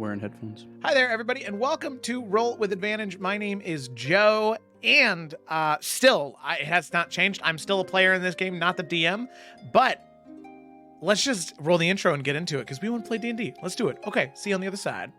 wearing headphones. Hi there, everybody, and welcome to Roll with Advantage. My name is Joe, and it has not changed. I'm still a player in this game, not the DM, but let's just roll the intro and get into it, because we want to play D&D. Let's do it. Okay, see you on the other side.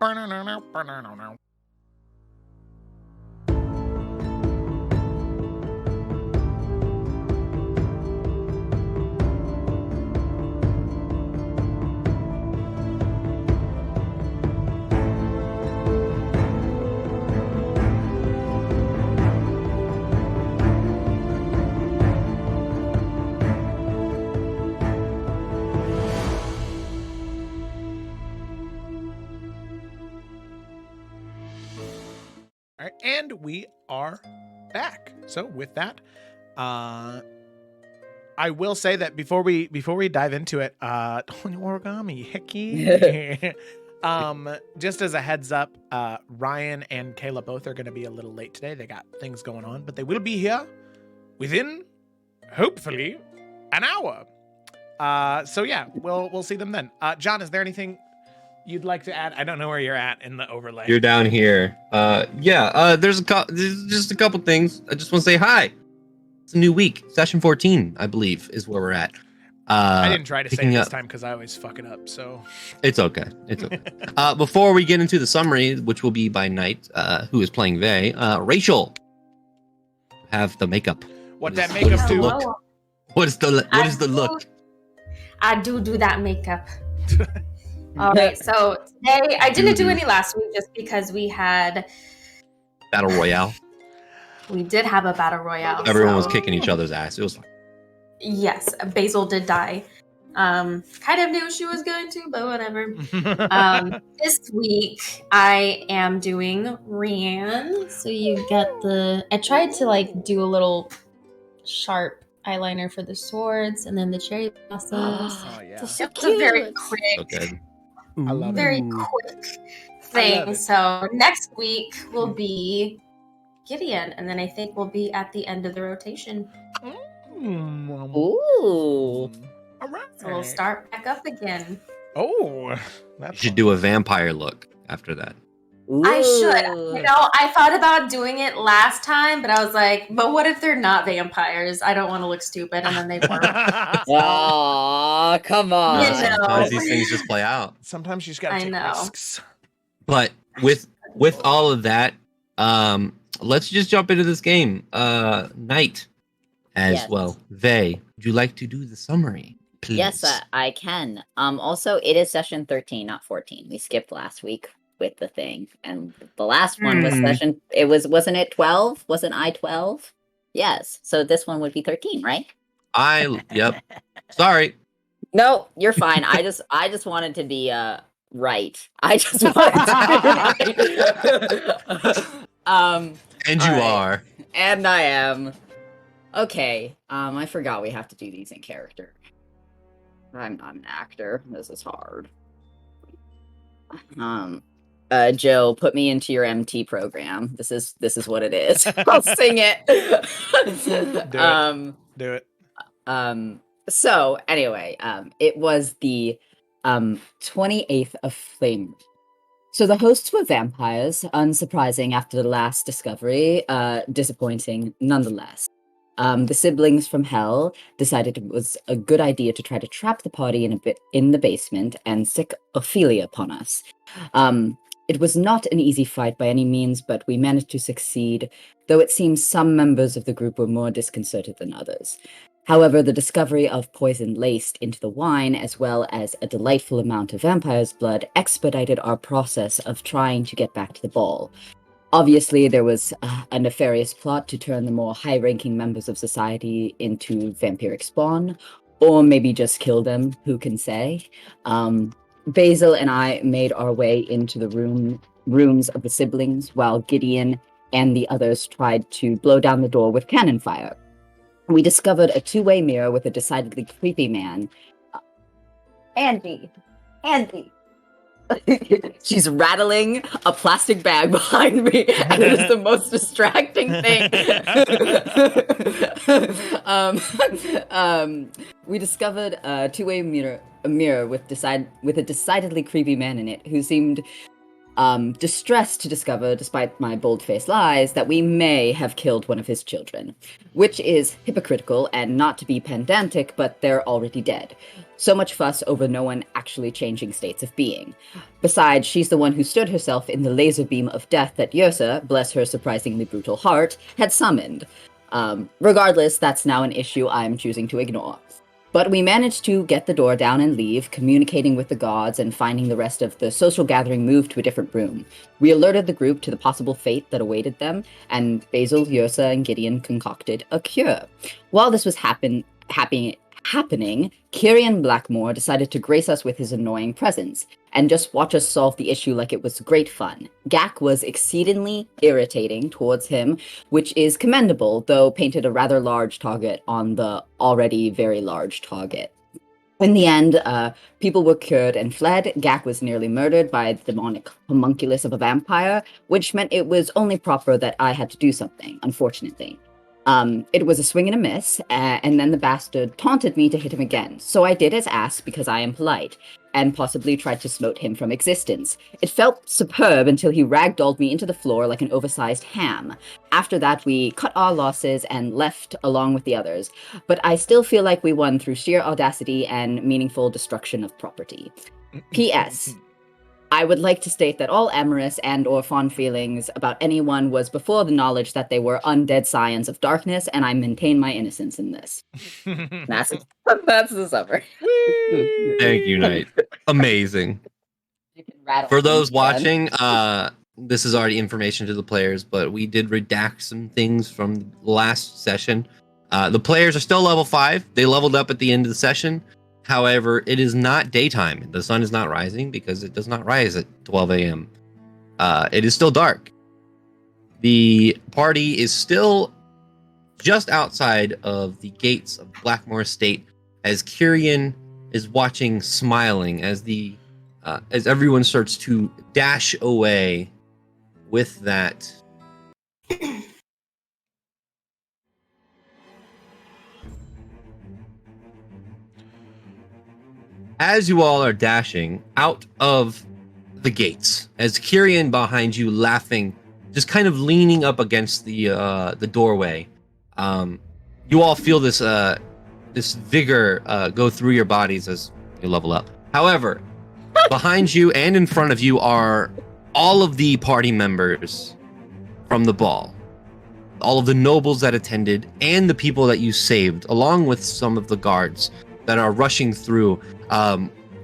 All right, and we are back. So with that, I will say that before we dive into it, origami hickey. Just as a heads up, Ryan and Kayla both are going to be a little late today. They got things going on, but they will be here within, hopefully, an hour. So yeah, we'll see them then. John, is there anything you'd like to add? I don't know where you're at in the overlay. You're down here. There's just a couple things. I just want to say hi. It's a new week. Session 14, I believe, is where we're at. I didn't try to say it this time because I always fuck it up, so... It's okay. Before we get into the summary, which will be by Knight, who is playing Vey, Rachel, have the makeup. What that makeup do? What is the look? I do that makeup. All right, so today I didn't do any last week just because we had Battle Royale. We did have a battle royale. Everyone was kicking each other's ass. It was fun. Yes, Basil did die. Kind of knew she was going to, but whatever. This week I am doing Ryan. So you get I tried to do a little sharp eyeliner for the swords and then the cherry blossoms. Oh yeah. It's a very quick. Okay. I love Very it. quick thing. So next week will be Gideon, and then I think we'll be at the end of the rotation. Ooh. All right. So we'll start back up again. Oh, You that's should do a vampire look after that. I should. I thought about doing it last time, but I was like, but what if they're not vampires? I don't want to look stupid, and then they were. Aw, come on. You know. Sometimes these things just play out. Sometimes you just gotta I take know. risks. But with all of that, let's just jump into this game. Knight, as Yes. well. Vey, would you like to do the summary, please? Yes, I can. Also, it is session 13, not 14. We skipped last week with the thing, and the last one was session. Wasn't it 12? Wasn't I 12? Yes. So this one would be 13, right? Yep. Sorry. No, you're fine. I just wanted to be right. I just wanted to be right. And you All right. are. And I am. Okay. I forgot we have to do these in character. I'm not an actor. This is hard. Joe, put me into your MT program. This is what it is. I'll sing it. Do it. So anyway, it was the 28th of Flame. So the hosts were vampires, unsurprising after the last discovery, disappointing nonetheless. The siblings from Hell decided it was a good idea to try to trap the party in the basement and sick Ophelia upon us. It was not an easy fight by any means, but we managed to succeed, though it seems some members of the group were more disconcerted than others. However, the discovery of poison laced into the wine, as well as a delightful amount of vampire's blood, expedited our process of trying to get back to the ball. Obviously, there was a nefarious plot to turn the more high-ranking members of society into vampiric spawn, or maybe just kill them, who can say. Basil and I made our way into the rooms of the siblings, while Gideon and the others tried to blow down the door with cannon fire. We discovered a two-way mirror with a decidedly creepy man. Andy! She's rattling a plastic bag behind me, and it is the most distracting thing. We discovered a two-way mirror with a decidedly creepy man in it, who seemed distressed to discover, despite my bold-faced lies, that we may have killed one of his children, which is hypocritical and not to be pedantic, but they're already dead. So much fuss over no one actually changing states of being. Besides, she's the one who stood herself in the laser beam of death that Yrsa, bless her surprisingly brutal heart, had summoned. Regardless, that's now an issue I'm choosing to ignore. But we managed to get the door down and leave, communicating with the gods and finding the rest of the social gathering moved to a different room. We alerted the group to the possible fate that awaited them, and Basil, Yrsa, and Gideon concocted a cure. While this was happening, Kyrian Blackmore decided to grace us with his annoying presence, and just watch us solve the issue like it was great fun. Gak was exceedingly irritating towards him, which is commendable, though painted a rather large target on the already very large target. In the end, people were cured and fled. Gak was nearly murdered by the demonic homunculus of a vampire, which meant it was only proper that I had to do something, unfortunately. It was a swing and a miss, and then the bastard taunted me to hit him again. So I did as asked because I am polite, and possibly tried to smote him from existence. It felt superb until he ragdolled me into the floor like an oversized ham. After that, we cut our losses and left along with the others. But I still feel like we won through sheer audacity and meaningful destruction of property. P.S. I would like to state that all amorous and or fond feelings about anyone was before the knowledge that they were undead scions of darkness, and I maintain my innocence in this. That's the summary. Thank you, Knight. Amazing. For those watching, this is already information to the players, but we did redact some things from the last session. The players are still level 5. They leveled up at the end of the session. However, it is not daytime. The sun is not rising because it does not rise at 12 a.m. It is still dark. The party is still just outside of the gates of Blackmore Estate as Kyrian is watching, smiling as as everyone starts to dash away with that. As you all are dashing out of the gates, as Kyrian behind you laughing, just kind of leaning up against the doorway, you all feel this vigor go through your bodies as you level up. However, behind you and in front of you are all of the party members from the ball, all of the nobles that attended, and the people that you saved, along with some of the guards that are rushing through.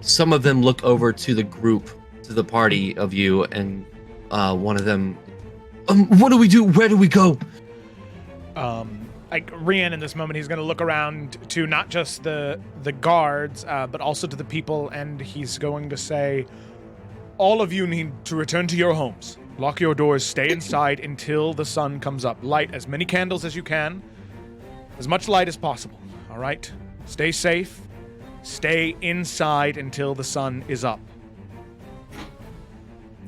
Some of them look over to the group, to the party of you, and one of them, what do we do? Where do we go? Rian, in this moment, he's going to look around to not just the guards, but also to the people, and he's going to say, all of you need to return to your homes. Lock your doors, stay inside until the sun comes up. Light as many candles as you can, as much light as possible, all right? Stay safe. Stay inside until the sun is up.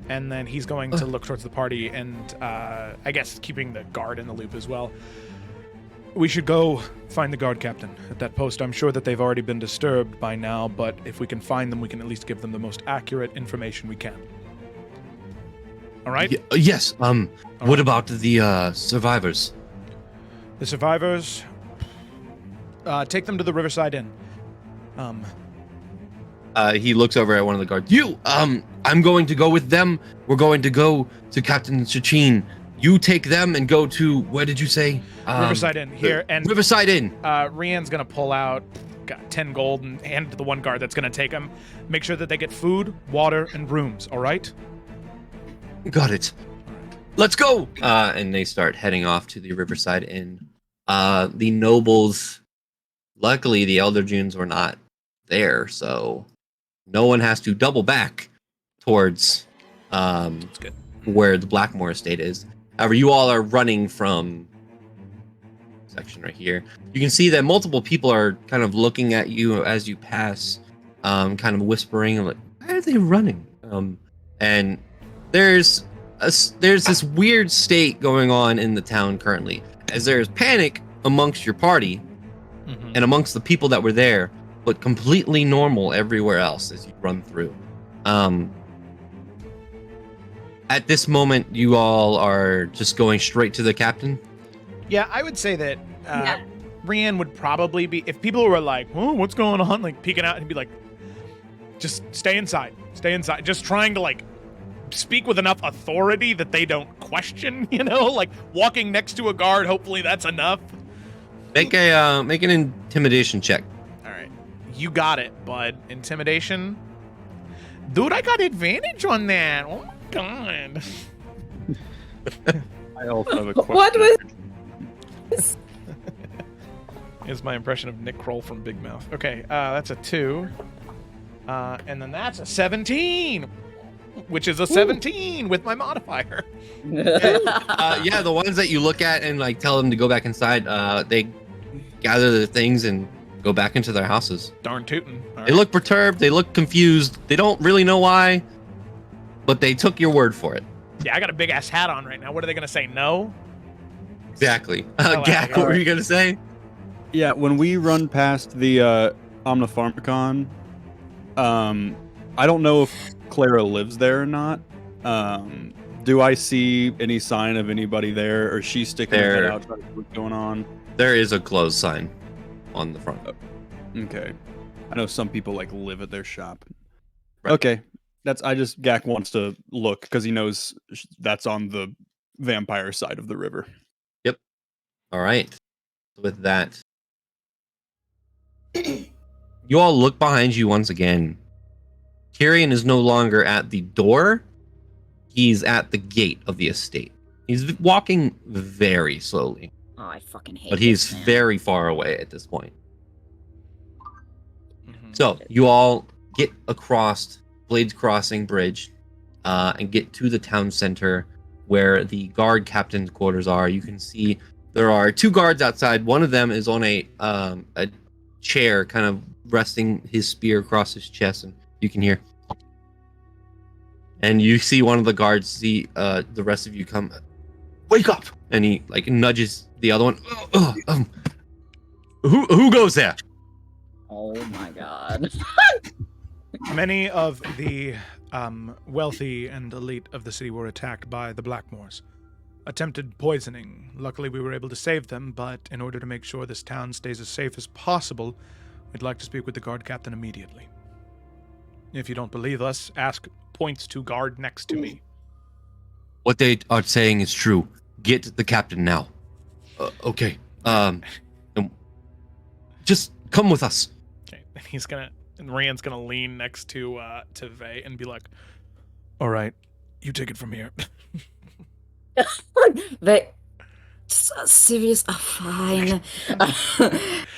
And then he's going to look towards the party and, I guess, keeping the guard in the loop as well. We should go find the guard captain at that post. I'm sure that they've already been disturbed by now, but if we can find them, we can at least give them the most accurate information we can. All right? Yes. What about the survivors? The survivors? Take them to the Riverside Inn. He looks over at one of the guards. I'm going to go with them. We're going to go to Captain Shachin. You take them and go to, where did you say? Riverside Inn here. And Riverside Inn. Rian's going to pull out 10 gold and hand it to the one guard that's going to take them. Make sure that they get food, water, and rooms, all right? Got it. Let's go. And they start heading off to the Riverside Inn. The nobles, luckily the Elder Junes were not there, so no one has to double back towards That's good. where the Blackmore estate is. However, you all are running from section right here. You can see that multiple people are kind of looking at you as you pass, kind of whispering, like, why are they running? And there's this weird state going on in the town currently, as there's panic amongst your party and amongst the people that were there, but completely normal everywhere else as you run through. At this moment, you all are just going straight to the captain. Yeah, I would say that Yeah. Rian would probably be, if people were like, oh, what's going on? Like peeking out and be like, just stay inside. Stay inside. Just trying to like speak with enough authority that they don't question, like walking next to a guard, hopefully that's enough. Make an intimidation check. All right. You got it, bud. Intimidation. Dude, I got advantage on that. Oh my god. I also have a question. What was? Is my impression of Nick Kroll from Big Mouth. Okay, that's a 2. And then that's a 17, which is a 17 with my modifier. Yeah, the ones that you look at and like tell them to go back inside, they gather their things and go back into their houses. Darn tootin'. All They right. look perturbed. They look confused. They don't really know why, but they took your word for it. Yeah, I got a big ass hat on right now. What are they gonna say? No? Exactly. Oh, Gak, what were you gonna say? Yeah, when we run past the Omnipharmacon, I don't know if Clara lives there or not. Do I see any sign of anybody there, or is she sticking her head There. out trying to see what's going on? There is a closed sign on the front. Okay. I know some people like live at their shop. Right. Okay. Gak wants to look because he knows that's on the vampire side of the river. All right. With that, you all look behind you once again. Tyrion is no longer at the door. He's at the gate of the estate. He's walking very slowly, Oh, I fucking hate. but he's this, man. very far away at this point. Mhm. So you all get across Blades Crossing Bridge and get to the town center where the guard captain's quarters are. You can see there are 2 guards outside. One of them is on a chair, kind of resting his spear across his chest, and you can hear. And you see one of the guards see the rest of you come. Wake up! And he like nudges the other one. Who goes there? Oh my god. Many of the wealthy and elite of the city were attacked by the Blackmoors. Attempted poisoning. Luckily, we were able to save them, but in order to make sure this town stays as safe as possible, we'd like to speak with the guard captain immediately. If you don't believe us, ask points to guard next to me. What they are saying is true. Get the captain now. Okay. Just come with us. Okay, and Rand's gonna lean next to Vey and be like, "All right, you take it from here." They serious. Oh, fine.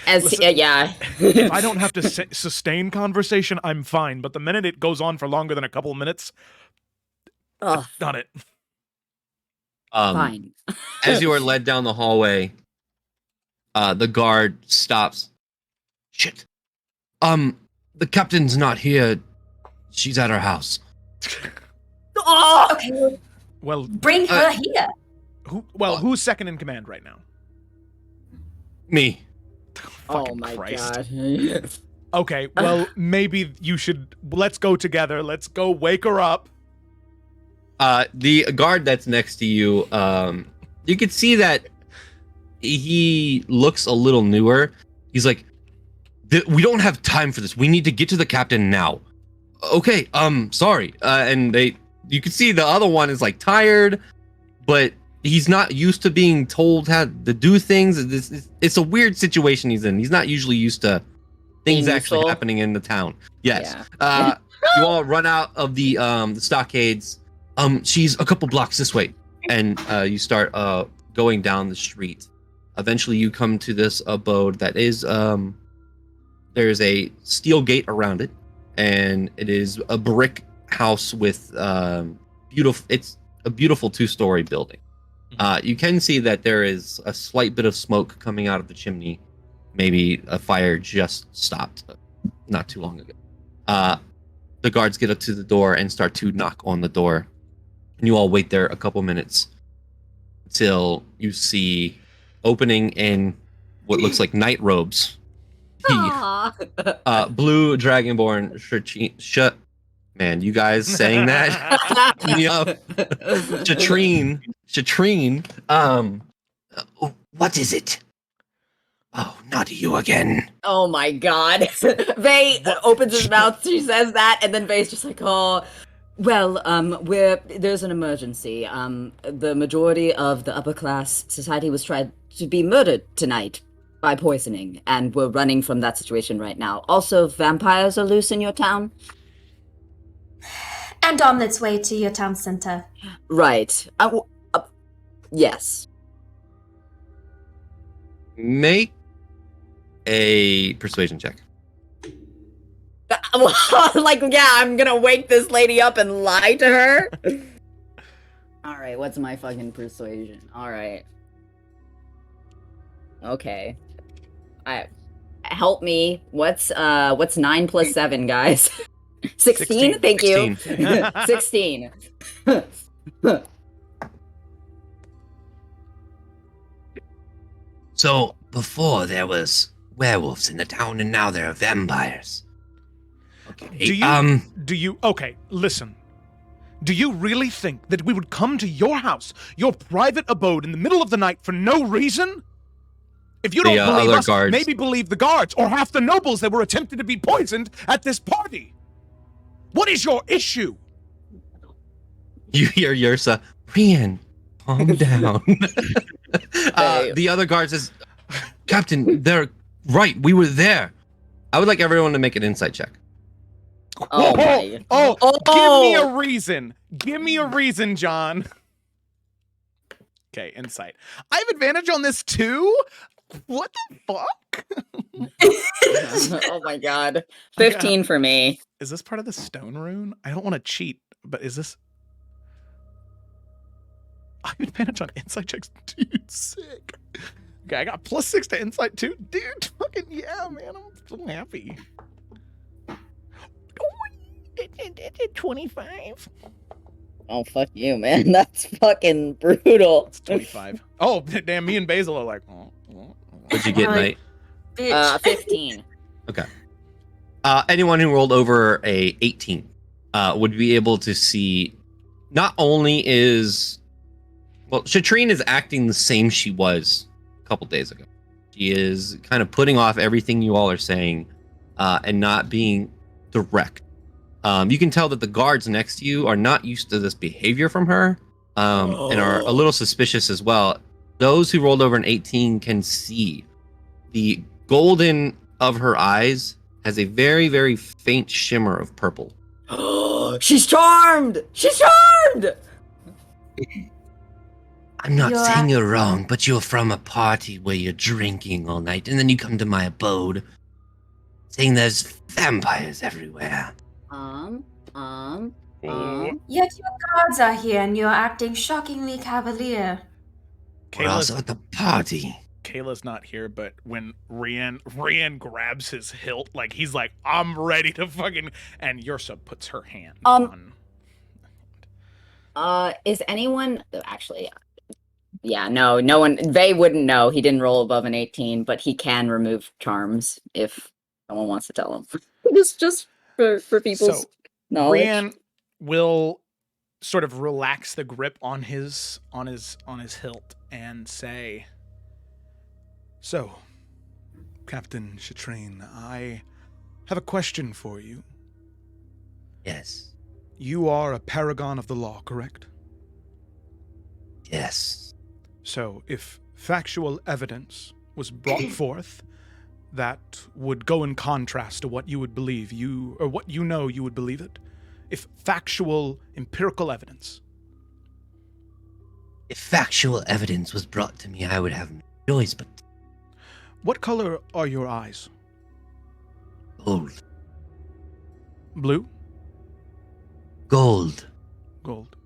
Listen, Yeah. If I don't have to sustain conversation, I'm fine. But the minute it goes on for longer than a couple of minutes, Oh, done it. fine. As you are led down the hallway, the guard stops. Shit. The captain's not here. She's at her house. Oh, Okay, Well, bring her here. who's second in command right now? Me. oh Fucking my Christ. god. Okay, well, maybe you should. Let's go together. Let's go wake her up. The guard that's next to you, you can see that he looks a little newer. He's like, we don't have time for this. We need to get to the captain now. Okay, sorry. And you can see the other one is like tired, but he's not used to being told how to do things. It's a weird situation he's in. He's not usually used to things actually Painful. happening in the town. Yes. Yeah. You all run out of the stockades. She's a couple blocks this way, and you start going down the street. Eventually, you come to this abode that is there's a steel gate around it, and it is a brick house with beautiful. It's a beautiful 2-story building. You can see that there is a slight bit of smoke coming out of the chimney. Maybe a fire just stopped not too long ago. The guards get up to the door and start to knock on the door. And you all wait there a couple minutes until you see opening in what looks like night robes. Aw. Blue dragonborn Man, you guys saying that? Me up. Shatrine. What is it? Oh, not you again. Oh my god. Vay opens his mouth, she says that, and then Vay's just like, oh, well, there's an emergency. The majority of the upper class society was tried to be murdered tonight by poisoning, and we're running from that situation right now. Also, vampires are loose in your town. And on its way to your town center. Right. Yes. Make a persuasion check. Like, yeah, I'm gonna wake this lady up and lie to her? Alright, what's my fucking persuasion? Alright. Okay. Help me. What's 9 plus 7, guys? 16? Thank you. 16. So, before there was werewolves in the town, and now there are vampires. Okay. Okay, listen. Do you really think that we would come to your house, your private abode, in the middle of the night for no reason? If you don't believe us, maybe believe the guards or half the nobles that were attempted to be poisoned at this party. What is your issue? You hear Yrsa, Rian, calm down. The other guard says, Captain, they're right, we were there. I would like everyone to make an insight check. Oh, give me a reason. Give me a reason, John. Okay, insight. I have advantage on this too? What the fuck? Oh my god. 15 for me. Is this part of the stone rune? I don't want to cheat, but is this... I have advantage on insight checks. Dude, sick. Okay, I got +6 to insight too. Dude, fucking yeah, man. I'm so happy. 25. Oh, fuck you, man. That's fucking brutal. It's 25. Oh, damn, me and Basil are like... What'd you get, Knight? 15. Okay. Anyone who rolled over a 18 would be able to see, not only is... Well, Shatrine is acting the same she was a couple days ago. She is kind of putting off everything you all are saying and not being direct. You can tell that the guards next to you are not used to this behavior from her and are a little suspicious as well. Those who rolled over an 18 can see the golden of her eyes has a very, very faint shimmer of purple. She's charmed! She's charmed! I'm not saying you're wrong, but you're from a party where you're drinking all night, and then you come to my abode saying there's vampires everywhere. Yet your guards are here and you're acting shockingly cavalier. We're also at the party. Kayla's not here, but when Rian grabs his hilt, like he's like, I'm ready to fucking... And Yrsa puts her hand on... Is anyone... Actually, yeah, no one... They wouldn't know. He didn't roll above an 18, but he can remove charms if someone wants to tell him. just for people's knowledge. Rian will sort of relax the grip on his hilt and say, "So, Captain Shatrine, I have a question for you." Yes. You are a paragon of the law, correct? Yes. So, if factual evidence was brought forth that would go in contrast to what you would believe, you would believe it? If factual, empirical evidence. If factual evidence was brought to me, I would have no choice but... What color are your eyes? Gold. Blue? Gold. Gold.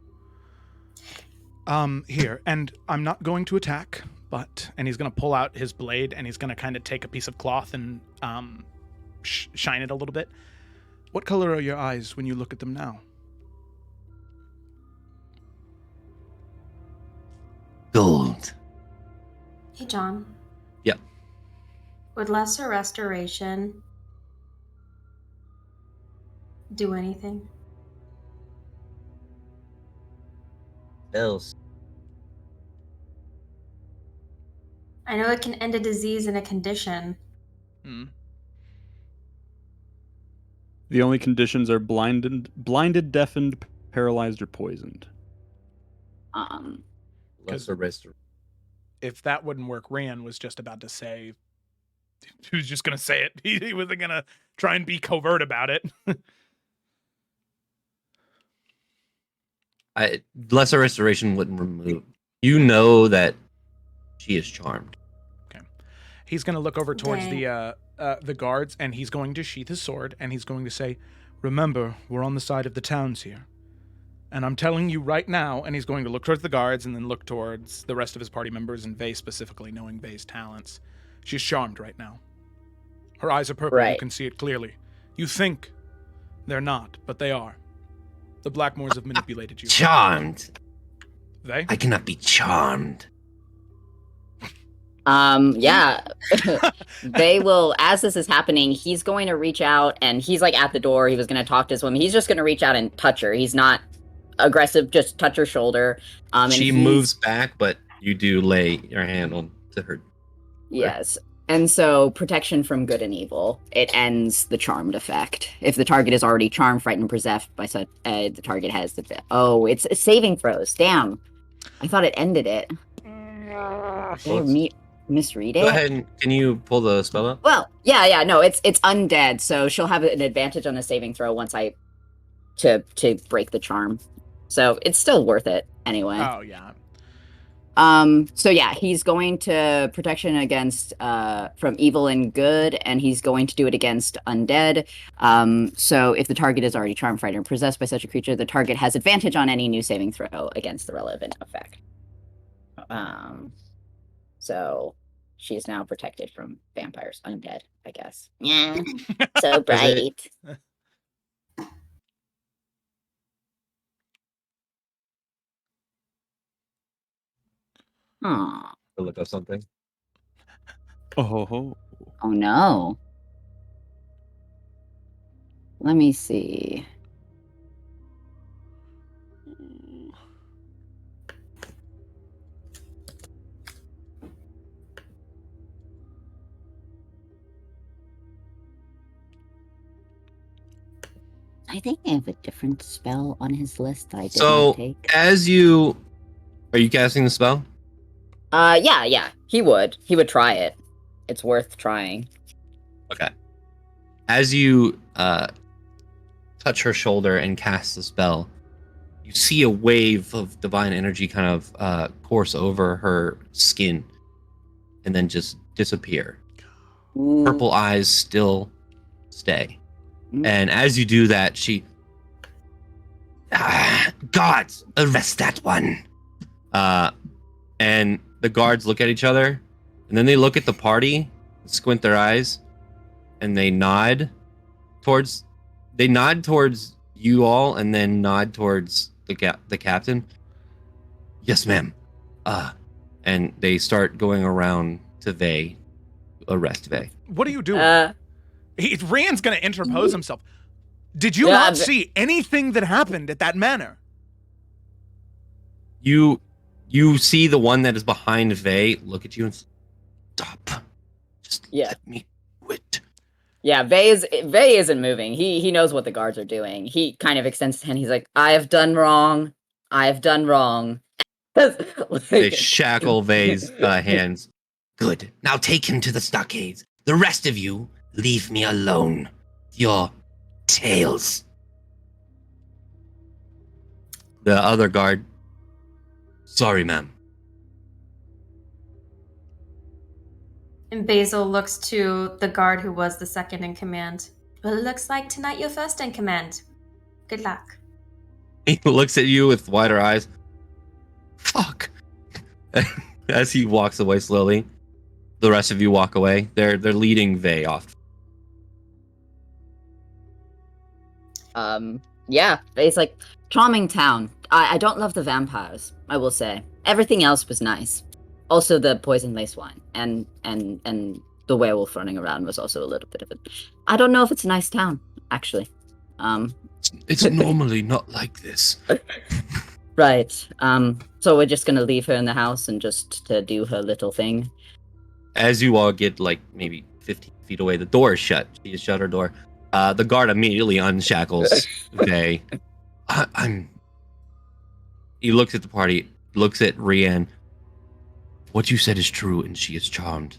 Here, and I'm not going to attack, but... And he's going to pull out his blade, and he's going to kind of take a piece of cloth and shine it a little bit. What color are your eyes when you look at them now? Gold. Hey, John. Yep. Would lesser restoration do anything? else? I know it can end a disease and a condition. The only conditions are blinded, deafened, paralyzed, or poisoned. Lesser restoration. If that wouldn't work, Rand was just about to say, he was just going to say it. He wasn't going to try and be covert about it. Lesser restoration wouldn't remove. You know that she is charmed. Okay. He's going to look over towards the guards, and he's going to sheath his sword, and he's going to say, "Remember, we're on the side of the towns here. And I'm telling you right now," and he's going to look towards the guards and then look towards the rest of his party members and Vey specifically, knowing Vey's talents. She's charmed right now. Her eyes are purple. Right. You can see it clearly. You think they're not, but they are. The Blackmoors have manipulated you. Charmed. Vey? I cannot be charmed. Yeah. They will, as this is happening, he's going to reach out, and he's like at the door. He was going to talk to this woman. He's just going to reach out and touch her. He's not aggressive, just touch her shoulder. And She moves back, but you do lay your hand on to her. Yes. And so, protection from good and evil. It ends the charmed effect. If the target is already charmed, frightened, possessed by such, the target has the... Oh, it's saving throws. Damn. I thought it ended it. Did I misread it? Go ahead and can you pull the spell up? Well, yeah, no, it's undead, so she'll have an advantage on a saving throw once to break the charm. So it's still worth it anyway. Oh, yeah. So yeah, he's going to protection against from evil and good, and he's going to do it against undead. So if the target is already charmed, frightened, or possessed by such a creature, the target has advantage on any new saving throw against the relevant effect. So she is now protected from vampires, undead, I guess. Yeah, so bright. Oh. Look up something. Oh. Oh no. Let me see. I think I have a different spell on his list that I did not take. As you... Are you casting the spell? Yeah. He would try it. It's worth trying. Okay. As you touch her shoulder and cast the spell, you see a wave of divine energy kind of course over her skin and then just disappear. Ooh. Purple eyes still stay. And as you do that, she... Guards, arrest that one! And the guards look at each other, and then they look at the party, squint their eyes, and they nod towards you all, and then nod towards the captain. Yes, ma'am. And they start going around to Vey, arrest Vey. What are you doing? Rand's going to interpose himself. Did you not see anything that happened at that manor? You see the one that is behind Vey look at you and stop. Just let me quit. Yeah, Vey isn't moving. He knows what the guards are doing. He kind of extends his hand. He's like, I have done wrong. They shackle Vey's hands. Good. Now take him to the stockades. The rest of you, leave me alone. Your tails. The other guard. Sorry, ma'am. And Basil looks to the guard who was the second in command. Well, it looks like tonight you're first in command. Good luck. He looks at you with wider eyes. Fuck. As he walks away slowly, the rest of you walk away. They're leading Vey off. Yeah, Vey's like, charming town. I don't love the vampires, I will say. Everything else was nice. Also the poison lace wine and the werewolf running around was also a little bit of it. I don't know if it's a nice town, actually. It's normally not like this. Right. So we're just gonna leave her in the house and just to do her little thing. As you all get like maybe 15 feet away, the door is shut. She has shut her door. The guard immediately unshackles Vay. I'm. He looks at the party, looks at Rianne. What you said is true, and she is charmed.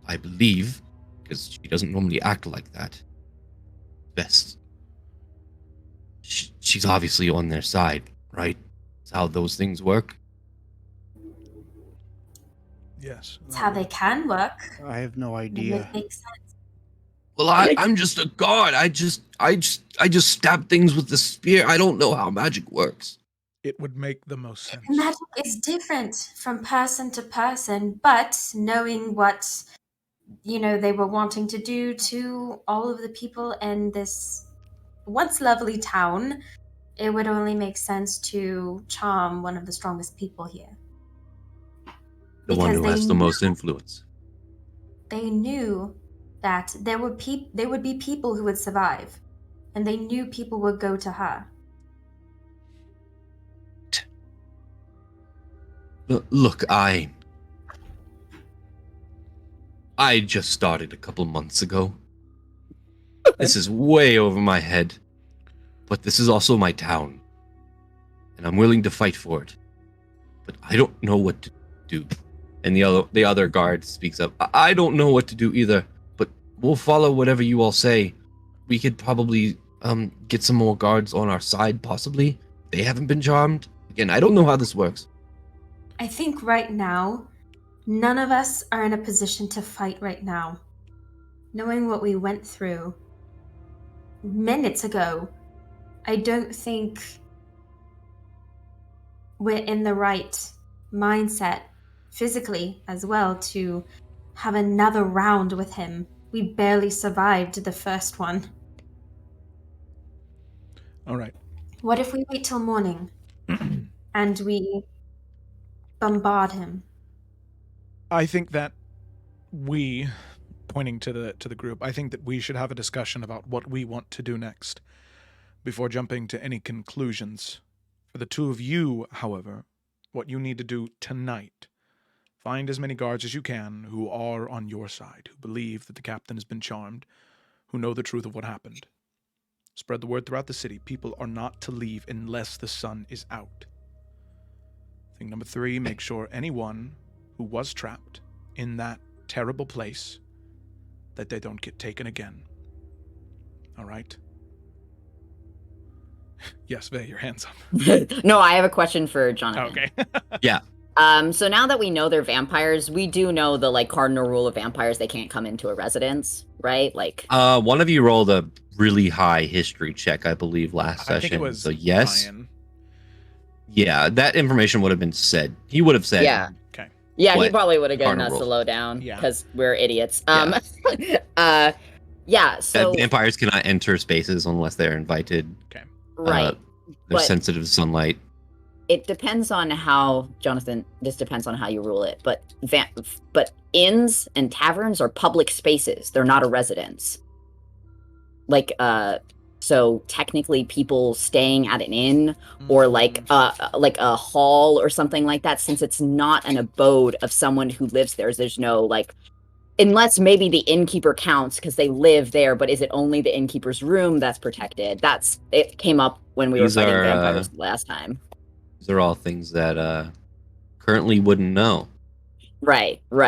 I believe, because she doesn't normally act like that. Best. She's obviously on their side, right? That's how those things work. Yes. It's how they can work. I have no It idea. makes sense. Well, I'm just a guard. I just stab things with the spear. I don't know how magic works. It would make the most sense. Magic is different from person to person, but knowing what they were wanting to do to all of the people in this once lovely town, it would only make sense to charm one of the strongest people here. The one Because who has the most influence. They knew that there would be people who would survive, and they knew people would go to her. Look, I just started a couple months ago. This is way over my head. But this is also my town. And I'm willing to fight for it. But I don't know what to do. And the other guard speaks up. I don't know what to do either, but we'll follow whatever you all say. We could probably get some more guards on our side, possibly. They haven't been charmed. Again, I don't know how this works. I think right now, none of us are in a position to fight right now. Knowing what we went through minutes ago, I don't think we're in the right mindset, physically as well, to have another round with him. We barely survived the first one. All right. What if we wait till morning and we bombard him? I think that we, pointing to the group, I think that we should have a discussion about what we want to do next before jumping to any conclusions. For the two of you, however, what you need to do tonight, find as many guards as you can who are on your side, who believe that the captain has been charmed, who know the truth of what happened. Spread the word throughout the city. People are not to leave unless the sun is out. Thing number 3, make sure anyone who was trapped in that terrible place, that they don't get taken again. All right? Yes, Vay, your hands up. No, I have a question for Jonathan. Okay. Yeah. So now that we know they're vampires, we do know the cardinal rule of vampires: they can't come into a residence, right? One of you rolled a really high history check, I believe, last I session. think it was so yes. Ryan. Yeah, that information would have been said. He would have said. Yeah. Okay. Yeah, he What? probably would have given Cardinal us the rule. lowdown Yeah. because we're idiots. Yeah. Yeah. So That vampires cannot enter spaces unless they're invited. right. They're But- sensitive to sunlight. It depends on how, Jonathan, this depends on how you rule it, but inns and taverns are public spaces. They're not a residence. So technically people staying at an inn or like a hall or something like that, since it's not an abode of someone who lives there, there's no unless maybe the innkeeper counts because they live there, but is it only the innkeeper's room that's protected? It came up when we These were fighting are, vampires last time. These are all things that currently wouldn't know. Right. All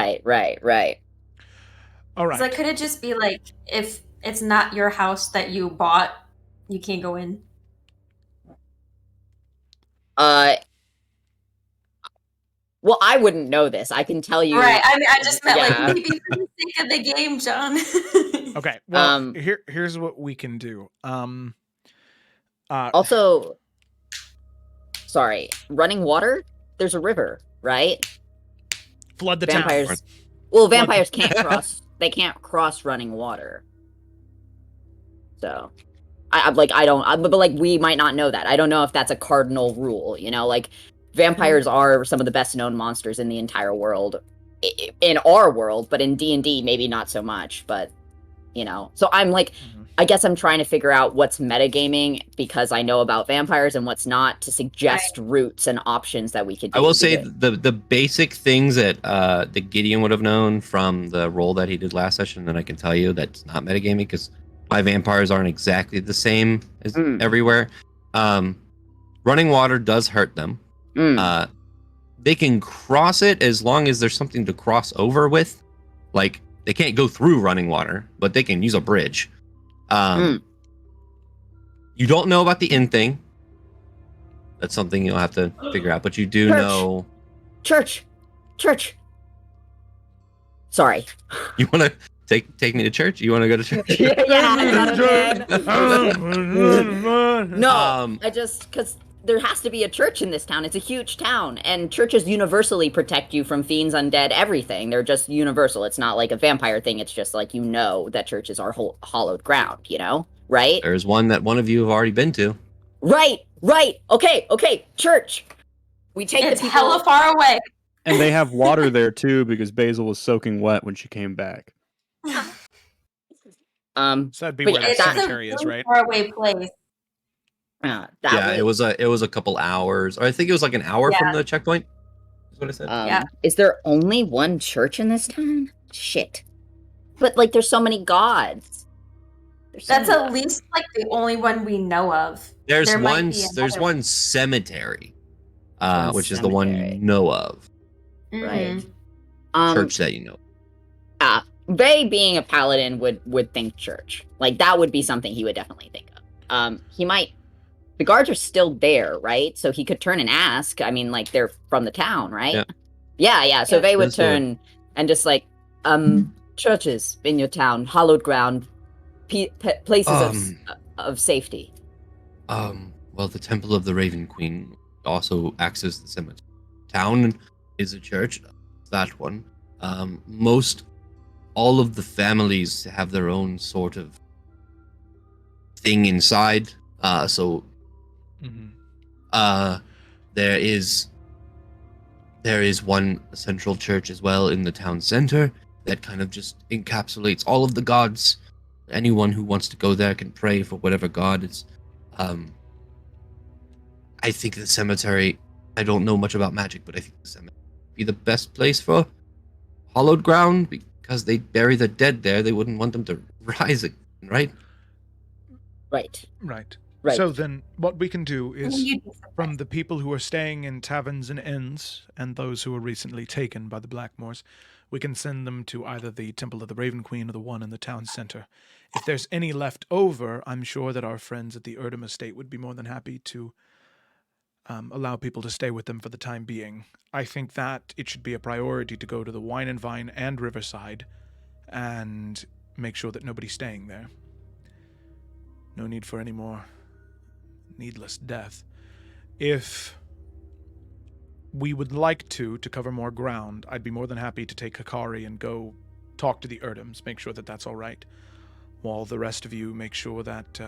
right. So could it just be like, if it's not your house that you bought, you can't go in? Well, I wouldn't know this. I can tell you. Right. I mean, I just meant Yeah. like maybe for the sake of the game, John. Okay. Well, Um, here's what we can do. Also, sorry, running water. There's a river, right? flood the Vampires. town. Well, vampires can't cross. They can't cross running water. So, but we might not know that. I don't know if that's a cardinal rule. Vampires are some of the best known monsters in the entire world, in our world, but in D&D maybe not so much. But so I'm I guess I'm trying to figure out what's metagaming because I know about vampires and what's not to suggest routes and options that we could do. I will say the basic things that that Gideon would have known from the role that he did last session, and I can tell you that's not metagaming because my vampires aren't exactly the same as everywhere. Running water does hurt them. They can cross it as long as there's something to cross over with. Like, they can't go through running water, but they can use a bridge. You don't know about the inn thing. That's something you'll have to figure out, but you do know... Church! Sorry. You want to take me to church? You want to go to church? No, I just... Because there has to be a church in this town. It's a huge town, and churches universally protect you from fiends, undead, everything. They're just universal. It's not like a vampire thing. It's just like, that churches are hallowed ground, right? There's one that one of you have already been to. Right. Okay, church. We take It's the people... hella far away. And they have water there too because Basil was soaking wet when she came back. So that'd be but where the It's cemetery a is, really right? far away place. It was a couple hours, or I think it was like an hour from the checkpoint. Is what I said. Is there only one church in this town? Shit. But like, there's so many gods. That's at least like the only one we know of. There's There might one. be There's another one cemetery, One which is the one you cemetery. know of. Right. Church that you know. Vey, being a paladin, would think church. Like, that would be something he would definitely think of. He might. The guards are still there, right? So he could turn and ask. I mean, like, they're from the town, right? Yeah. So Vey would turn and just like, churches in your town, hallowed ground, places of safety. Well, the Temple of the Raven Queen also acts as the cemetery. Town is a church. That one. All of the families have their own sort of thing inside. There is one central church as well in the town center that kind of just encapsulates all of the gods. Anyone who wants to go there can pray for whatever god is. I think the cemetery, I don't know much about magic, but I think the cemetery would be the best place for hallowed ground because they bury the dead there. They wouldn't want them to rise again, right? Right. So then what we can do is, from the people who are staying in taverns and inns, and those who were recently taken by the Blackmoors, we can send them to either the Temple of the Raven Queen or the one in the town center. If there's any left over, I'm sure that our friends at the Erdem Estate would be more than happy to allow people to stay with them for the time being. I think that it should be a priority to go to the Wine and Vine and Riverside and make sure that nobody's staying there. No need for any more needless death. If we would like to cover more ground, I'd be more than happy to take Hikari and go talk to the Erdems, make sure that that's all right, while the rest of you make sure that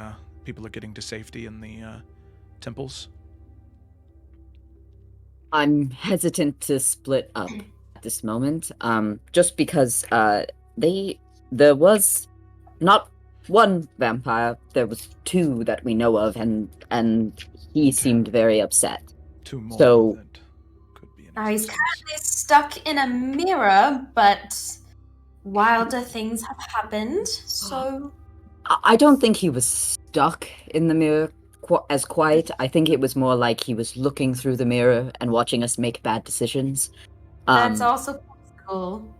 people are getting to safety in the temples. I'm hesitant to split up at this moment, just because there was not one vampire, there was two that we know of, and he seemed very upset. Two more. So, that could be He's currently stuck in a mirror, but wilder things have happened, so... I don't think he was stuck in the mirror as quite. I think it was more like he was looking through the mirror and watching us make bad decisions. That's also possible.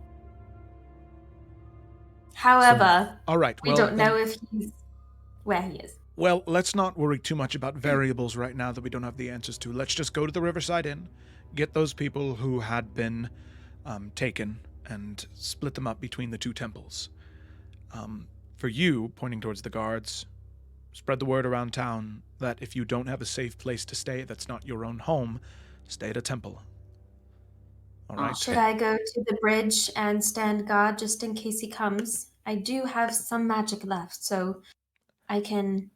However, all right, we don't know if he's where he is. Well, let's not worry too much about variables right now that we don't have the answers to. Let's just go to the Riverside Inn, get those people who had been taken, and split them up between the two temples. For you, pointing towards the guards, spread the word around town that if you don't have a safe place to stay that's not your own home, stay at a temple. All right? Should I go to the bridge and stand guard just in case he comes? I do have some magic left, so I can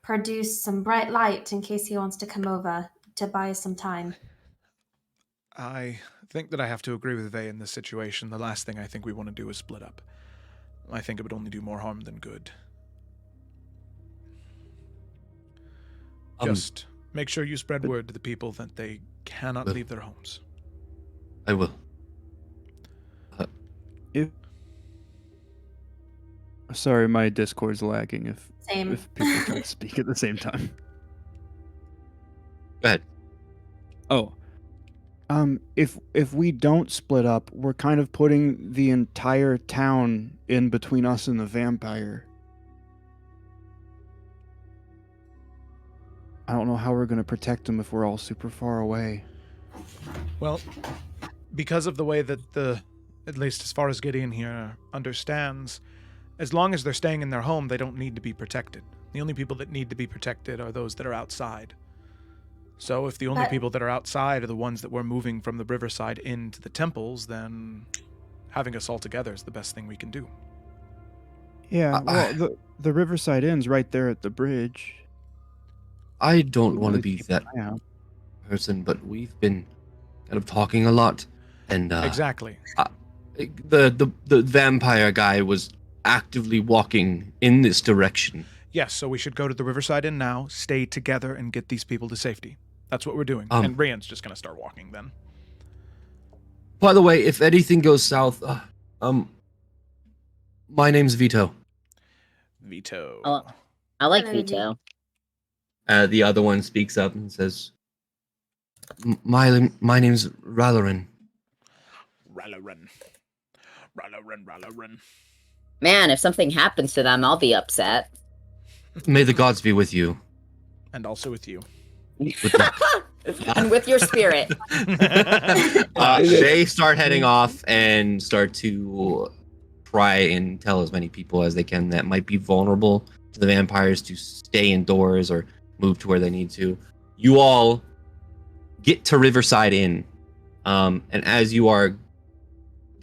produce some bright light in case he wants to come over to buy us some time. I think that I have to agree with Vey in this situation. The last thing I think we want to do is split up. I think it would only do more harm than good. Just make sure you spread word to the people that they cannot leave their homes. I will. Sorry, my Discord's lagging if Same. people try to speak at the same time. Go ahead. Oh. If we don't split up, we're kind of putting the entire town in between us and the vampire. I don't know how we're going to protect him if we're all super far away. Well, because of the way that at least as far as Gideon here understands, as long as they're staying in their home, they don't need to be protected. The only people that need to be protected are those that are outside. So if the only people that are outside are the ones that we're moving from the riverside into the temples, then having us all together is the best thing we can do. Yeah, well, the Riverside Inn's right there at the bridge. I don't want to be that person, but we've been kind of talking a lot, and exactly. The vampire guy was actively walking in this direction. Yes, so we should go to the Riverside Inn now, stay together, and get these people to safety. That's what we're doing. And Ryan's just going to start walking then. By the way, if anything goes south, my name's Vito. Vito. Oh, I like Vito. The other one speaks up and says, my name's Raloran. Raloran. Man, if something happens to them, I'll be upset. May the gods be with you. And also with you. And with your spirit. They start heading off and start to try and tell as many people as they can that might be vulnerable to the vampires to stay indoors or move to where they need to. You all get to Riverside Inn. And as you are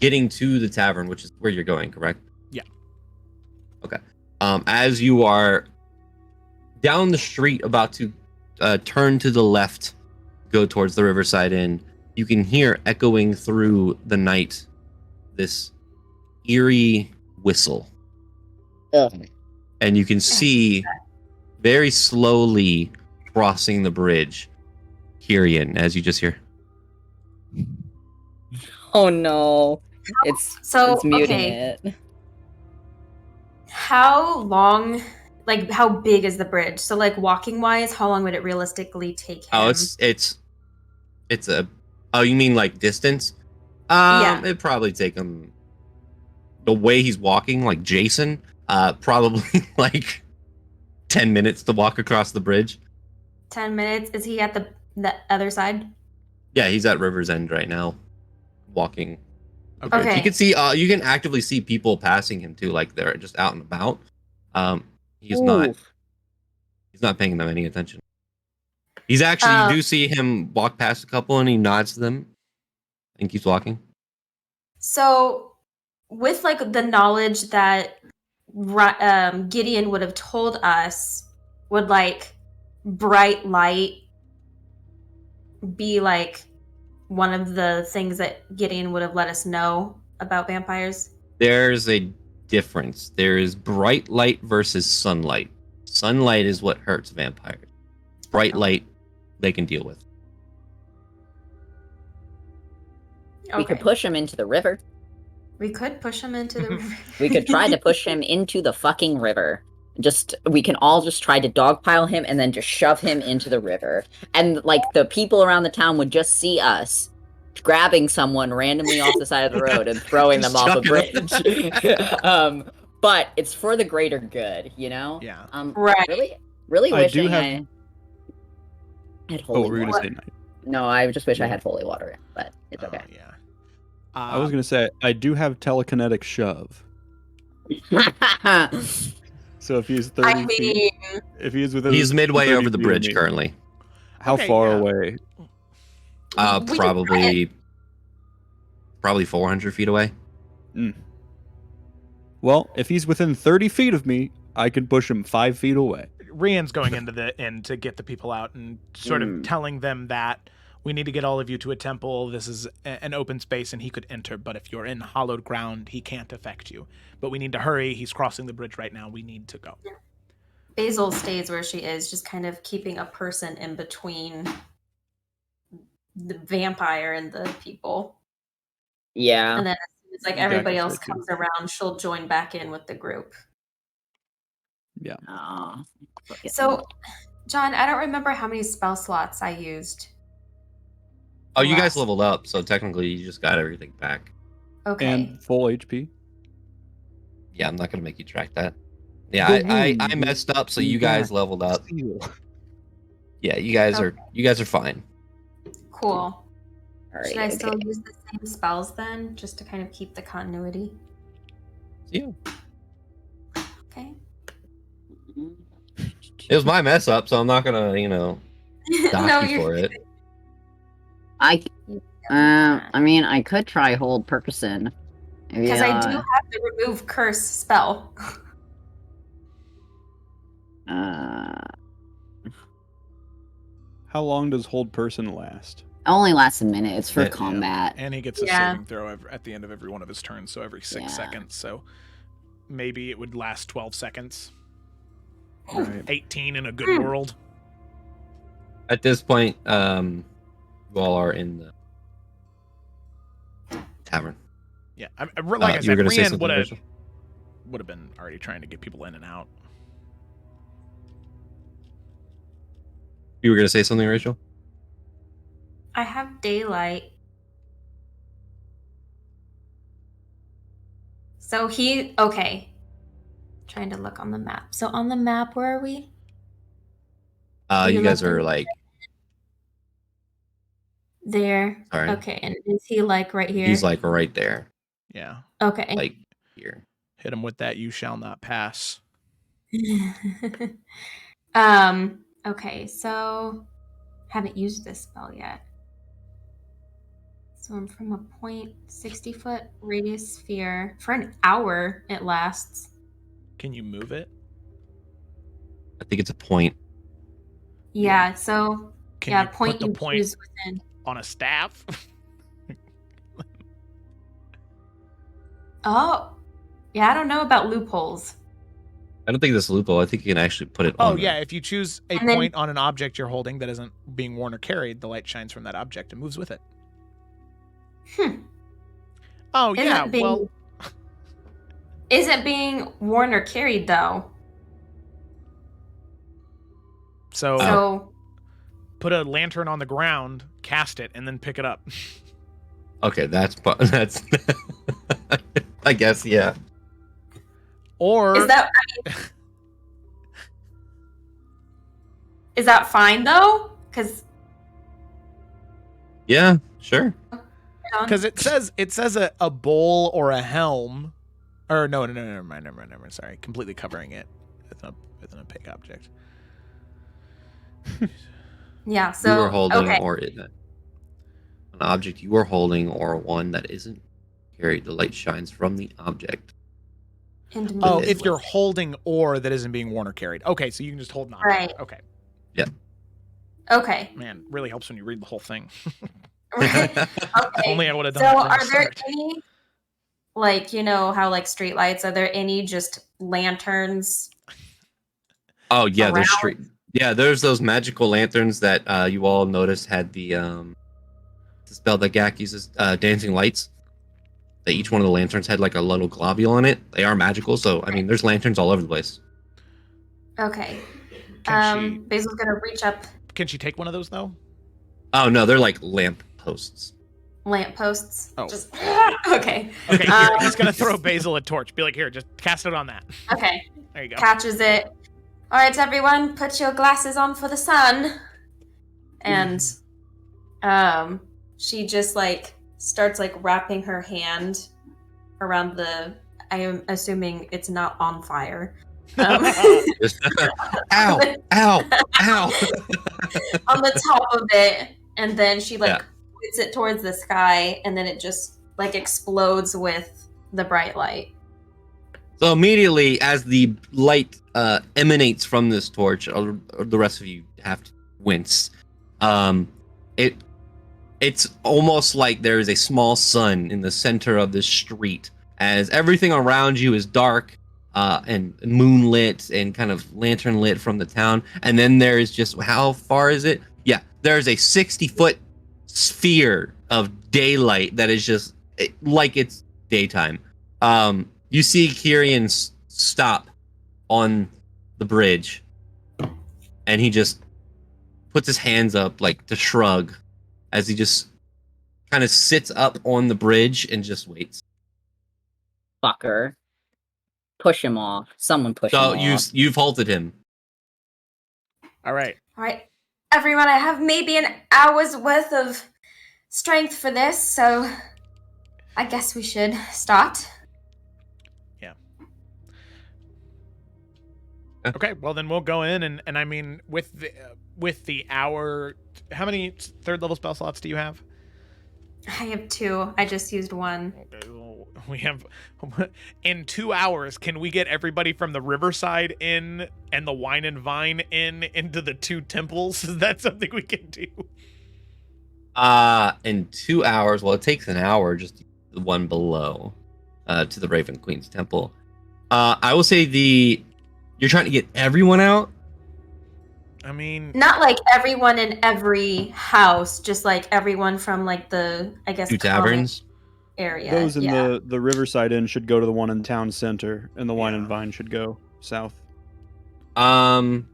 getting to the tavern, which is where you're going, correct? Yeah. Okay. As you are down the street about to turn to the left, go towards the Riverside Inn, you can hear echoing through the night this eerie whistle. Ugh. And you can see very slowly crossing the bridge Kyrian, as you just hear. Oh no. It's muting it. How long, like how big is the bridge? So like walking wise, how long would it realistically take him? Oh, it's a, oh, you mean like distance? Yeah. It'd probably take him, the way he's walking, like Jason, probably like 10 minutes to walk across the bridge. 10 minutes? Is he at the other side? Yeah, he's at River's End right now, walking. Okay. You can see, you can actively see people passing him too, like they're just out and about. He's not paying them any attention. He's actually, you do see him walk past a couple and he nods to them and keeps walking. So with like the knowledge that Gideon would have told us, would like bright light be like one of the things that Gideon would have let us know about vampires? There's a difference. There is bright light versus sunlight. Sunlight is what hurts vampires. Bright light they can deal with. Okay. We could push him into the river. We could push him into the river. We could try to push him into the fucking river. We can all just try to dogpile him and then just shove him into the river. And like the people around the town would just see us grabbing someone randomly off the side of the road and throwing them off a bridge. But it's for the greater good, you know? Yeah. Right. Really I wishing do have- I had holy Oh, we're water. gonna say night. No, I just wish I had holy water, but it's okay. Yeah. I was gonna say I do have telekinetic shove. So if he's 30 feet, if he is within, He's midway 30 over the feet of bridge me, currently. How Okay, far yeah. away? Probably 400 feet away. Well, if he's within 30 feet of me, I can push him 5 feet away. Rian's going into the inn to get the people out and sort of telling them that we need to get all of you to a temple. This is an open space and he could enter, but if you're in hollowed ground, he can't affect you. But we need to hurry. He's crossing the bridge right now. We need to go. Basil stays where she is, just kind of keeping a person in between the vampire and the people. Yeah. And then as soon as like You got everybody this else way, too. comes around, she'll join back in with the group. Yeah. Aw. So, John, I don't remember how many spell slots I used. Oh, you guys last. leveled up, so technically you just got everything back. Okay. And full HP. Yeah, I'm not gonna make you track that. Yeah, The I wound messed up, so is you guys back. leveled up. Seal. Yeah, you guys are fine. Cool. Alright, Should I okay. still use the same spells then, just to kind of keep the continuity? Yeah. Okay. It was my mess up, so I'm not gonna, dock No, you you're for it. I mean, I could try hold Percussin. because I do have the remove curse spell. How long does hold person last? Only lasts a minute. It's for Yeah. combat. And he gets a Yeah. saving throw at the end of every one of his turns, so every 6 Yeah. seconds. So maybe it would last 12 seconds. Right. 18 in a good world. At this point, you all are in the tavern. Yeah, like I you were said, gonna say Rian something, Rachel? would have been already trying to get people in and out. You were gonna say something, Rachel? I have daylight. So okay. Trying to look on the map. So on the map, where are we? You guys looking are like there. Sorry. Okay, and is he like right here? he's like right there, Yeah. Okay. like here. Hit him with that, you shall not pass. Okay, so haven't used this spell yet. So I'm from a point 60-foot radius sphere. For an hour it lasts. Can you move it? I think it's a point. Yeah, so Can yeah, you point put the you point choose within. on a staff? Oh. Yeah, I don't know about loopholes. I don't think this loophole. I think you can actually put it Oh, on. yeah. If you choose a And then- point on an object you're holding that isn't being worn or carried, the light shines from that object and moves with it. Oh, Isn't yeah. being- Well, Isn't being worn or carried though. so So put a lantern on the ground, cast it, and then pick it up. Okay, that's I guess, yeah. Or is that is that fine though? Because Yeah, sure. because it says a bowl or a helm, or no, never mind. Sorry, completely covering it with an opaque object. yeah, so You are holding okay. or an object you are holding or one that isn't carried. The light shines from the object. And Oh, moves if you're with it. holding or that isn't being worn or carried. Okay, so you can just hold an object. Right. Okay, Okay. man, really helps when you read the whole thing. Okay. Only I would have So done. that from are the there start. any, like, you know how like street lights, are there any just lanterns? Oh yeah, there's Around? street. Yeah, there's those magical lanterns that you all noticed had the spell that Gak uses, dancing lights. That each one of the lanterns had like a little globule on it. They are magical, so I mean, there's lanterns all over the place. Okay. Can Basil's gonna reach up Can she take one of those though? Oh no, they're like lamp posts. lampposts. Oh. Just okay. Okay, here, Um, he's gonna throw Basil a torch. Be like, here, just cast it on that. Okay. There you go. Catches it. All right, everyone, put your glasses on for the sun. And she just like starts like wrapping her hand around I am assuming it's not on fire. Just, ow, ow, ow. On the top of it, and then she like Yeah. points it towards the sky, and then it just like explodes with the bright light. So immediately, as the light emanates from this torch, or the rest of you have to wince. It's almost like there is a small sun in the center of this street, as everything around you is dark. and moonlit and kind of lantern lit from the town. And then there is just, how far is it? Yeah, there's a 60-foot sphere of daylight that is just like it's daytime. You see Kyrian stop on the bridge, and he just puts his hands up like to shrug as he just kind of sits up on the bridge and just waits. Fucker. Push him off. Someone push him off. So you've halted him. All right. All right, everyone, I have maybe an hour's worth of strength for this, so I guess we should start. Okay, well then we'll go in and I mean with the hour, how many third level spell slots do you have? I have 2. I just used 1. Okay, well, we have in 2 hours. Can we get everybody from the Riverside in and the Wine and Vine into the 2 temples? Is that something we can do? In 2 hours. Well, it takes an hour just to the one below, to the Raven Queen's temple. I will say you're trying to get everyone out? I mean, not like everyone in every house, just like everyone from like the, I guess, 2 taverns area. Those in the Riverside Inn should go to the one in town center, and the Wine and Vine should go south. Some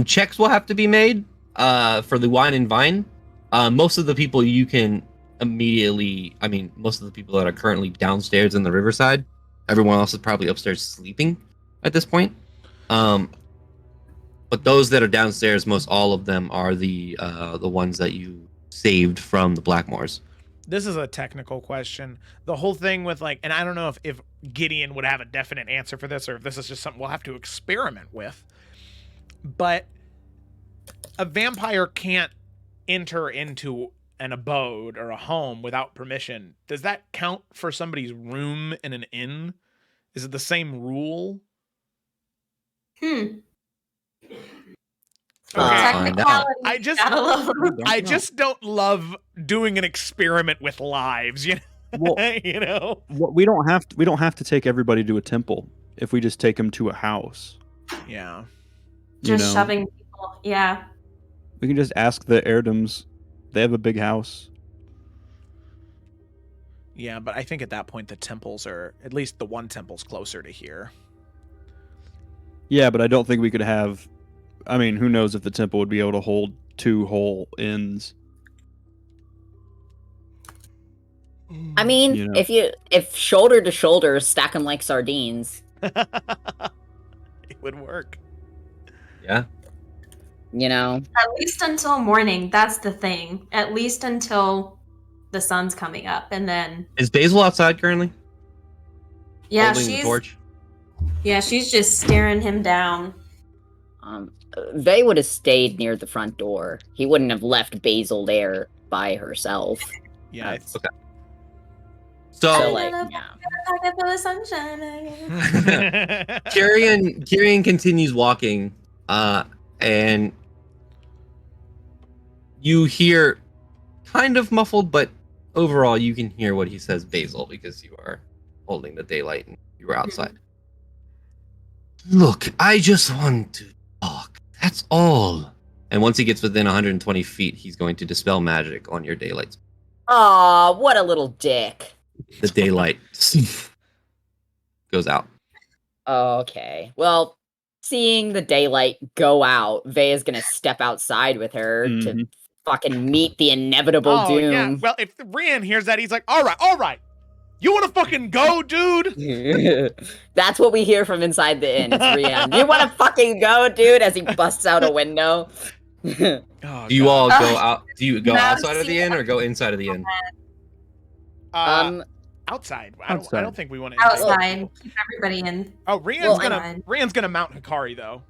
checks will have to be made for the Wine and Vine. Most of the people you can immediately, I mean, most of the people that are currently downstairs in the Riverside, everyone else is probably upstairs sleeping at this point. But those that are downstairs, most all of them are the ones that you saved from the Blackmoors. this is a technical question. The whole thing with like, and I don't know if Gideon would have a definite answer for this, or if this is just something we'll have to experiment with. But a vampire can't enter into an abode or a home without permission. Does that count for somebody's room in an inn? Is it the same rule? Okay. I just don't love doing an experiment with lives, you know. Well, you know, we don't have to take everybody to a temple if we just take them to a house. Yeah. Just shoving people. Yeah. We can just ask the Heirdums. They have a big house. Yeah, but I think at that point the temples are, at least the one temple's closer to here. Yeah, but I don't think we could have. I mean, who knows if the temple would be able to hold 2 whole inns. I mean, You know. if shoulder to shoulder, stack them like sardines. It would work. Yeah. You know? At least until morning. That's the thing. At least until the sun's coming up, and then. Is Basil outside currently? Yeah, Holding the torch? Yeah, she's just staring him down. They would have stayed near the front door. He wouldn't have left Basil there by herself. Yeah. Okay. So like, yeah. Pocket full of sunshine. Kyrian continues walking, and you hear kind of muffled, but overall you can hear what he says, Basil, because you are holding the daylight and you were outside. Look, I just want to talk. That's all. And once he gets within 120 feet, he's going to dispel magic on your daylight. Aw, what a little dick. The daylight goes out. Okay. Well, seeing the daylight go out, Veya's gonna step outside with her to fucking meet the inevitable doom. Yeah. Well, if Rian hears that, he's like, all right. You want to fucking go, dude? That's what we hear from inside the inn. It's Rian. You want to fucking go, dude? As he busts out a window. Do you all go out? Do you go outside of the inn or go inside of the inn? Outside. I don't think we want to. Outside. Keep everybody in. Oh, Rian's gonna mount Hikari though.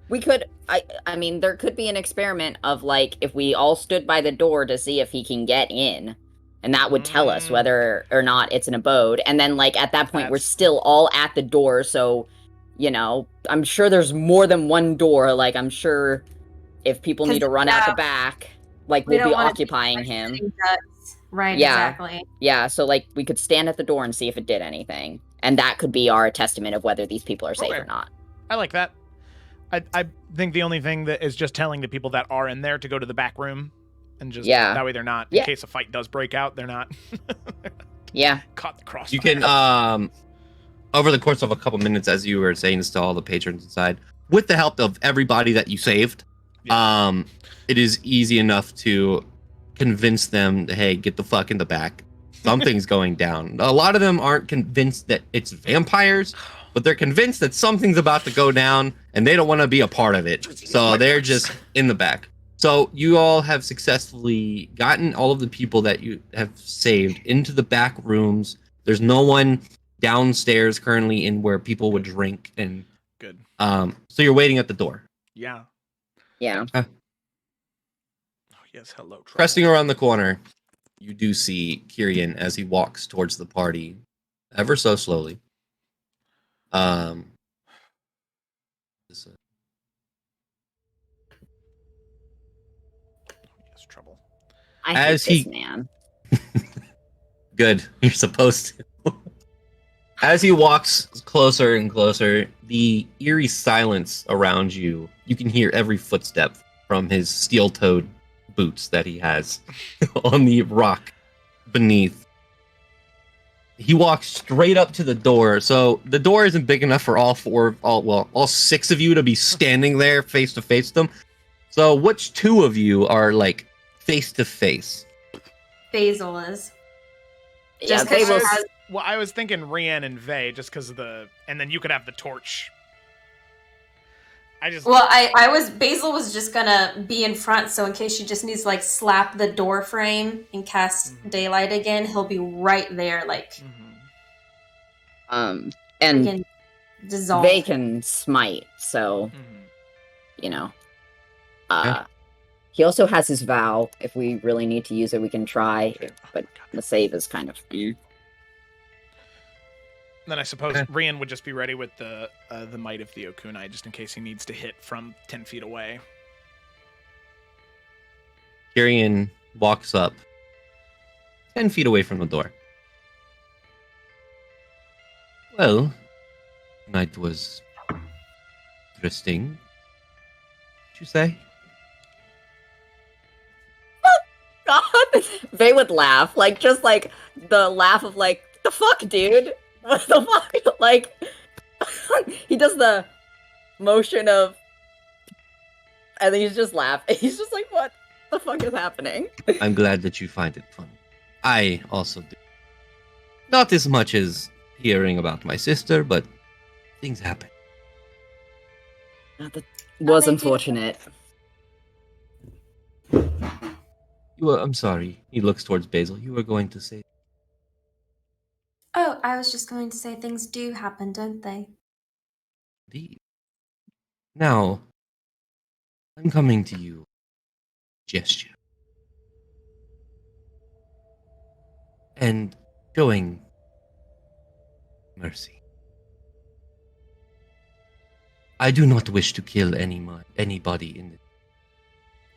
We could. I mean, there could be an experiment of like if we all stood by the door to see if he can get in. And that would tell us whether or not it's an abode. And then, like, at that point, we're still all at the door. So, you know, I'm sure there's more than one door. Like, I'm sure if people need to run out the back, like, we'll be occupying him. Right, Yeah. exactly. Yeah, so like we could stand at the door and see if it did anything. And that could be our testament of whether these people are safe Okay. or not. I like that. I think the only thing that is just telling the people that are in there to go to the back room, and just that way they're not, in case a fight does break out, they're not caught in the crossfire. You can over the course of a couple minutes, as you were saying this to all the patrons inside, with the help of everybody that you saved, it is easy enough to convince them, hey, get the fuck in the back. Something's going down. A lot of them aren't convinced that it's vampires, but they're convinced that something's about to go down and they don't want to be a part of it. So they're just in the back. So you all have successfully gotten all of the people that you have saved into the back rooms. There's no one downstairs currently in where people would drink, and good. So you're waiting at the door. Yeah. Yeah. Oh yes, hello. Trouble. Pressing around the corner, you do see Kyrian as he walks towards the party, ever so slowly. Yes, trouble. I hate this man. Good, you're supposed to. As he walks closer and closer, the eerie silence around you, you can hear every footstep from his steel-toed boots that he has on the rock beneath. He walks straight up to the door. So the door isn't big enough for all six of you to be standing there face to face with them. So which two of you are like face to face? Basil is. Yeah, Well, I was thinking Rian and Vey, just because of and then you could have the torch. Basil was just gonna be in front, so in case she just needs to like slap the door frame and cast daylight again, he'll be right there, like. And can dissolve. they can smite, so you know. He also has his vow. If we really need to use it, we can try. But the save is kind of. Then I suppose Rian would just be ready with the might of the Okunai, just in case he needs to hit from 10 feet away. Kyrian walks up 10 feet away from the door. Well, night was interesting. What'd you say? God, they would laugh, like just like the laugh of like the fuck, dude. What the fuck? Like he does the motion of, and then he's just laughing. He's just like, what the fuck is happening? I'm glad that you find it fun. I also do. Not as much as hearing about my sister, but things happen. That was unfortunate. I'm sorry. He looks towards Basil. You were going to say. Oh, I was just going to say things do happen, don't they? Indeed. Now, I'm coming to you. Gesture. And showing mercy. I do not wish to kill anybody in it,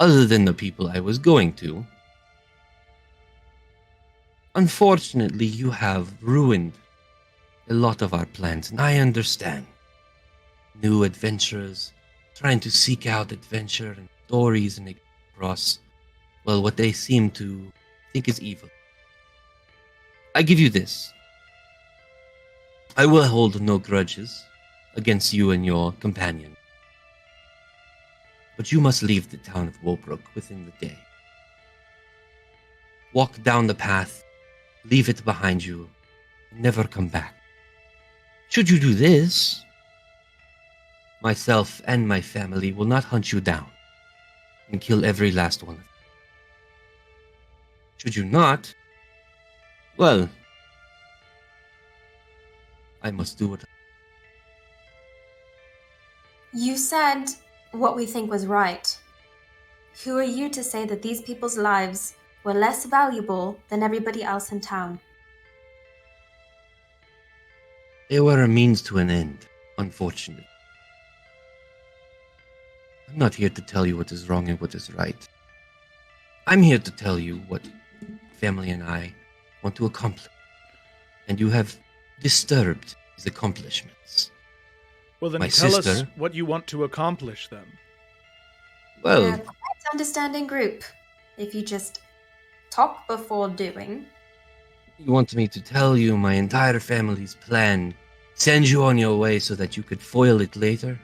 other than the people I was going to. Unfortunately, you have ruined a lot of our plans, and I understand. New adventurers trying to seek out adventure and stories and across, well, what they seem to think is evil. I give you this. I will hold no grudges against you and your companion. But you must leave the town of Wobrooke within the day. Walk down the path, leave it behind you, and never come back. Should you do this, myself and my family will not hunt you down and kill every last one of you. Should you not, well, I must do it. You said what we think was right. Who are you to say that these people's lives were less valuable than everybody else in town? They were a means to an end, unfortunately. I'm not here to tell you what is wrong and what is right. I'm here to tell you what family and I want to accomplish. And you have disturbed his accomplishments. Well, then My tell us sister- what you want to accomplish then. Well, We're a quite understanding group. If you just talk before doing. you want me to tell you my entire family's plan, send you on your way so that you could foil it later?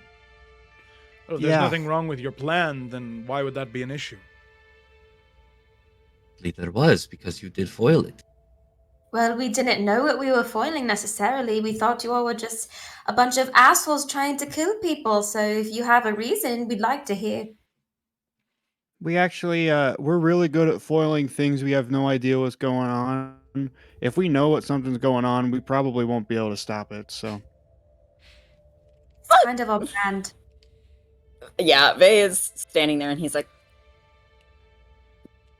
Oh, if there's Yeah. nothing wrong with your plan, then why would that be an issue? There was, because you did foil it. Well, we didn't know what we were foiling necessarily. We thought you all were just a bunch of assholes trying to kill people. So if you have a reason, we'd like to hear. We actually, we're really good at foiling things we have no idea what's going on. If we know what something's going on, we probably won't be able to stop it, so. It's kind of our brand. Yeah, Vey is standing there and he's like,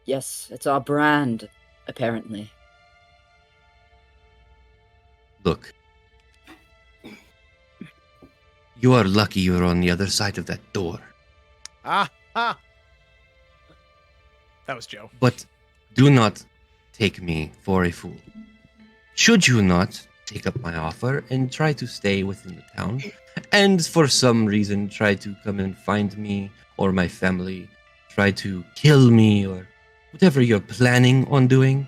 yes, it's our brand, apparently. Look. You are lucky you're on the other side of that door. Ah! That was Joe. But do not take me for a fool. Should you not take up my offer and try to stay within the town, and for some reason try to come and find me or my family, try to kill me or whatever you're planning on doing,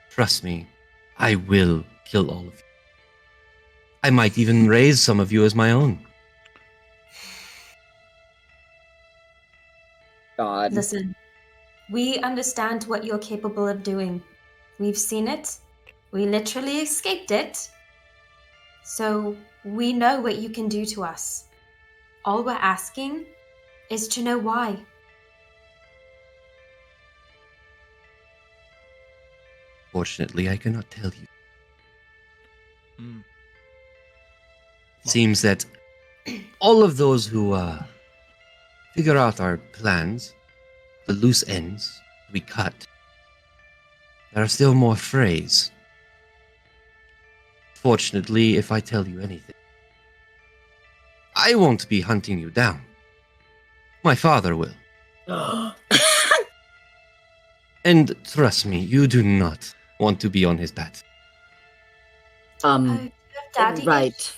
trust me, I will kill all of you. I might even raise some of you as my own. God. Listen, we understand what you're capable of doing. We've seen it. We literally escaped it. So we know what you can do to us. All we're asking is to know why. Fortunately, I cannot tell you. Mm. Seems that all of those who figure out our plans, the loose ends we cut, there are still more frays. Fortunately, if I tell you anything, I won't be hunting you down. My father will. And trust me, you do not want to be on his path. Oh, do you have daddy Right. issues?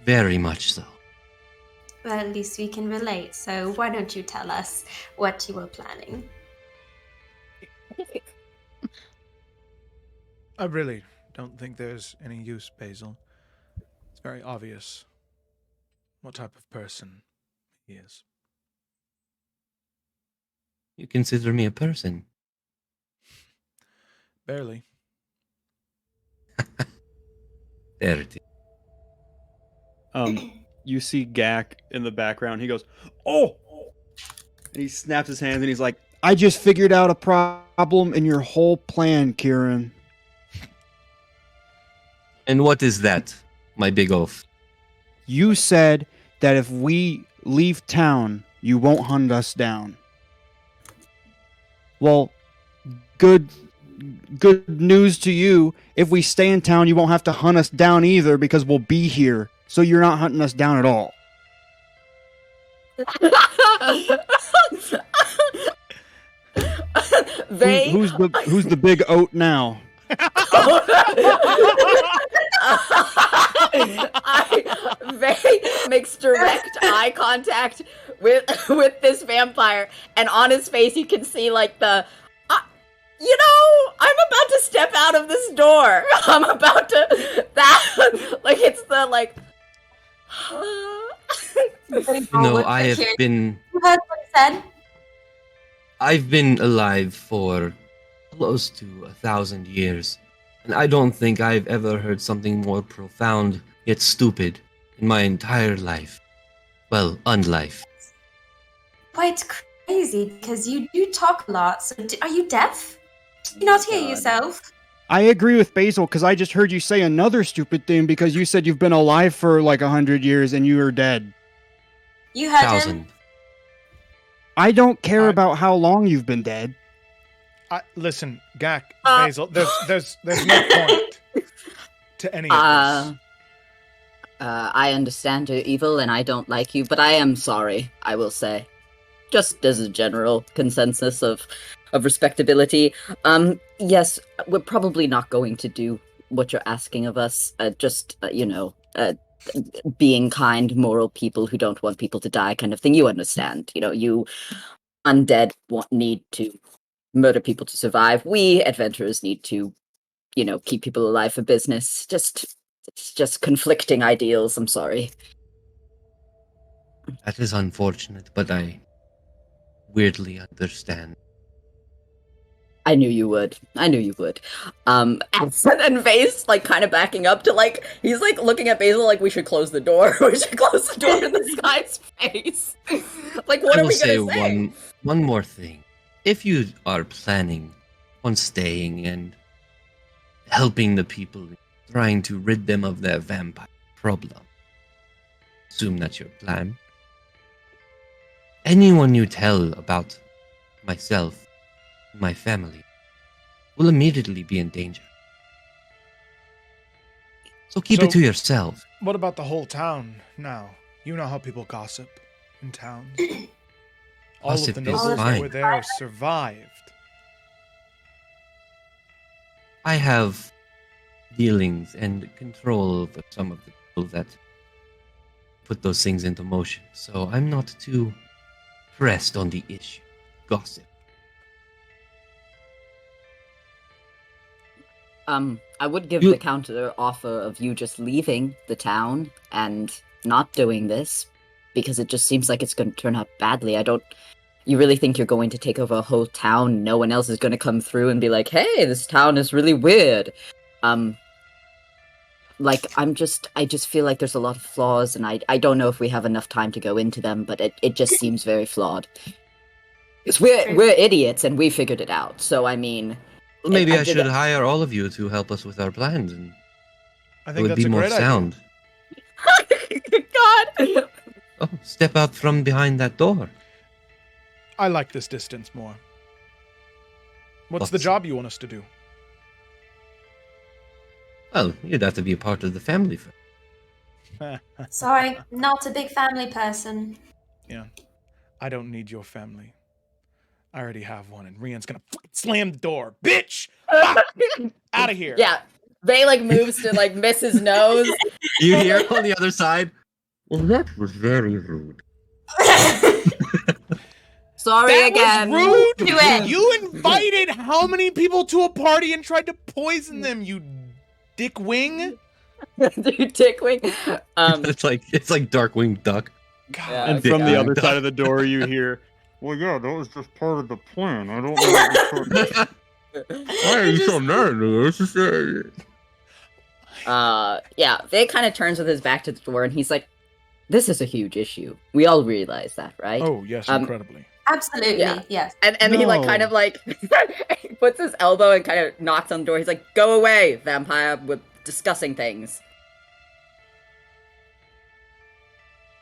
Very much so. Well, at least we can relate. So why don't you tell us what you were planning? I really don't think there's any use, Basil. It's very obvious what type of person he is. You consider me a person. Barely. There it is. You see Gak in the background. He goes, "Oh!" And he snaps his hands and he's like, "I just figured out a problem in your whole plan, Kieran." And what is that, my big oaf? You said that if we leave town, you won't hunt us down. Well, good news to you. If we stay in town, you won't have to hunt us down either because we'll be here. So you're not hunting us down at all. Vey, Who's the big oat now? Vey makes direct eye contact with this vampire, and on his face you can see like the, you know, I'm about to step out of this door. I'm about to like it's the like. You know, I have been You heard what he said? I've been alive for close to 1,000 years, and I don't think I've ever heard something more profound yet stupid in my entire life. Well, unlife. Quite crazy because you do talk a lot. So are you deaf? Do you not hear God. yourself? I agree with Basil because I just heard you say another stupid thing because you said you've been alive for like 100 years and you are dead. You heard 1,000. him? I don't care about how long you've been dead. Listen, Gak, Basil, there's no point to any of this. I understand you're evil and I don't like you, but I am sorry, I will say. Just as a general consensus of of respectability. Yes, we're probably not going to do what you're asking of us. Being kind, moral people who don't want people to die, kind of thing. You understand? You undead need to murder people to survive. We adventurers need to, keep people alive for business. It's just conflicting ideals. I'm sorry. That is unfortunate, but I weirdly understand. I knew you would. And then Vase, kind of backing up to, he's, looking at Basil like, we should close the door. We should close the door in this guy's face. What are we going to say? One more thing. If you are planning on staying and helping the people, trying to rid them of their vampire problem, assume that's your plan. Anyone you tell about myself, my family, will immediately be in danger. So keep it to yourself. What about the whole town now? You know how people gossip in towns. All of the nobles that were there survived. I have dealings and control over some of the people that put those things into motion, so I'm not too pressed on the issue. Gossip. I would give the counter offer of you just leaving the town and not doing this, because it just seems like it's going to turn out badly. You really think you're going to take over a whole town? No one else is going to come through and be like, hey, this town is really weird. I just feel like there's a lot of flaws, and I don't know if we have enough time to go into them, but it just seems very flawed. Because we're idiots, and we figured it out, so I mean... Well, maybe I should hire all of you to help us with our plans, and I think it would be more sound. God! Oh, step out from behind that door. I like this distance more. What's the job you want us to do? Well, you'd have to be a part of the family first. Sorry, not a big family person. Yeah. I don't need your family. I already have one, and Rian's gonna slam the door. Bitch! Out of here. Yeah. They, moves to, miss his nose. You hear on the other side? Well, that was very rude. Sorry that again. Was rude. Do it. You invited how many people to a party and tried to poison them, you dick wing? You dick wing. It's like Darkwing Duck. God. Yeah, And from the other side of the door, you hear, well, yeah, that was just part of the plan. I don't know. Why are you so mad? Yeah, Vay kind of turns with his back to the door, and he's like, this is a huge issue. We all realize that, right? Oh, yes, incredibly. Absolutely, Yeah. yes. And he he puts his elbow and kind of knocks on the door. He's like, go away, vampire, we're discussing things.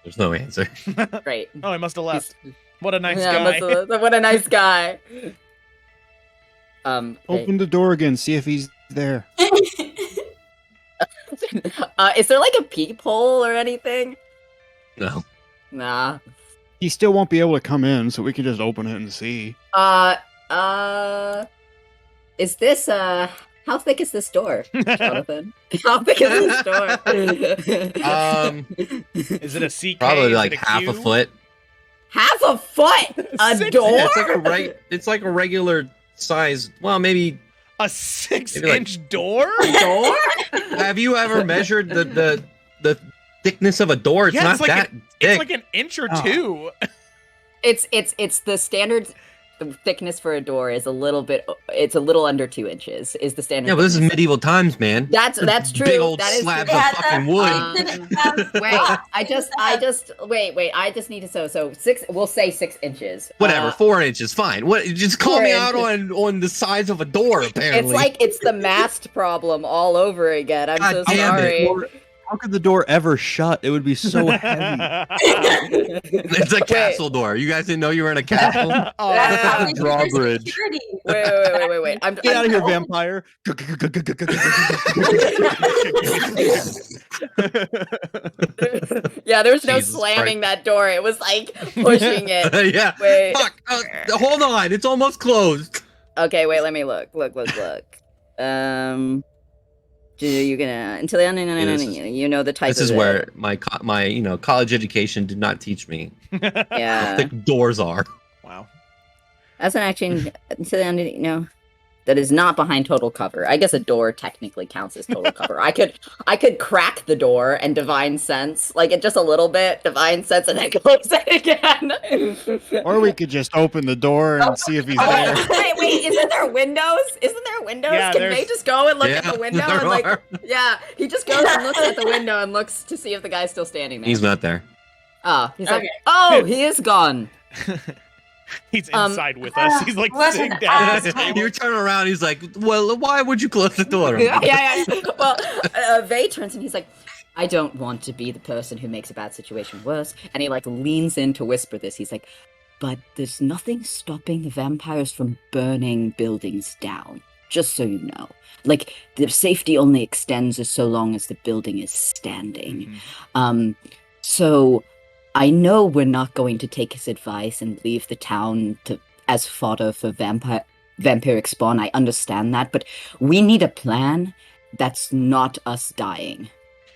There's no answer. Great. Oh, he must have left. What a nice Yeah, guy. what a nice guy. Open the door again, see if he's there. Is there a peephole or anything? No. Nah. He still won't be able to come in, so we can just open it and see. Is this, how thick is this door, Jonathan? How thick is this door? Is it a CK? Probably Is it half Q? a foot. Half a foot? A 6 door? Yeah, it's like a regular size. Well, maybe A 6-inch door? Door? Have you ever measured the thickness of a door? It's Yeah, not it's like that It's thick. like an inch or two. It's the standard thickness for a door is a little under 2 inches is the standard. Yeah, but this is thickness. medieval times, man. That's true. Big old That is slabs true. of fucking wood. Wait, I just need to so 6, we'll say 6 inches. Whatever, 4 inches, fine. What? Just call 4 me out inches. on the size of a door. Apparently, It's the mast problem all over again. I'm God so damn it. sorry. How could the door ever shut? It would be so heavy. it's a castle door. You guys didn't know you were in a castle. Oh, That's Yeah. probably Drawbridge. security. Wait. Get out of here, vampire. Yeah, there's no Jesus slamming that door. It was like pushing it. Yeah. Wait. Fuck. Hold on. It's almost closed. Okay, wait, let me look. You're gonna until you know the type. This is where my college education did not teach me how Yeah. thick doors are. Wow. That's an action until the end. That is not behind total cover. I guess a door technically counts as total cover. I could crack the door and divine sense, like it just a little bit, divine sense, and then close it again. Or we could just open the door and see if he's there. Wait, isn't there windows? Yeah, Can May just go and look at Yeah, the window there and like, are. yeah, he just goes and looks at the window and looks to see if the guy's still standing there. He's not there. Oh, he's like, Okay. oh, he is gone. He's inside with us. He's like What sitting an down at the asshole. table. You turn around, he's like, well, why would you close the door? yeah. Well, Vey turns and he's like, I don't want to be the person who makes a bad situation worse. And he like leans in to whisper this. He's like, but there's nothing stopping the vampires from burning buildings down. Just so you know. Like, the safety only extends so long as the building is standing. So I know we're not going to take his advice and leave the town as fodder for vampiric spawn. I understand that, but we need a plan that's not us dying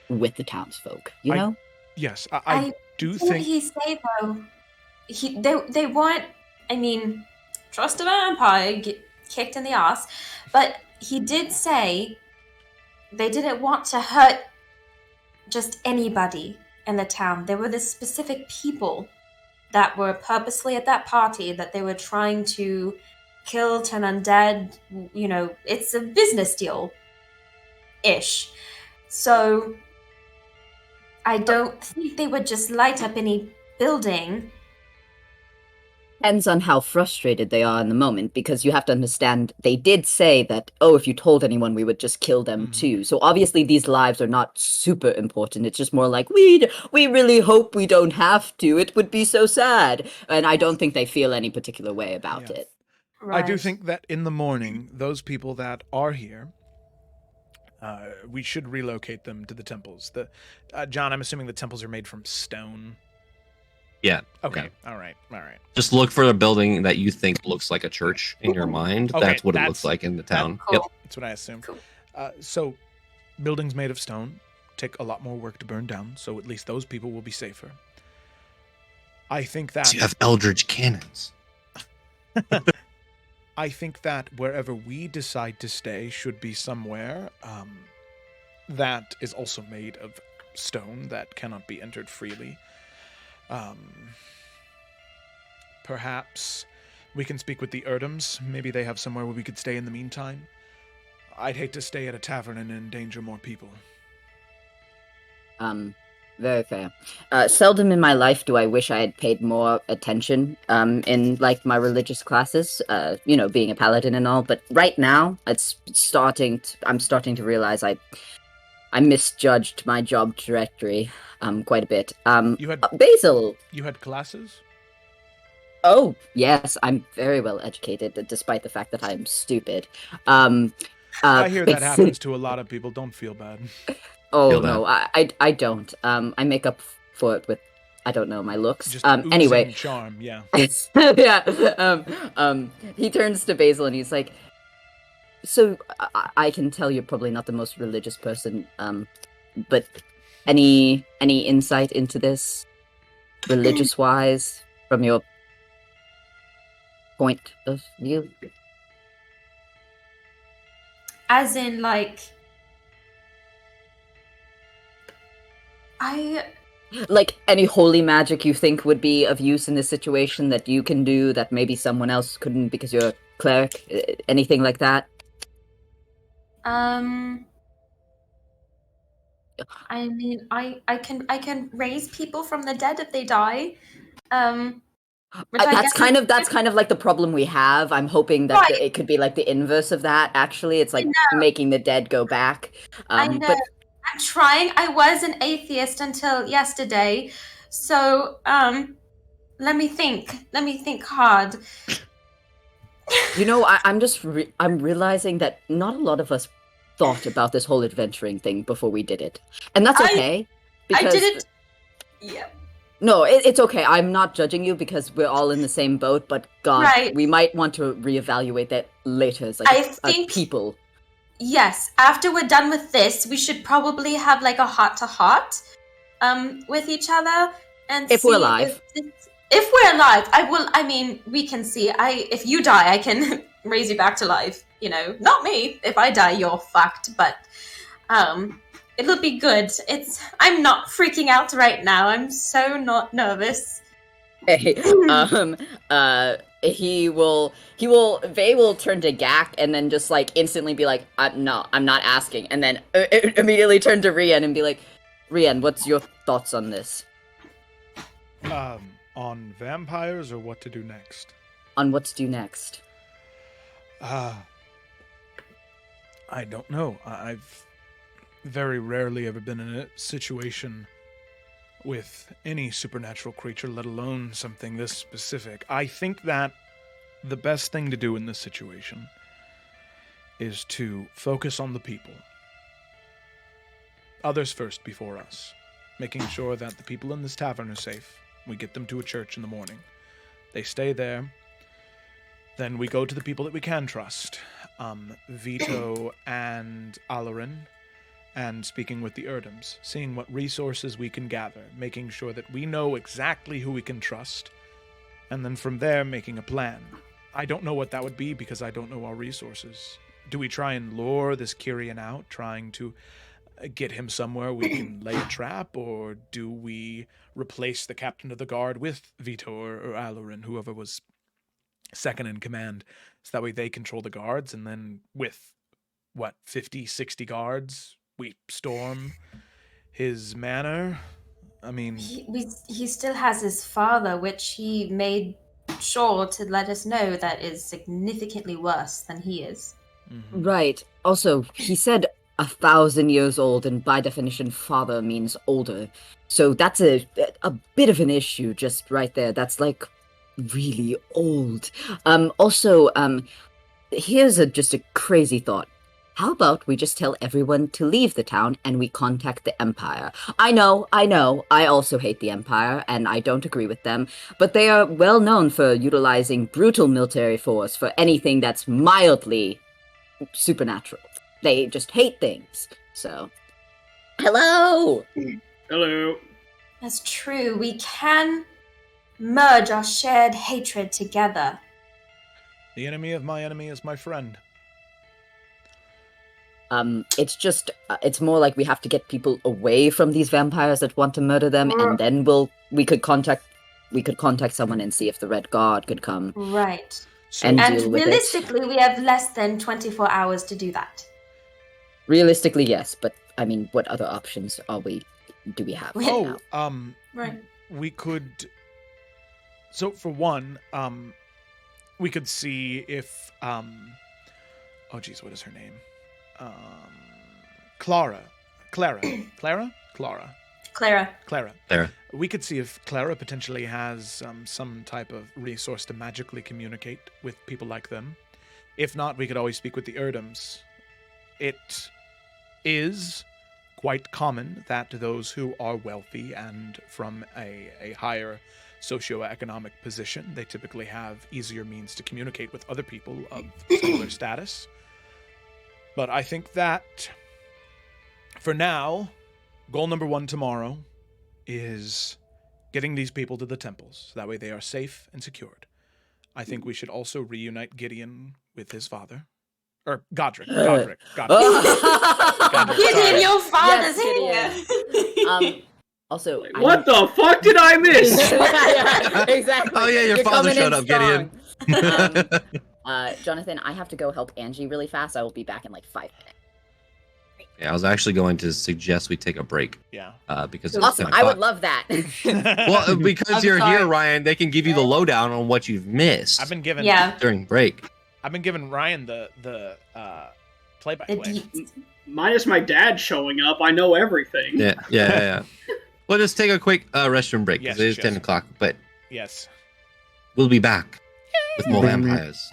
with the townsfolk, you know? Yes, I do What think did he say though? They want, I mean, trust a vampire, get kicked in the ass, but he did say they didn't want to hurt just anybody in the town. There were the specific people that were purposely at that party that they were trying to kill, turn undead. You know, it's a business deal-ish. So I don't think they would just light up any building. Depends on how frustrated they are in the moment, because you have to understand they did say that, oh, if you told anyone, we would just kill them too. So obviously these lives are not super important. It's just more like, we really hope we don't have to. It would be so sad. And I don't think they feel any particular way about it. I do think that in the morning, those people that are here, we should relocate them to the temples. John, I'm assuming the temples are made from stone. Yeah. Okay. Yeah. All right. Just look for a building that you think looks like a church in your mind. Okay, That's what it looks like in the town. Cool. Yep. That's what I assume. Cool. So, buildings made of stone take a lot more work to burn down, so at least those people will be safer. I think that... So you have eldritch cannons. I think that wherever we decide to stay should be somewhere that is also made of stone that cannot be entered freely. Perhaps we can speak with the Erdms. Maybe they have somewhere where we could stay in the meantime. I'd hate to stay at a tavern and endanger more people. Very fair. Seldom in my life do I wish I had paid more attention in like my religious classes, being a paladin and all, but right now I'm starting to realize I misjudged my job trajectory quite a bit. Basil. You had classes? Oh, yes, I'm very well educated, despite the fact that I'm stupid. I hear that happens to a lot of people. Don't feel bad. Oh, no, I don't. I make up for it with, I don't know, my looks. Just anyway. oozing charm, yeah. yeah. He turns to Basil and he's like, so I can tell you're probably not the most religious person, but any insight into this, religious-wise, from your point of view? As in, like, like any holy magic you think would be of use in this situation that you can do that maybe someone else couldn't because you're a cleric? Anything like that? I mean, I can raise people from the dead if they die. That's kind of like the problem we have. I'm hoping that it could be like the inverse of that. Actually, it's like making the dead go back. I know. But I'm trying. I was an atheist until yesterday, so let me think. Let me think hard. You know, I'm realizing that not a lot of us thought about this whole adventuring thing before we did it, and that's okay. I did it. Yeah. No, it's okay. I'm not judging you because we're all in the same boat, but God, Right. we might want to reevaluate that later as like I a think- people. Yes, after we're done with this, we should probably have like a heart-to-heart with each other and If see we're alive. if we're alive. I mean, we can see. If you die, I can raise you back to life. You know, not me. If I die, you're fucked. But it'll be good. I'm not freaking out right now. I'm so not nervous. Hey, Vey will turn to Gak and then just like instantly be like, no, I'm not asking. And then immediately turn to Rian and be like, Rian, what's your thoughts on this? On vampires or what to do next? On what to do next? I don't know. I've very rarely ever been in a situation with any supernatural creature, let alone something this specific. I think that the best thing to do in this situation is to focus on the people. Others first before us. Making sure that the people in this tavern are safe. We get them to a church in the morning. They stay there. Then we go to the people that we can trust. Vito and Alarin. And speaking with the Erdms, seeing what resources we can gather, making sure that we know exactly who we can trust, and then from there making a plan. I don't know what that would be because I don't know our resources. Do we try and lure this Kyrian out, trying to get him somewhere we can lay a trap, or do we replace the captain of the guard with Vito or Alarin, whoever was second in command, so that way they control the guards, and then with, 50, 60 guards... we storm his manor. I mean, he still has his father, which he made sure to let us know that is significantly worse than he is. mm-hmm. Right. Also, he said 1,000 years old, and by definition, father means older. So that's a bit of an issue just right there. That's like really old. Also, here's just a crazy thought. How about we just tell everyone to leave the town and we contact the Empire? I know, I also hate the Empire and I don't agree with them, but they are well known for utilizing brutal military force for anything that's mildly supernatural. They just hate things, so... Hello! Hello. That's true. We can merge our shared hatred together. The enemy of my enemy is my friend. It's just, it's more like we have to get people away from these vampires that want to murder them, and then we could contact someone and see if the Red Guard could come. Right. So, And And deal with it. realistically, we have less than 24 hours to do that. Realistically, yes, but I mean, what other options do we have? Oh, now? Right. we could... So, for one, we could see if, oh, geez, what is her name? Clara. We could see if Clara potentially has some type of resource to magically communicate with people like them. If not, we could always speak with the Erdms. It is quite common that those who are wealthy and from a higher socioeconomic position, they typically have easier means to communicate with other people of similar status. But I think that, for now, goal number 1 tomorrow is getting these people to the temples. That way they are safe and secured. I think we should also reunite Gideon with his father. Or Godric. Godric. Gideon, your father's Yes, here. Also, What the fuck did I miss? yeah, exactly. Oh yeah, your You're father coming showed in up, strong. Gideon. Jonathan, I have to go help Angie really fast. I will be back in like 5 minutes. Yeah, I was actually going to suggest we take a break. Yeah. Because it's Awesome. 10 I would o'clock. love that. Well, because I'm you're sorry. here, Ryan, they can give you the lowdown on what you've missed I've been given during break. I've been giving Ryan the play-by-play. Minus my dad showing up, I know everything. Yeah. We'll just take a quick restroom break because Yes, it is 10 o'clock, but Yes. we'll be back with more vampires.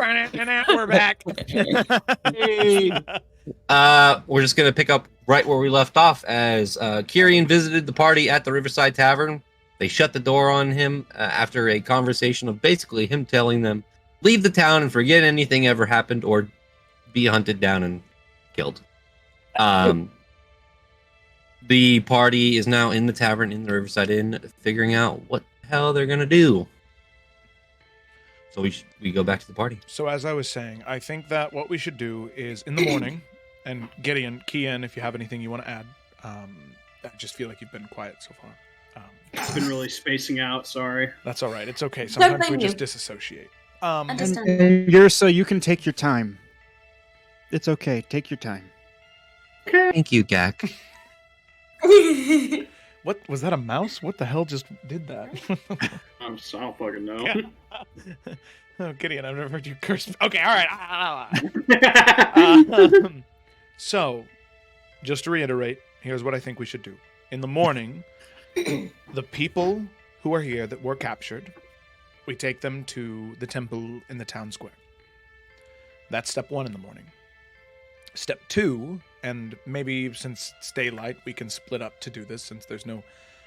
We're back. We're just gonna pick up right where we left off as Kyrian visited the party at the Riverside Tavern. They shut the door on him after a conversation of basically him telling them, leave the town and forget anything ever happened or be hunted down and killed. The party is now in the tavern in the Riverside Inn, figuring out what the hell they're gonna do. So we go back to the party. So as I was saying, I think that what we should do is in the morning, and Gideon, key in if you have anything you want to add. I just feel like you've been quiet so far. I've been really spacing out. Sorry. That's all right. It's okay. Sometimes we thank just you. disassociate. Understand. And Ursa, you can take your time. It's okay. Take your time. Thank you, Gak. What was that? A mouse? What the hell just did that? I don't fucking know. Oh, Gideon, I've never heard you curse. Okay, all right. So, just to reiterate, here's what I think we should do. In the morning, the people who are here that were captured, we take them to the temple in the town square. That's step 1 in the morning. Step 2, and maybe since it's daylight, we can split up to do this since there's no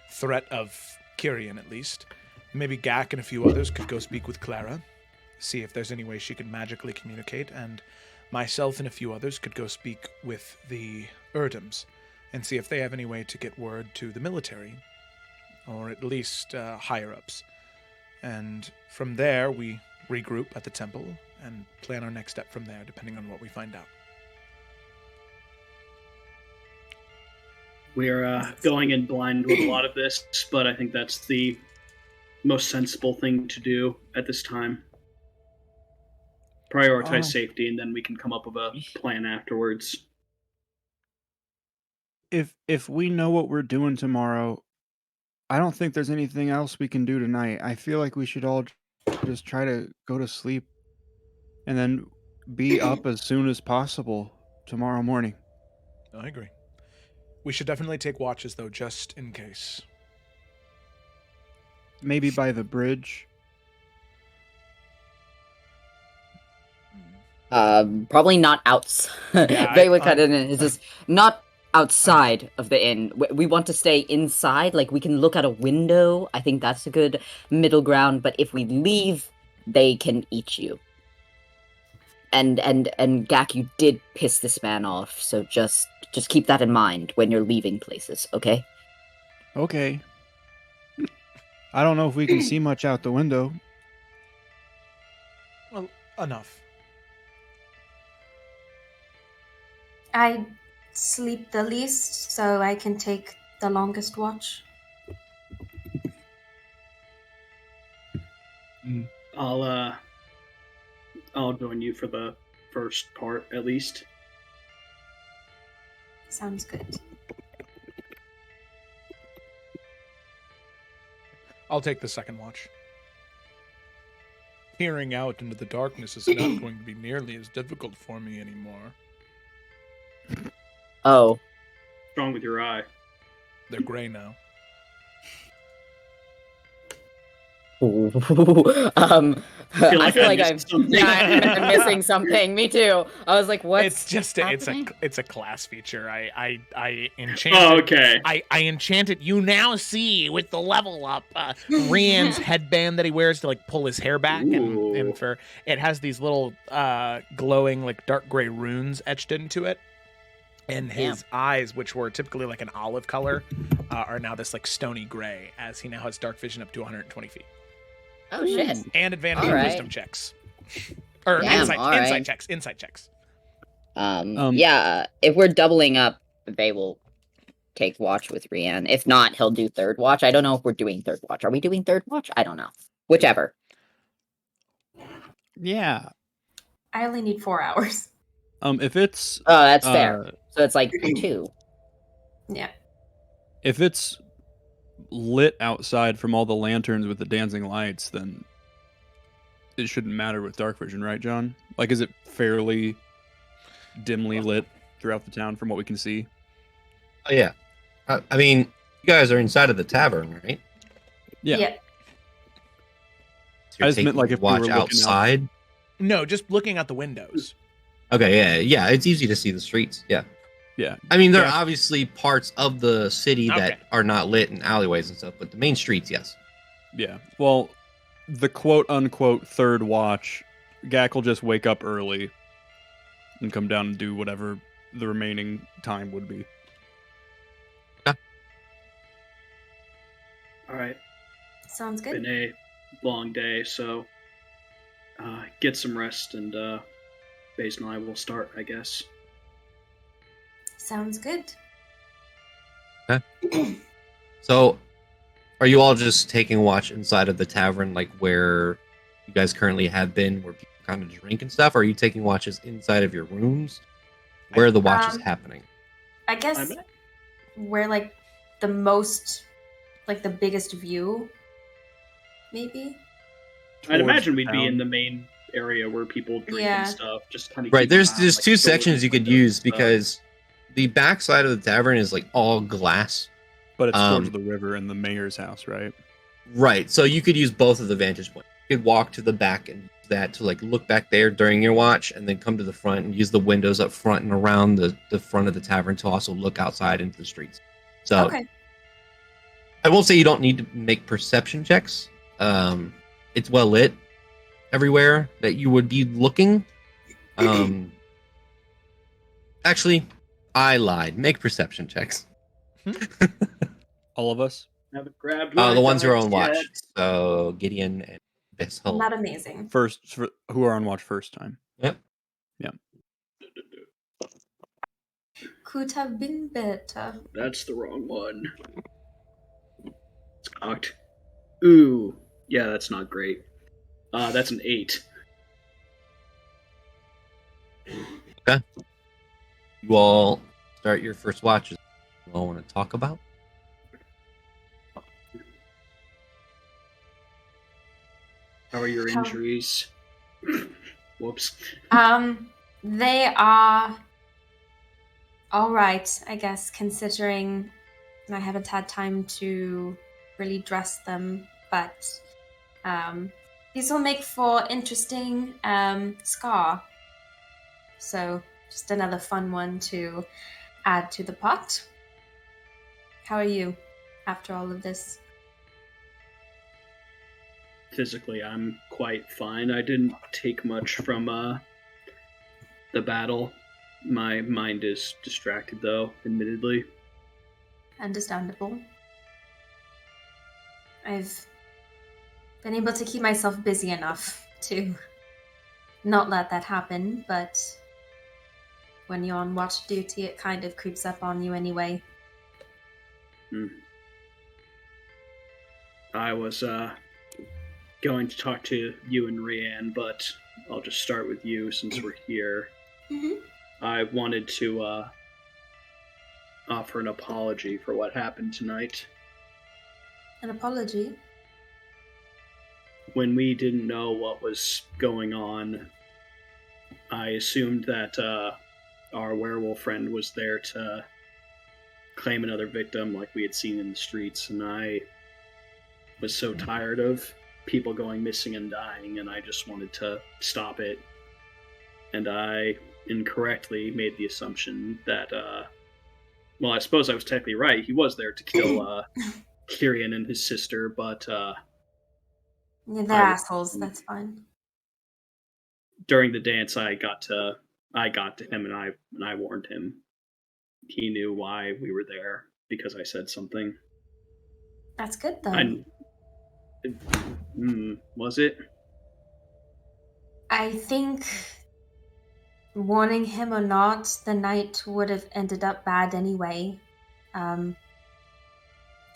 threat of Kyrian at least. Maybe Gak and a few others could go speak with Clara, see if there's any way she could magically communicate, and myself and a few others could go speak with the Erdms and see if they have any way to get word to the military, or at least higher-ups. And from there, we regroup at the temple and plan our next step from there, depending on what we find out. We are going in blind with a lot of this, but I think that's the most sensible thing to do at this time. Prioritize safety, and then we can come up with a plan afterwards. If we know what we're doing tomorrow, I don't think there's anything else we can do tonight. I feel like we should all just try to go to sleep and then be up as soon as possible tomorrow morning. I agree. We should definitely take watches, though, just in case. Maybe by the bridge. Probably not outside. Yeah, They would cut it in. It's just not outside of the inn. We want to stay inside. Like, we can look out a window. I think that's a good middle ground. But if we leave, they can eat you. And Gak, you did piss this man off. So just keep that in mind when you're leaving places, okay? Okay. I don't know if we can see much out the window. Well, enough. I sleep the least, so I can take the longest watch. I'll join you for the first part, at least. Sounds good. I'll take the second watch. Peering out into the darkness is not going to be nearly as difficult for me anymore. Oh. What's wrong with your eye? They're gray now. I feel like I'm missing something. Me too. I was like, "What?" It's just happening? it's a class feature. I enchanted. Oh, okay. I enchanted. You now see with the level up, Rian's headband that he wears to like pull his hair back, and for it has these little glowing like dark gray runes etched into it. And his eyes, which were typically like an olive color, are now this like stony gray, as he now has dark vision up to 120 feet. Oh shit! And advantage All on right. wisdom checks. Or Damn, insight all right. checks. Insight checks. Yeah. If we're doubling up, they will take watch with Rian. If not, he'll do third watch. I don't know if we're doing third watch. Are we doing third watch? I don't know. Whichever. Yeah. I only need 4 hours. If it's Oh, that's fair. So it's like 2. Yeah. if it's lit outside from all the lanterns with the dancing lights, then it shouldn't matter with dark vision, right, John? Like, is it fairly dimly lit throughout the town from what we can see? Oh, yeah. I mean, you guys are inside of the tavern, right? Yeah. So you're I just meant, taking like, if we watch were looking outside. No, just looking out the windows. Okay, yeah. It's easy to see the streets. Yeah. Yeah. I mean, there Yeah. are obviously parts of the city that Okay. are not lit and alleyways and stuff, but the main streets, yes. Yeah. Well, the quote unquote third watch, Gak will just wake up early and come down and do whatever the remaining time would be. All right. Sounds Been good. a long day, so get some rest, and Baze and I will start, I guess. Sounds good. So, are you all just taking watch inside of the tavern, like where you guys currently have been, where people kind of drink and stuff? Or are you taking watches inside of your rooms, where the watch is happening? I guess we're like the most, like the biggest view, maybe. I'd imagine Towards we'd be town. in the main area where people drink Yeah. and stuff. Just kind of Right. There's two sections you could use because the back side of the tavern is like all glass. But it's towards the river and the mayor's house, right? Right. So you could use both of the vantage points. You could walk to the back and use that to like look back there during your watch, and then come to the front and use the windows up front and around the front of the tavern to also look outside into the streets. So Okay. I will say you don't need to make perception checks. It's well lit everywhere that you would be looking. Actually, I lied. Make perception checks. All of us? Haven't grabbed my The ones who are dice on watch. yet. So Gideon and Bissell. Not amazing. First, who are on watch first time? Yep. Could have been better. That's the wrong one. It's cocked. Ooh. Yeah, that's not great. That's an 8. You all start your first watches. You all want to talk about? How are your injuries? Whoops. They are all right, I guess, considering I haven't had time to really dress them, but these will make for interesting scar. So just another fun one to add to the pot. How are you after all of this? Physically, I'm quite fine. I didn't take much from the battle. My mind is distracted, though, admittedly. Understandable. I've been able to keep myself busy enough to not let that happen, but when you're on watch duty, it kind of creeps up on you anyway. I was going to talk to you and Rianne, but I'll just start with you since we're here. Mm-hmm. I wanted to offer an apology for what happened tonight. An apology? When we didn't know what was going on, I assumed that our werewolf friend was there to claim another victim like we had seen in the streets, and I was so tired of people going missing and dying, and I just wanted to stop it. And I incorrectly made the assumption that, well, I suppose I was technically right. He was there to kill Kyrian and his sister, but Yeah, they're assholes, that's fine. during the dance, I got to him, and I warned him. He knew why we were there because I said something. That's good, though. Was it? I think warning him or not, the night would have ended up bad anyway.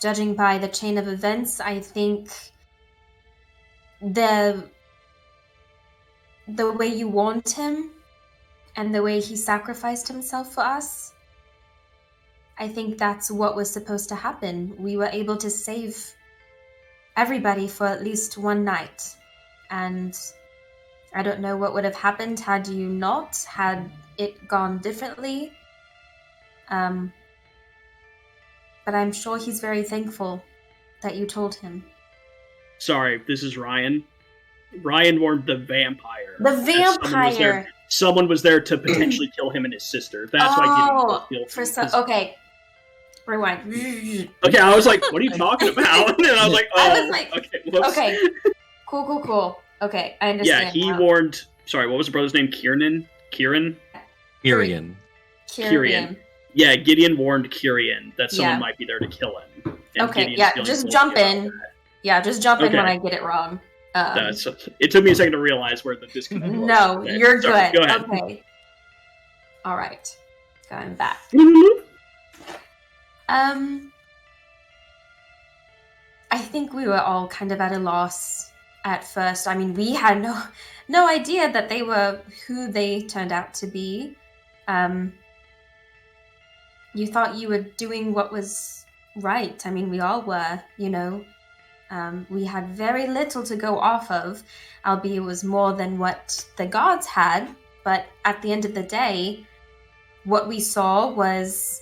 Judging by the chain of events, I think the way you warned him and the way he sacrificed himself for us, I think that's what was supposed to happen. We were able to save everybody for at least one night. And I don't know what would have happened had you not, had it gone differently. But I'm sure he's very thankful that you told him. Sorry, this is Ryan. Ryan warned the vampire. The that vampire. Someone was there to potentially kill him and his sister. That's why Gideon feels guilty. Okay. Rewind. Okay, I was like, what are you talking about? And I was like, I was like, okay, whoops. Okay. Cool. Okay, I understand. Yeah, he now. warned... Sorry, what was the brother's name? Kieran? Kyrian. Yeah, Gideon warned Kyrian that someone might be there to kill him. And Okay, Gideon's yeah, feeling just guilty jump about in. that. Yeah, just jump in Okay. when I get it wrong. It took me a second to realize where the disconnect was. No, Okay, you're sorry, good. Go ahead. Okay. All right. Going back. I think we were all kind of at a loss at first. I mean, we had no idea that they were who they turned out to be. You thought you were doing what was right. I mean, we all were, you know. We had very little to go off of, albeit it was more than what the gods had. But at the end of the day, what we saw was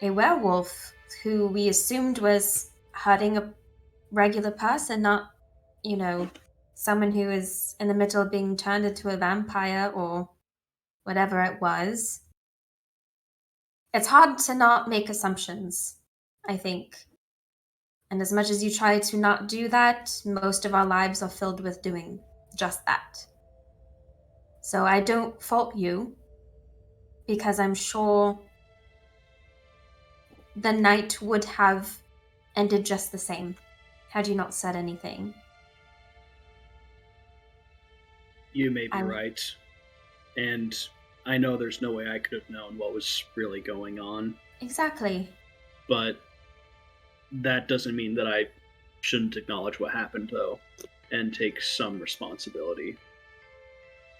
a werewolf who we assumed was hurting a regular person, not, you know, someone who is in the middle of being turned into a vampire or whatever it was. It's hard to not make assumptions, I think. And as much as you try to not do that, most of our lives are filled with doing just that. So I don't fault you, because I'm sure the night would have ended just the same had you not said anything. You may be right. And I know there's no way I could have known what was really going on. Exactly. But that doesn't mean that I shouldn't acknowledge what happened, though, and take some responsibility.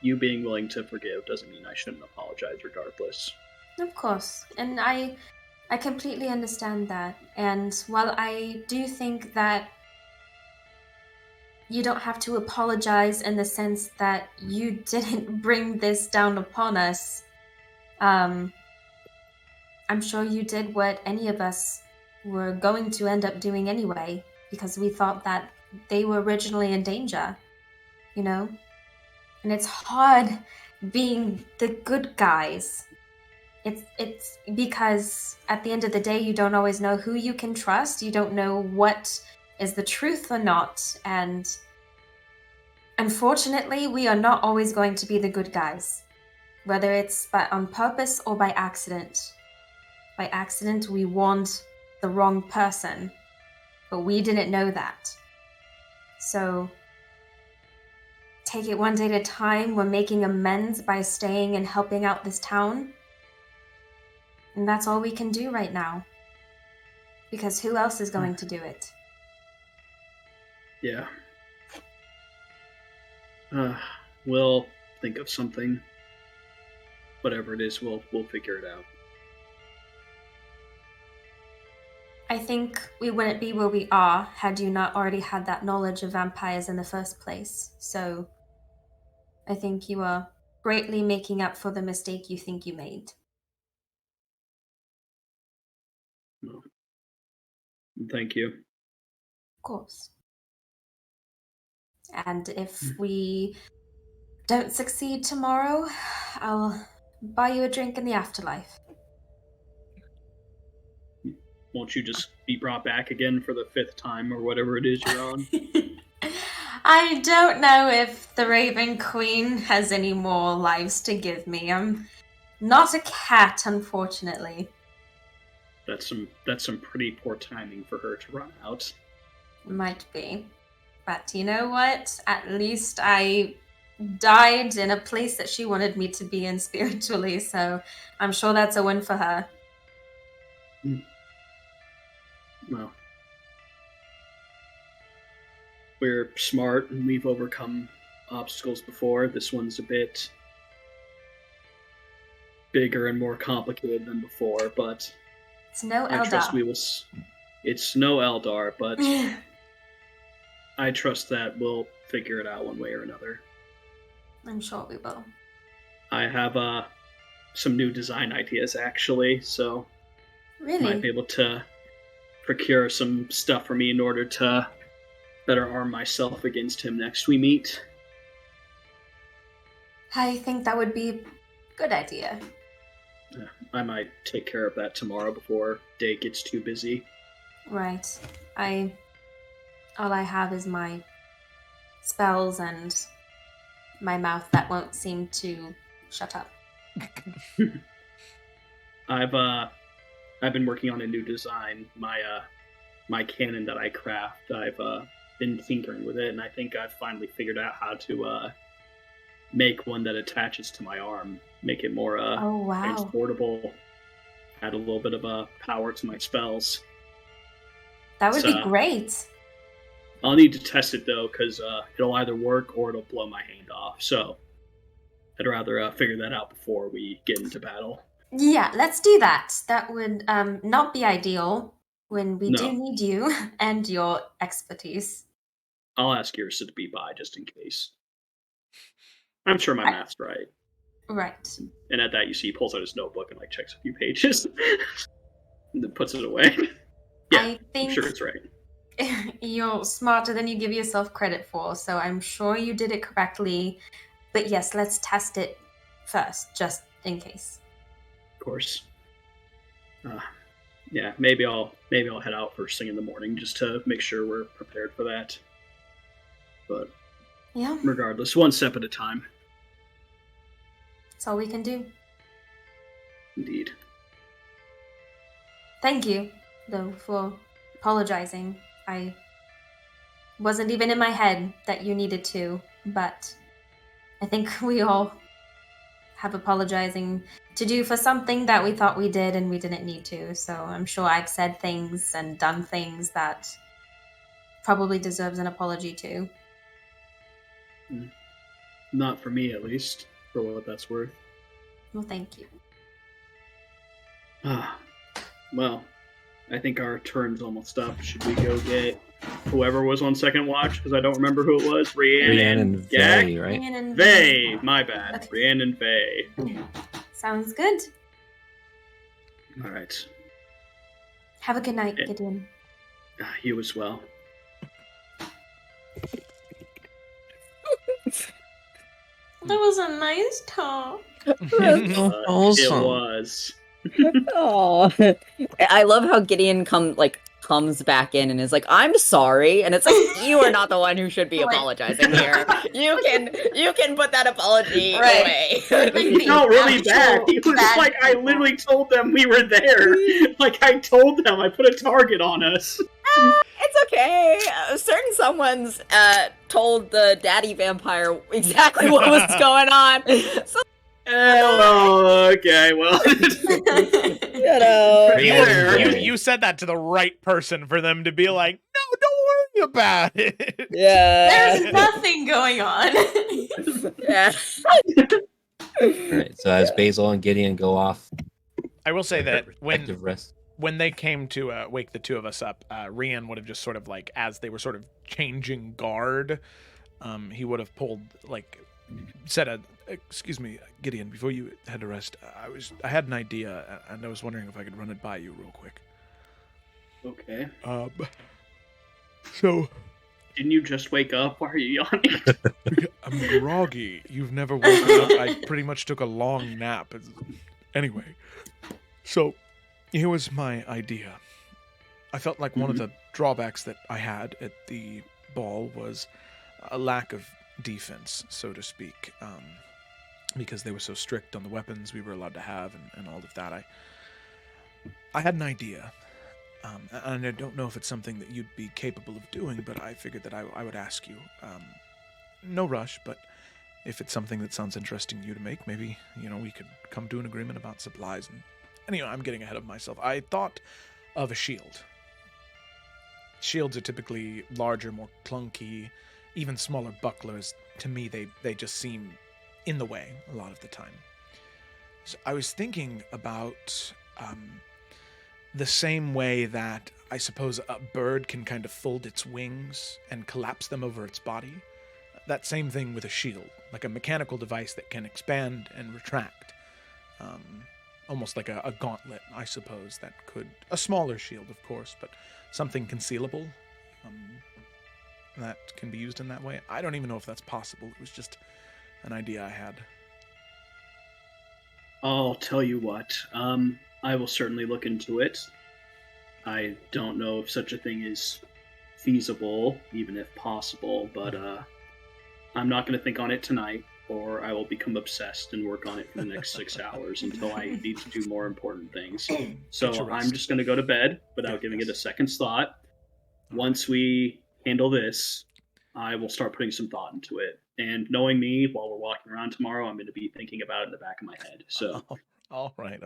You being willing to forgive doesn't mean I shouldn't apologize regardless. Of course. And I completely understand that. And while I do think that you don't have to apologize in the sense that you didn't bring this down upon us, I'm sure you did what any of us were going to end up doing anyway, because we thought that they were originally in danger, you know? And it's hard being the good guys. It's because at the end of the day, you don't always know who you can trust. You don't know what is the truth or not. And unfortunately, we are not always going to be the good guys, whether it's on purpose or by accident. By accident, we warned the wrong person, but we didn't know that. So take it one day at a time. We're making amends by staying and helping out this town. And that's all we can do right now. Because who else is going to do it? Yeah. We'll think of something. Whatever it is, we'll figure it out. I think we wouldn't be where we are had you not already had that knowledge of vampires in the first place. So I think you are greatly making up for the mistake you think you made. No. Thank you. Of course. And if we don't succeed tomorrow, I'll buy you a drink in the afterlife. Won't you just be brought back again for the 5th time or whatever it is you're on? I don't know if the Raven Queen has any more lives to give me. I'm not a cat, unfortunately. That's some pretty poor timing for her to run out. Might be. But you know what? At least I died in a place that she wanted me to be in spiritually, so I'm sure that's a win for her. Well, we're smart and we've overcome obstacles before. This one's a bit bigger and more complicated than before, but it's no I Eldar. trust we will. It's no Eldar, but I trust that we'll figure it out one way or another. I'm sure we will. I have some new design ideas actually, so Really? might be able to procure some stuff for me in order to better arm myself against him next we meet. I think that would be a good idea. I might take care of that tomorrow before day gets too busy. Right. All I have is my spells and my mouth that won't seem to shut up. I've been working on a new design. My cannon that I craft. I've been tinkering with it, and I think I've finally figured out how to make one that attaches to my arm, make it more transportable, add a little bit of power to my spells. That would be great. I'll need to test it though, because it'll either work or it'll blow my hand off. So I'd rather figure that out before we get into battle. Yeah, let's do that. That would not be ideal when we do need you and your expertise. I'll ask yours to be by just in case. I'm sure my math's right. Right. And at that, you see he pulls out his notebook and like checks a few pages, and then puts it away. Yeah, I think I'm sure it's right. you're smarter than you give yourself credit for, so I'm sure you did it correctly. But yes, let's test it first, just in case. Of course. Yeah, maybe I'll head out first thing in the morning just to make sure we're prepared for that. But yeah, regardless, one step at a time. That's all we can do. Indeed. Thank you, though, for apologizing. I wasn't even in my head that you needed to, but I think we all have apologizing to do for something that we thought we did and we didn't need to. So I'm sure I've said things and done things that probably deserves an apology too. Not for me, at least, for what that's worth. Well, thank you. Well, I think our turn's almost up. Should we go get whoever was on second watch? Because I don't remember who it was. Rhiannon and Vay, right? Vay, my bad. Okay. Rhiannon and Vay. Sounds good. All right. Have a good night, Gideon. You as well. That was a nice talk. It was. Oh, I love how Gideon comes back in and is like, "I'm sorry," and it's like, you are not the one who should be apologizing here. You can put that apology away. He felt really bad. He was like, I literally told them we were there. Like, I told them I put a target on us. It's okay. Certain someone's told the daddy vampire exactly what was going on. So, okay, well, you said that to the right person for them to be like, no, don't worry about it. Yeah, there's nothing going on. Yeah. All right. So as Basil and Gideon go off, I will say that rest. When they came to wake the two of us up, Rian would have just sort of like, as they were sort of changing guard, he would have pulled said, "Excuse me, Gideon, before you had to rest, I had an idea, and I was wondering if I could run it by you real quick." Okay. So, didn't you just wake up? Why are you yawning? I'm groggy. You've never woken up. I pretty much took a long nap. Anyway, so here was my idea. I felt like one of the drawbacks that I had at the ball was a lack of defense, so to speak, because they were so strict on the weapons we were allowed to have and all of that. I had an idea, and I don't know if it's something that you'd be capable of doing, but I figured that I would ask you. No rush, but if it's something that sounds interesting to you to make, maybe, we could come to an agreement about supplies. And anyway, I'm getting ahead of myself. I thought of a shield. Shields are typically larger, more clunky, even smaller bucklers. To me, they just seem in the way a lot of the time. So I was thinking about the same way that I suppose a bird can kind of fold its wings and collapse them over its body. That same thing with a shield, like a mechanical device that can expand and retract. Almost like a gauntlet, I suppose, a smaller shield, of course, but something concealable. that can be used in that way. I don't even know if that's possible. It was just an idea I had. I'll tell you what. I will certainly look into it. I don't know if such a thing is feasible, even if possible, but I'm not going to think on it tonight, or I will become obsessed and work on it for the next 6 hours until I need to do more important things. So I'm just going to go to bed without giving it a second's thought. Once we handle this, I will start putting some thought into it. And knowing me, while we're walking around tomorrow, I'm going to be thinking about it in the back of my head. So, all right.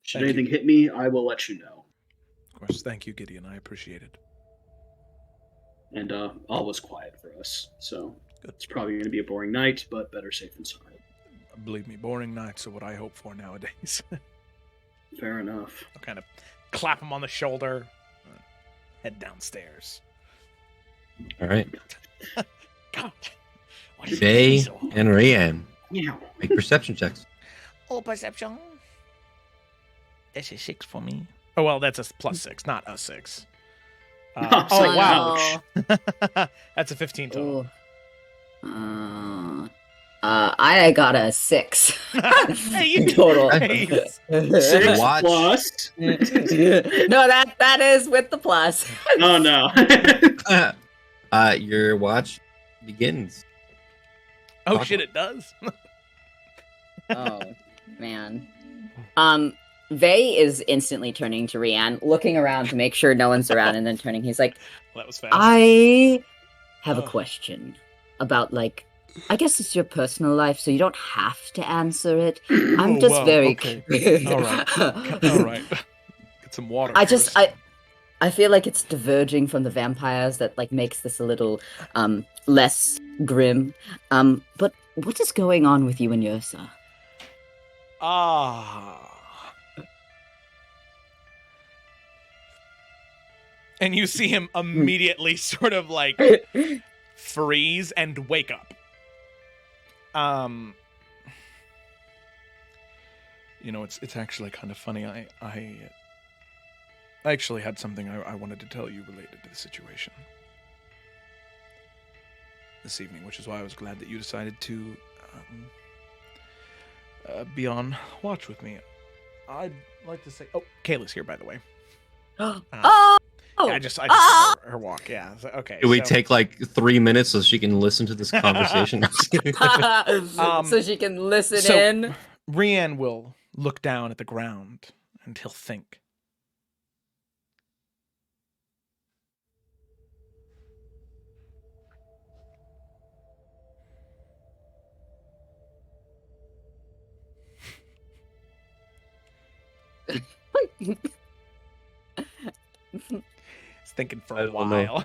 Should anything hit me, I will let you know. Of course, thank you, Gideon. I appreciate it. And all was quiet for us, so it's probably going to be a boring night, but better safe than sorry. Believe me, boring nights are what I hope for nowadays. Fair enough. I'll kind of clap him on the shoulder, head downstairs. All right. God. Faye and Rianne, Yeah. make perception checks. Oh, perception. That's a 6 for me. Oh, well, that's a +6, not a 6. Oh, wow. That's a 15 total. I got a 6. Hey, you Total. Nice. 6 Watch. plus. No, that is with the plus. Oh, no. Your watch begins. Oh, shit, it does. Oh, man. Vey is instantly turning to Rianne, looking around to make sure no one's around, and then turning. He's like, Well, that was fast. I have a question about, like, I guess it's your personal life, so you don't have to answer it. I'm Oh, just wow, very... okay. All right. Get some water. first. I feel like it's diverging from the vampires that, like, makes this a little, less grim. But what is going on with you and Yrsa? And you see him immediately sort of like freeze and wake up. You know, it's actually kind of funny. I actually had something I wanted to tell you related to the situation this evening, which is why I was glad that you decided to be on watch with me. I'd like to say, Kayla's here, by the way. Yeah, I just her walk. Yeah. So, okay. Do we take like 3 minutes so she can listen to this conversation? So she can listen in. Rianne will look down at the ground and he'll think. He's thinking for a while.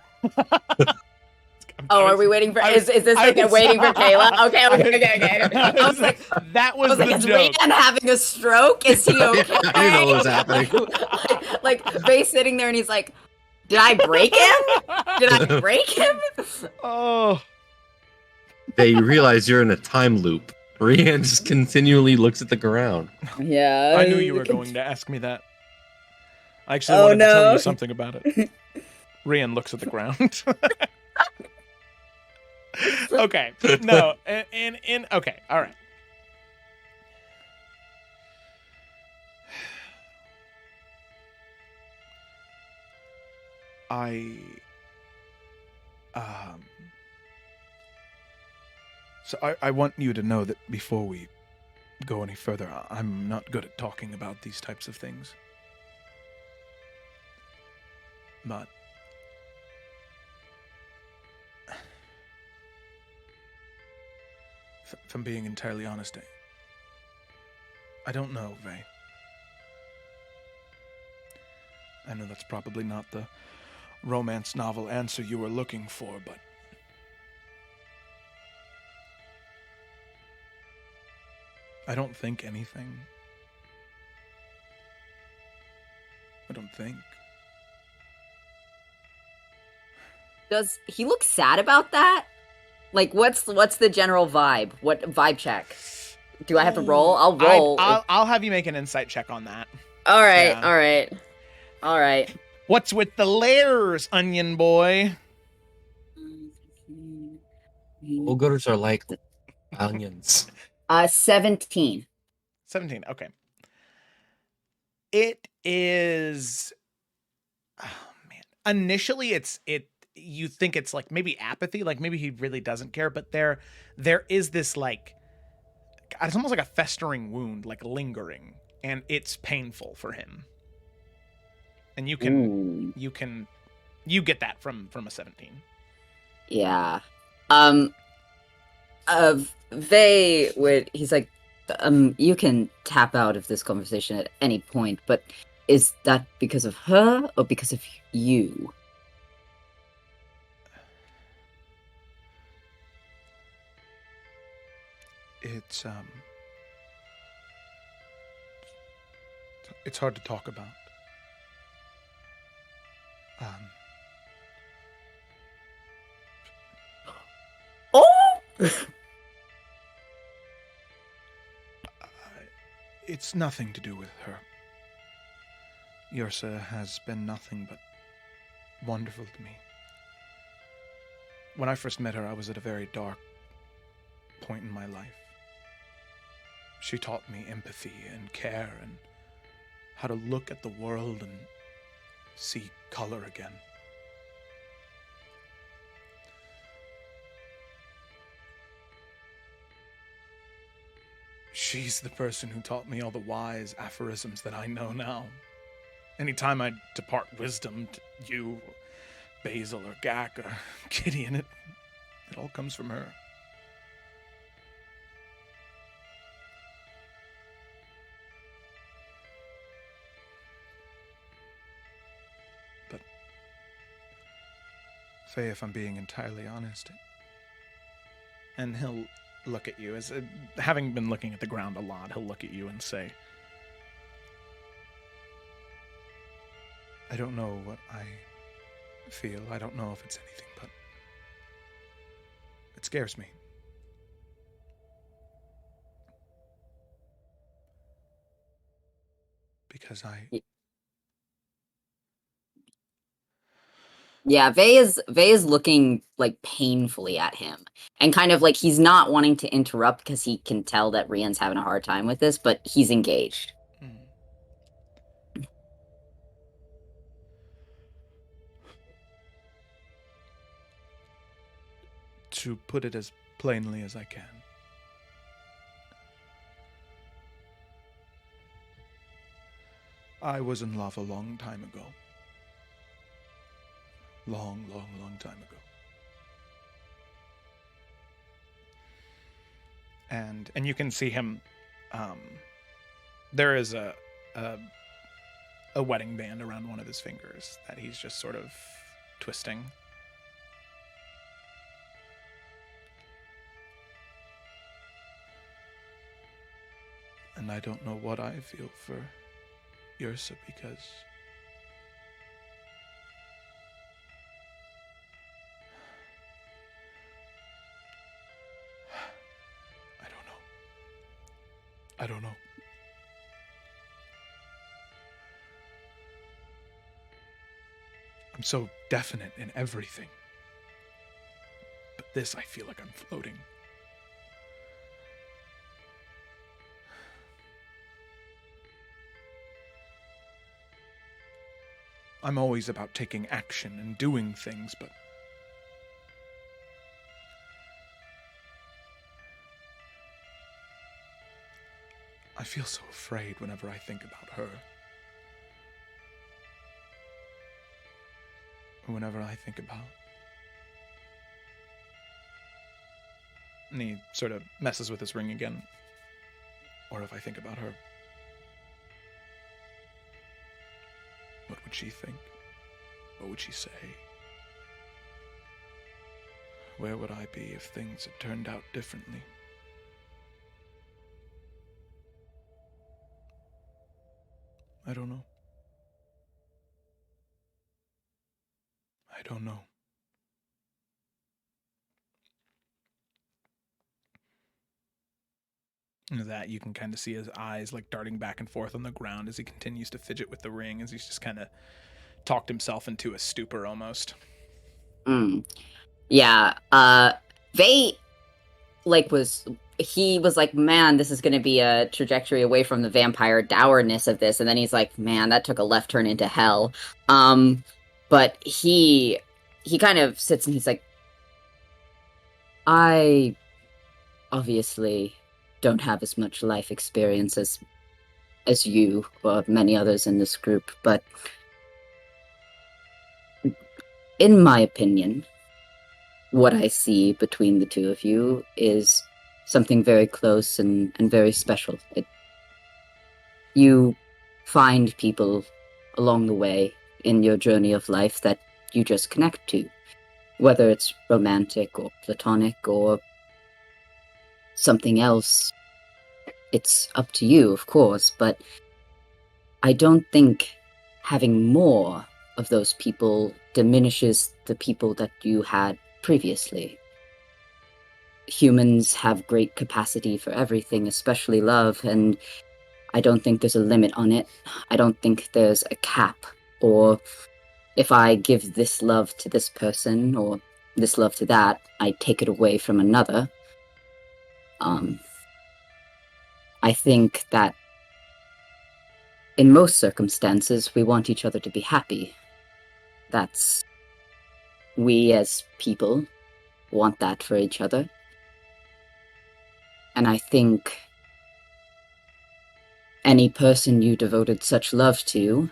Are we waiting for? Is this like waiting for Kayla? Okay. I was like, that was the is joke. Rianne having a stroke? Is he okay? I didn't know what was happening. like Faye's sitting there and he's like, "Did I break him? Did I break him?" Oh. They realize you're in a time loop. Rianne just continually looks at the ground. Yeah. I knew you were going to ask me that. I actually wanted to tell you something about it. Rianne looks at the ground. Okay. No. In okay. All right. So I want you to know that before we go any further, I'm not good at talking about these types of things. But if I'm being entirely honest, I don't know, Vey. I know that's probably not the romance novel answer you were looking for, but I don't think anything. I don't think. Does he look sad about that? Like, what's the general vibe? What vibe check? Do I have to roll? I'll roll. I'll have you make an insight check on that. All right, Yeah. all right. What's with the layers, onion boy? Ogres are like onions. 17. 17. Okay. It is. Oh man. Initially, you think it's like maybe apathy, like maybe he really doesn't care, but there is this like, it's almost like a festering wound, like lingering, and it's painful for him. And you get that from a 17. Yeah. He's like, you can tap out of this conversation at any point, but is that because of her or because of you? It's hard to talk about. Oh! It's nothing to do with her. Yrsa has been nothing but wonderful to me. When I first met her, I was at a very dark point in my life. She taught me empathy and care and how to look at the world and see color again. She's the person who taught me all the wise aphorisms that I know now. Anytime I depart wisdom to you, Basil or Gak or Gideon, it all comes from her. But, Faye, if I'm being entirely honest, and he'll look at you, as having been looking at the ground a lot, he'll look at you and say, I don't know what I feel. I don't know if it's anything, but it scares me. Because Yeah, Vey is looking like painfully at him, and kind of like he's not wanting to interrupt because he can tell that Rian's having a hard time with this, but he's engaged. To put it as plainly as I can, I was in love a long time ago. Long, long, long time ago. And you can see him, there is a wedding band around one of his fingers that he's just sort of twisting. And I don't know what I feel for Yrsa because I don't know. I'm so definite in everything. But this, I feel like I'm floating. I'm always about taking action and doing things, but I feel so afraid whenever I think about her. Or whenever I think about... And he sort of messes with his ring again. Or if I think about her. What would she think? What would she say? Where would I be if things had turned out differently? I don't know. I don't know. And that you can kind of see his eyes like darting back and forth on the ground as he continues to fidget with the ring, as he's just kind of talked himself into a stupor almost. Yeah. They he was like, man, this is going to be a trajectory away from the vampire dourness of this. And then he's like, man, that took a left turn into hell. But he kind of sits and he's like, I obviously don't have as much life experience as you or many others in this group, but in my opinion, what I see between the two of you is something very close and very special. You find people along the way in your journey of life that you just connect to, whether it's romantic or platonic or something else. It's up to you, of course, but I don't think having more of those people diminishes the people that you had previously. Humans have great capacity for everything, especially love, and I don't think there's a limit on it. I don't think there's a cap, or if I give this love to this person, or this love to that, I take it away from another. I think that in most circumstances, we want each other to be happy. We as people want that for each other. And I think any person you devoted such love to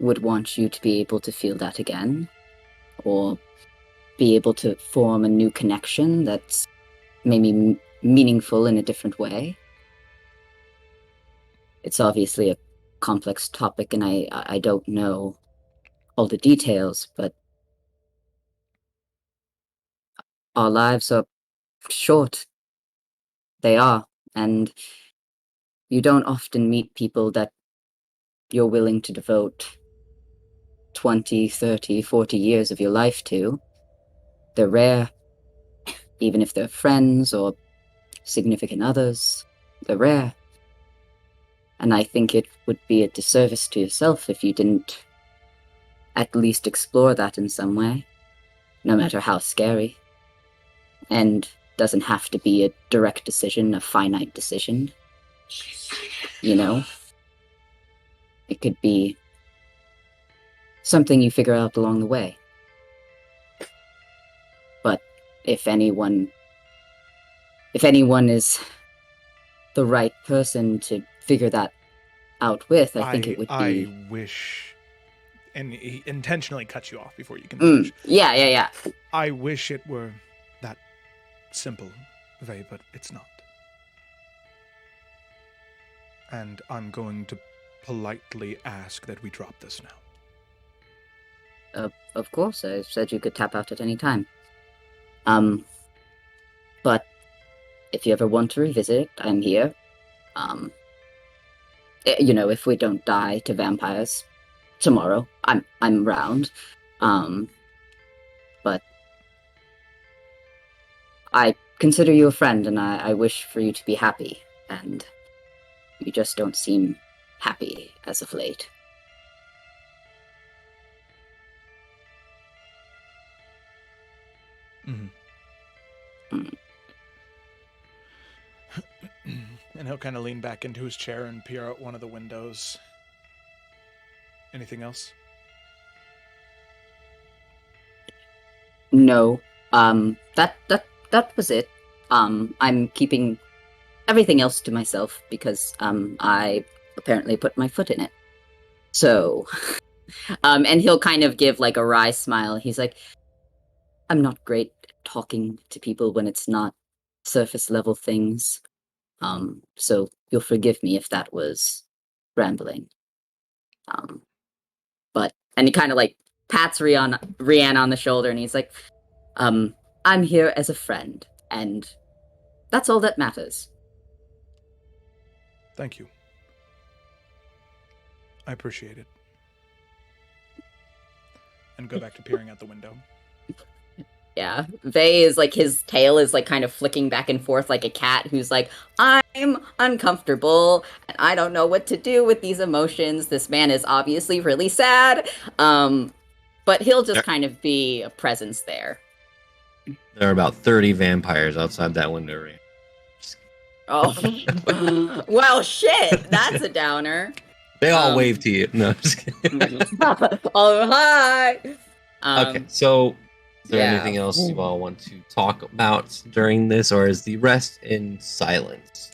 would want you to be able to feel that again, or be able to form a new connection that's maybe meaningful in a different way. It's obviously a complex topic, and I don't know all the details, but our lives are short. They are, and you don't often meet people that you're willing to devote 20, 30, 40 years of your life to. They're rare, even if they're friends or significant others. They're rare. And I think it would be a disservice to yourself if you didn't at least explore that in some way, no matter how scary. And doesn't have to be a direct decision, a finite decision. You know? It could be something you figure out along the way. But if anyone is the right person to figure that out with, I think it would be... I wish... And he intentionally cuts you off before you can finish. Yeah. I wish it were that simple, Vay, but it's not. And I'm going to politely ask that we drop this now. Of course, I said you could tap out at any time. But if you ever want to revisit it, I'm here. If we don't die to vampires tomorrow, I'm around. But I consider you a friend, and I wish for you to be happy, and you just don't seem happy as of late. And he'll kind of lean back into his chair and peer out one of the windows. Anything else? No. That was it. I'm keeping everything else to myself because I apparently put my foot in it. So and he'll kind of give like a wry smile. He's like, I'm not great at talking to people when it's not surface level things. So you'll forgive me if that was rambling. And he kind of like pats Rihanna on the shoulder, and he's like, I'm here as a friend, and that's all that matters. Thank you. I appreciate it. And go back to peering out the window. Yeah, Vay is like, his tail is like kind of flicking back and forth like a cat who's like, I'm uncomfortable and I don't know what to do with these emotions. This man is obviously really sad. But he'll just kind of be a presence there. There are about 30 vampires outside that window. Right? Oh, well, shit. That's a downer. They all wave to you. No, just kidding. Oh, hi. Okay, so is there yeah. anything else you all want to talk about during this, or is the rest in silence?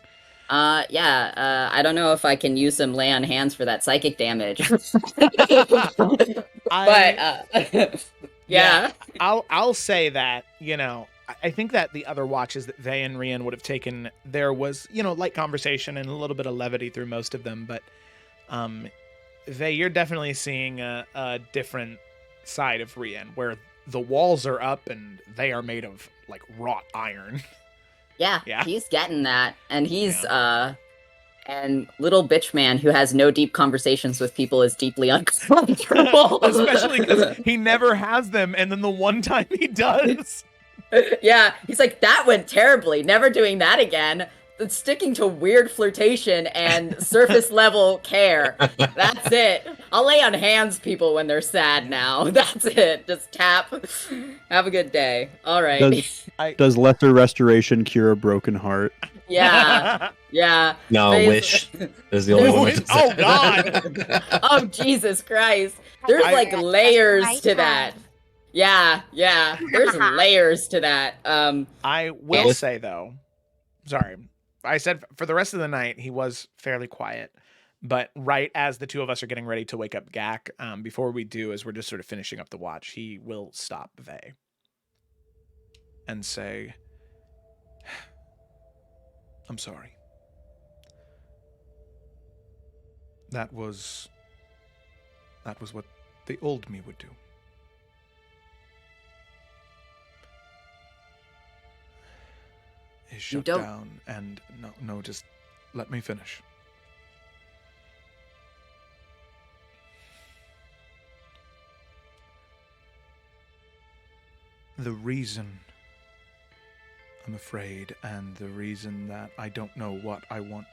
Yeah. I don't know if I can use some lay on hands for that psychic damage. Yeah. I'll say that, I think that the other watches that Vey and Rian would have taken, there was, light conversation and a little bit of levity through most of them, but Vey, you're definitely seeing a different side of Rian, where the walls are up and they are made of, like, wrought iron. Yeah, Yeah. he's getting that. And he's, and little bitch man who has no deep conversations with people is deeply uncomfortable. Especially because he never has them, and then the one time he does. Yeah, he's like, that went terribly. Never doing that again. Sticking to weird flirtation and surface level care. That's it. I'll lay on hands people when they're sad now. That's it. Just tap. Have a good day. All right. Does lesser restoration cure a broken heart? Yeah. Yeah. No, wish is the only one. Oh, God. Oh, Jesus Christ. There's like layers to that. Yeah. There's layers to that. I will say, though, sorry. I said for the rest of the night, he was fairly quiet. But right as the two of us are getting ready to wake up Gak, before we do, as we're just sort of finishing up the watch, he will stop Vey and say, I'm sorry. That was what the old me would do. He shut down and no, just let me finish. The reason I'm afraid, and the reason that I don't know what I want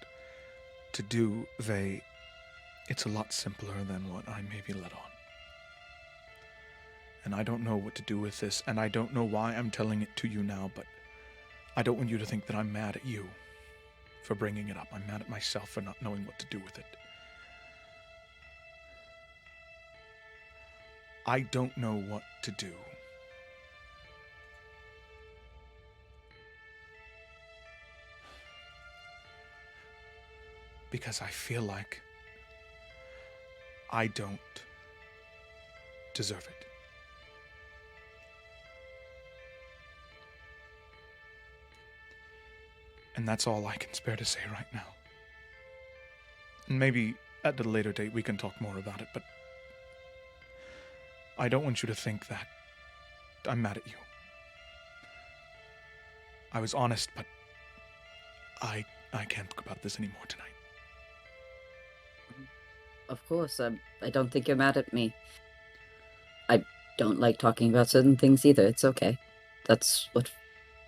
to do, it's a lot simpler than what I may be led on. And I don't know what to do with this, and I don't know why I'm telling it to you now, but I don't want you to think that I'm mad at you for bringing it up. I'm mad at myself for not knowing what to do with it. I don't know what to do. Because I feel like I don't deserve it. And that's all I can spare to say right now. And maybe at a later date we can talk more about it, but I don't want you to think that I'm mad at you. I was honest, but I can't talk about this anymore tonight. Of course, I don't think you're mad at me. I don't like talking about certain things either. It's okay. That's what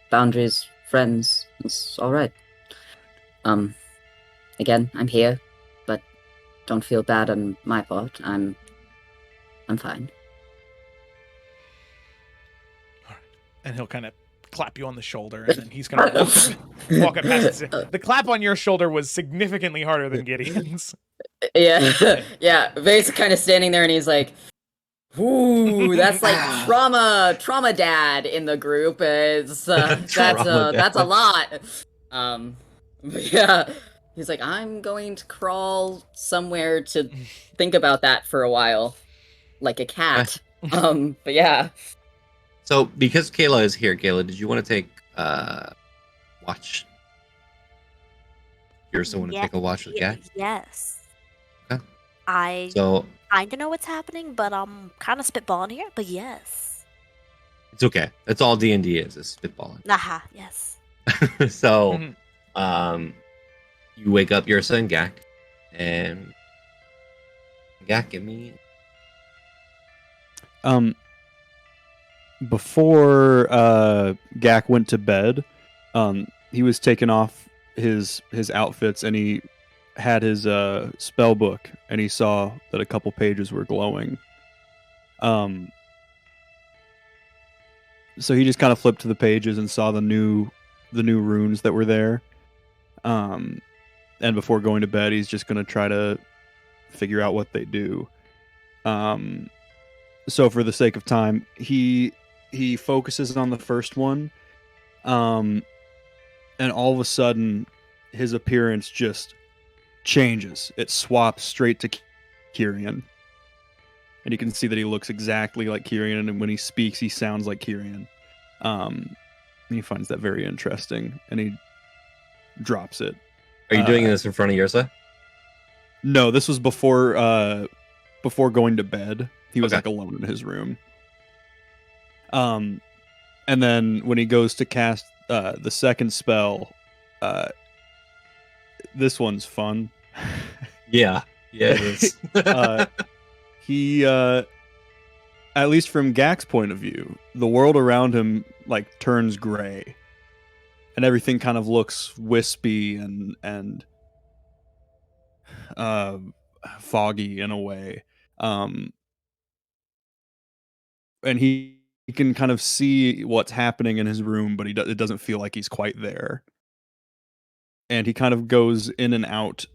boundaries, friends, it's all right. Again, I'm here, but don't feel bad on my part. I'm fine. All right. And he'll kind of clap you on the shoulder, and then he's going to walk up past it. The clap on your shoulder was significantly harder than Gideon's. Yeah, yeah. Vey's kind of standing there, and he's like, "Ooh, that's like trauma dad in the group. It's that's a lot." Yeah. He's like, "I'm going to crawl somewhere to think about that for a while, like a cat." But yeah. So, because Kayla is here, Kayla, did you want to take watch? You're someone to take a watch with Gak? Yes. Okay. I kind of know what's happening, but I'm kind of spitballing here. But yes. It's okay. That's all D&D is spitballing. Aha, yes. So, you wake up Ursa and Gak, and Gak, give me. Before Gak went to bed, he was taking off his outfits, and he had his spell book, and he saw that a couple pages were glowing. So he just kind of flipped to the pages and saw the new runes that were there. And before going to bed, he's just going to try to figure out what they do. So for the sake of time, he focuses on the first one. And all of a sudden, his appearance just changes. It swaps straight to Kyrian. And you can see that he looks exactly like Kyrian, and when he speaks, he sounds like Kyrian. And he finds that very interesting, and he drops it. Are you doing this in front of Ursa? No, this was before going to bed. He was like alone in his room. And then when he goes to cast the second spell, this one's fun. Yeah, it is. He, at least from Gak's point of view, the world around him like turns gray, and everything kind of looks wispy and foggy in a way. And he can kind of see what's happening in his room, but it doesn't feel like he's quite there. And he kind of goes in and out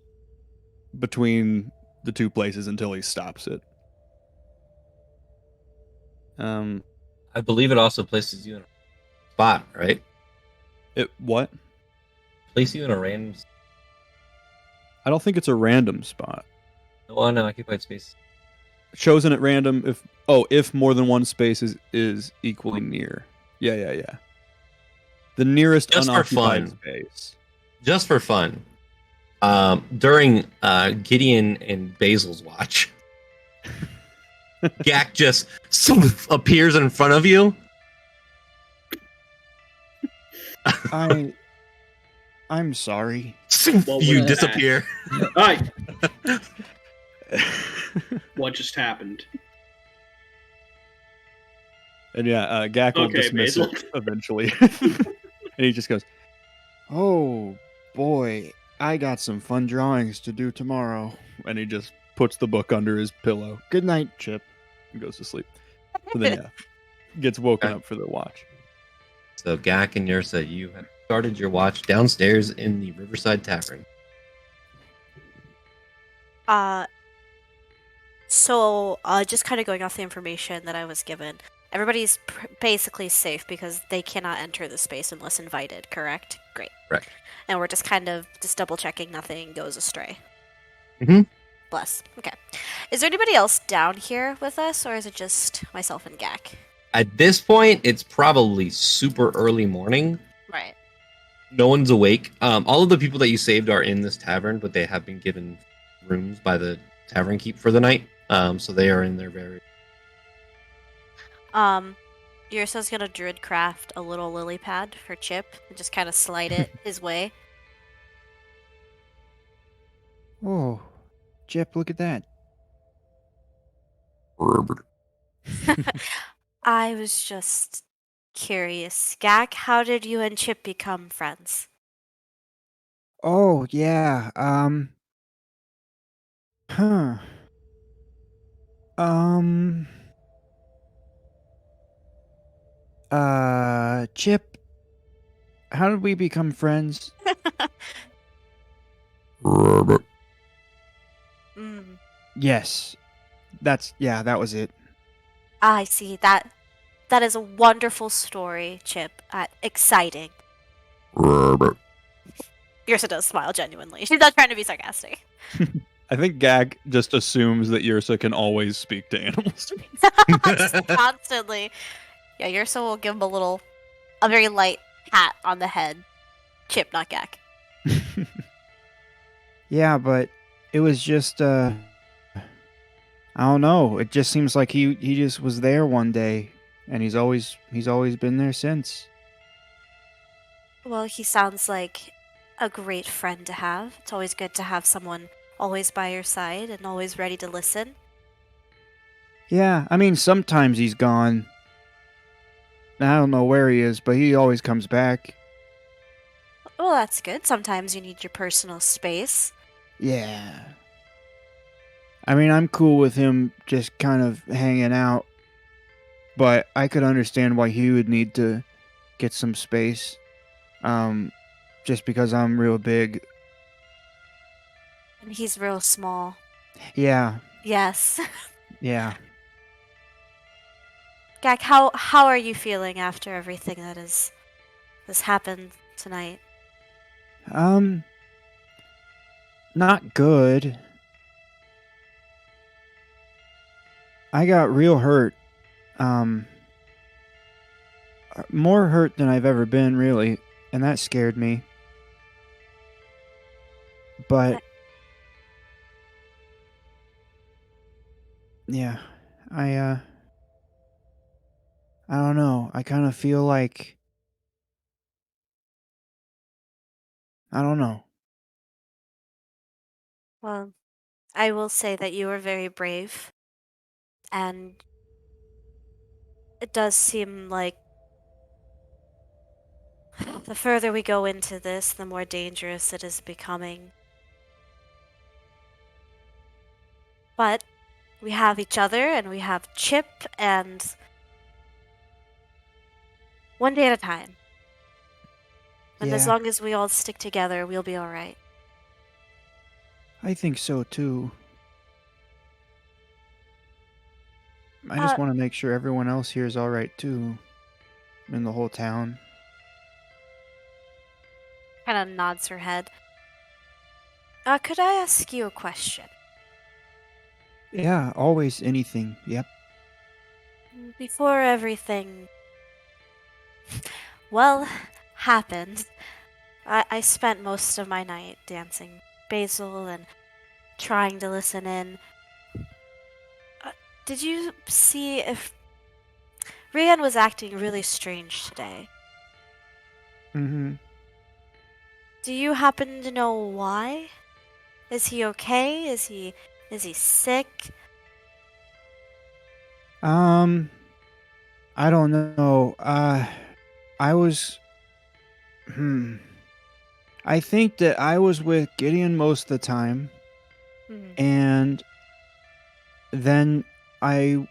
between the two places until he stops it. I believe it also places you in a spot, right? It what? Place you in a random. I don't think it's a random spot. Oh, unoccupied space. Chosen at random if more than one space is equally near. Yeah. The nearest Just unoccupied for fun. space. Just for fun. During Gideon and Basil's watch, Gak just appears in front of you. I'm sorry. You disappear. Hi. What just happened? And yeah, Gak will dismiss Basil. it eventually. And he just goes, Oh boy, I got some fun drawings to do tomorrow. and he just puts the book under his pillow Good night, Chip. and goes to sleep. So then, gets woken up for the watch. So Gak and Ursa, you have started your watch downstairs in the Riverside Tavern. So just kind of going off the information that I was given, everybody's basically safe because they cannot enter the space unless invited, correct? Great. Correct. And we're just kind of double checking nothing goes astray. Mhm. Bless. Okay. Is there anybody else down here with us, or is it just myself and Gak? At this point, it's probably super early morning. Right. No one's awake. All of the people that you saved are in this tavern, but they have been given rooms by the tavern keep for the night. So they are in their very... Ursa's gonna druid craft a little lily pad for Chip and just kind of slide it his way. Oh, Chip, look at that. I was just curious. Gak, how did you and Chip become friends? Oh, yeah, huh. Chip, how did we become friends? Mm. Yes. That was it. I see. That is a wonderful story, Chip. Exciting. Ursa does smile genuinely. She's not trying to be sarcastic. I think Gak just assumes that Ursa can always speak to animals. Just constantly. Yeah, Ursa will give him a very light pat on the head. Chip, not Gak. Yeah, but it was just, I don't know. It just seems like he just was there one day, and he's always been there since. Well, he sounds like a great friend to have. It's always good to have someone always by your side and always ready to listen. Yeah, I mean, sometimes he's gone. I don't know where he is, but he always comes back. Well, that's good. Sometimes you need your personal space. Yeah. I mean, I'm cool with him just kind of hanging out. but I could understand why he would need to get some space. Just because I'm real big. And he's real small. Yeah, Yes. yeah. Gak, how are you feeling after everything that has happened tonight? Not good. I got real hurt. More hurt than I've ever been, really, and that scared me. But yeah, I don't know. I kind of feel like I don't know. Well, I will say that you were very brave, and it does seem like the further we go into this, the more dangerous it is becoming. But we have each other, and we have Chip, and one day at a time. And as Yeah, long as we all stick together, we'll be alright. I think so too. I just want to make sure everyone else here is all right too, in the whole town. Kind of nods her head. Could I ask you a question? Yeah, always anything. Yep. Before everything, well, happened, I spent most of my night dancing Basil and trying to listen in. Did you see if Rian was acting really strange today? Mm-hmm. Do you happen to know why? Is he okay? Is he sick? I don't know. I was. I think that I was with Gideon most of the time, and then I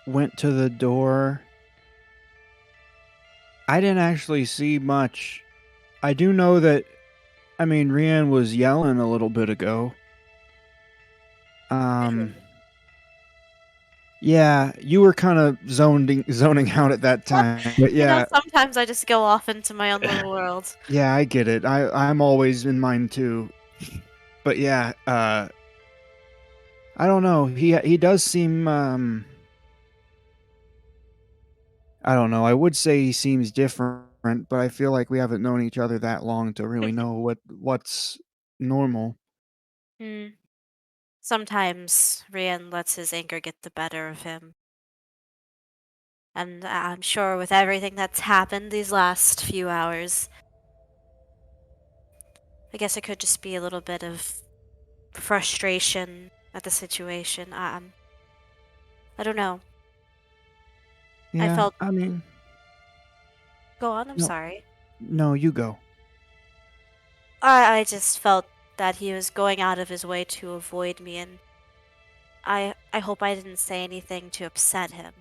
went to the door. I didn't actually see much. I do know that. I mean, Rian was yelling a little bit ago. Yeah, you were kind of zoning out at that time. But You know, yeah, sometimes I just go off into my own little world. yeah, I get it. I'm always in mine too. But yeah, I don't know. He does seem I don't know. I would say he seems different, but I feel like we haven't known each other that long to really know what's normal. Hmm. Sometimes Rian lets his anger get the better of him. And I'm sure with everything that's happened these last few hours, I guess it could just be a little bit of frustration at the situation. I don't know. I Yeah, felt. I mean, Go on, I'm no, sorry. no, you go. I just felt that he was going out of his way to avoid me, and I hope I didn't say anything to upset him.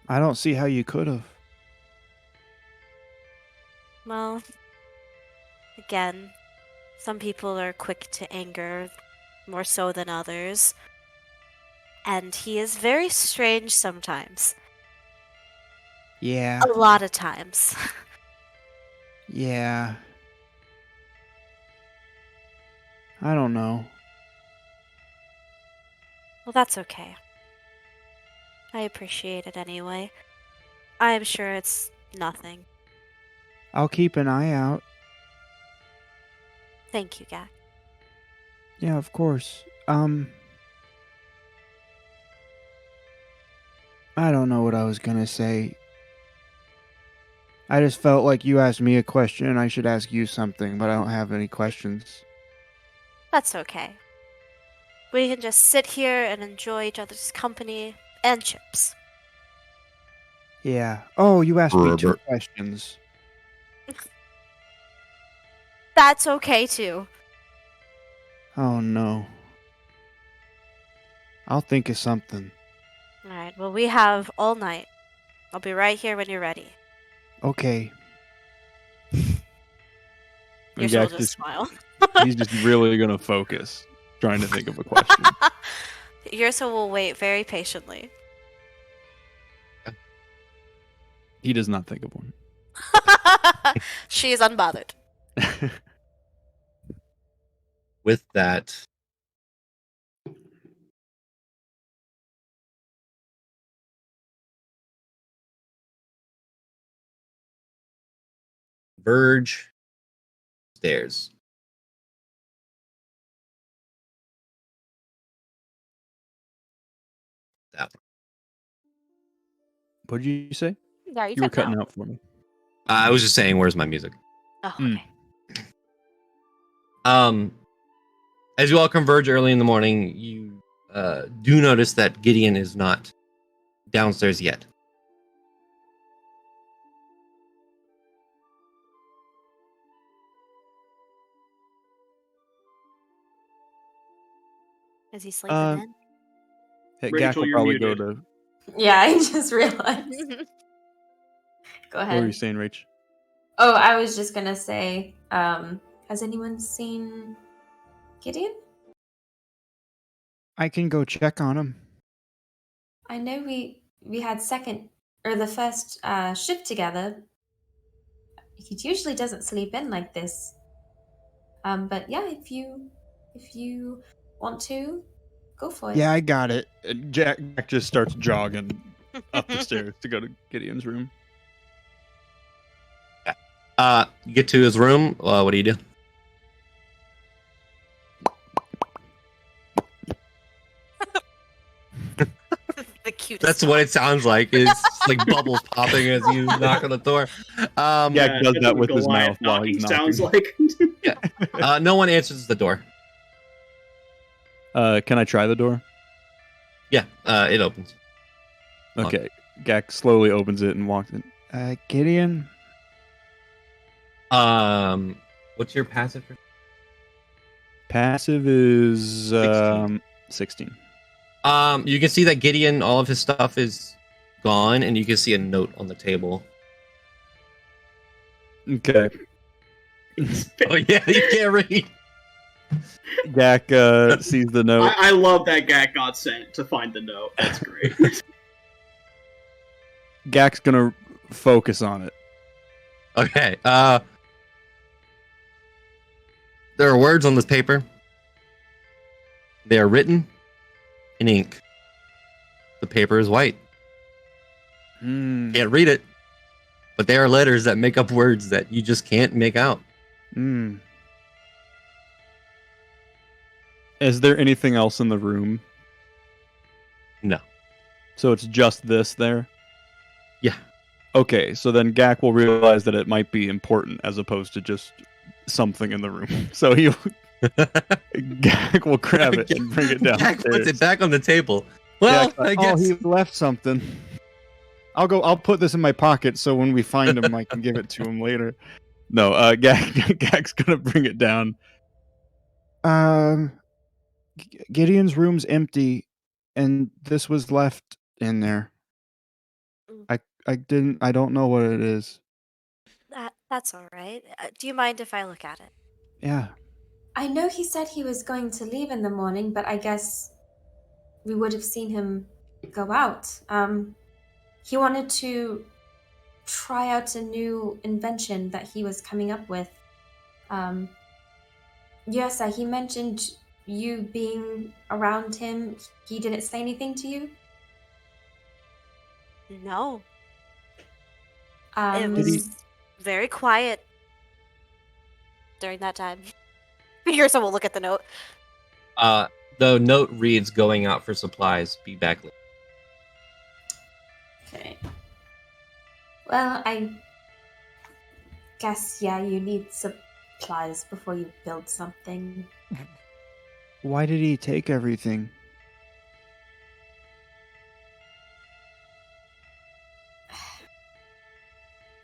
I don't see how you could have. Well, again, some people are quick to anger, more so than others. And he is very strange sometimes. Yeah, A lot of times. yeah. I don't know. Well, that's okay. I appreciate it anyway. I am sure it's nothing. I'll keep an eye out. Thank you, Gak. Yeah, of course. I don't know what I was gonna say. I just felt like you asked me a question and I should ask you something, but I don't have any questions. That's okay. We can just sit here and enjoy each other's company and chips. Yeah. Oh, you asked me 2 Robert. questions. That's okay too. Oh no. I'll think of something. Alright, well, we have all night. I'll be right here when you're ready. Okay. Your Gak soul just smile. he's just really gonna focus, trying to think of a question. Ursa will wait very patiently. He does not think of one. She is unbothered. With that, Verge stairs. That one. What did you say? Yeah, You were cutting out for me. I was just saying, where's my music? Oh, Mm. okay. As you all converge early in the morning, you do notice that Gideon is not downstairs yet. Is he sleeping Uh, in? Hey, Rachel, Gak will you're probably muted. go to. Yeah, I just realized. Go What were you ahead. saying, Rach? Oh, I was just gonna say, has anyone seen Gideon? I can go check on him. I know we had the first shift together. He usually doesn't sleep in like this. But yeah, if you want to, go for it. Yeah, I got it. And Jack just starts jogging up the stairs to go to Gideon's room. You get to his room. What do you do? The cutest. That's what it sounds like. It's like bubbles popping as you knock on the door. Gak does that's that what with his Goliath mouth while he's sounds knocking. like. No one answers the door. Can I try the door? Yeah, it opens. Okay. Gak slowly opens it and walks in. Gideon? What's your passive? Passive is 16. You can see that Gideon, all of his stuff is gone, and you can see a note on the table. Okay. Oh yeah, you can't read. Gak sees the note. I love that Gak got sent to find the note. That's great. Gak's gonna focus on it. Okay. There are words on this paper. They are written in ink. The paper is white. Hmm. Can't read it, but they are letters that make up words that you just can't make out. Hmm. Is there anything else in the room? No. So it's just this there? Yeah. Okay, so then Gak will realize that it might be important as opposed to just something in the room. So Gak will grab it and bring it downstairs. Jack puts it back on the table. Well, Yeah, I guess. he left something. I'll put this in my pocket so when we find him, I can give it to him later. No, Gak's gonna bring it down. Gideon's room's empty, and this was left in there. I don't know what it is. That's all right. Do you mind if I look at it? Yeah. I know he said he was going to leave in the morning, but I guess we would have seen him go out. He wanted to try out a new invention that he was coming up with. Yes, he mentioned you being around him. He didn't say anything to you? No. It was very quiet during that time. Ursa will look at the note. The note reads, "Going out for supplies. Be back later." Okay. Well, I guess, yeah, you need supplies before you build something. Why did he take everything?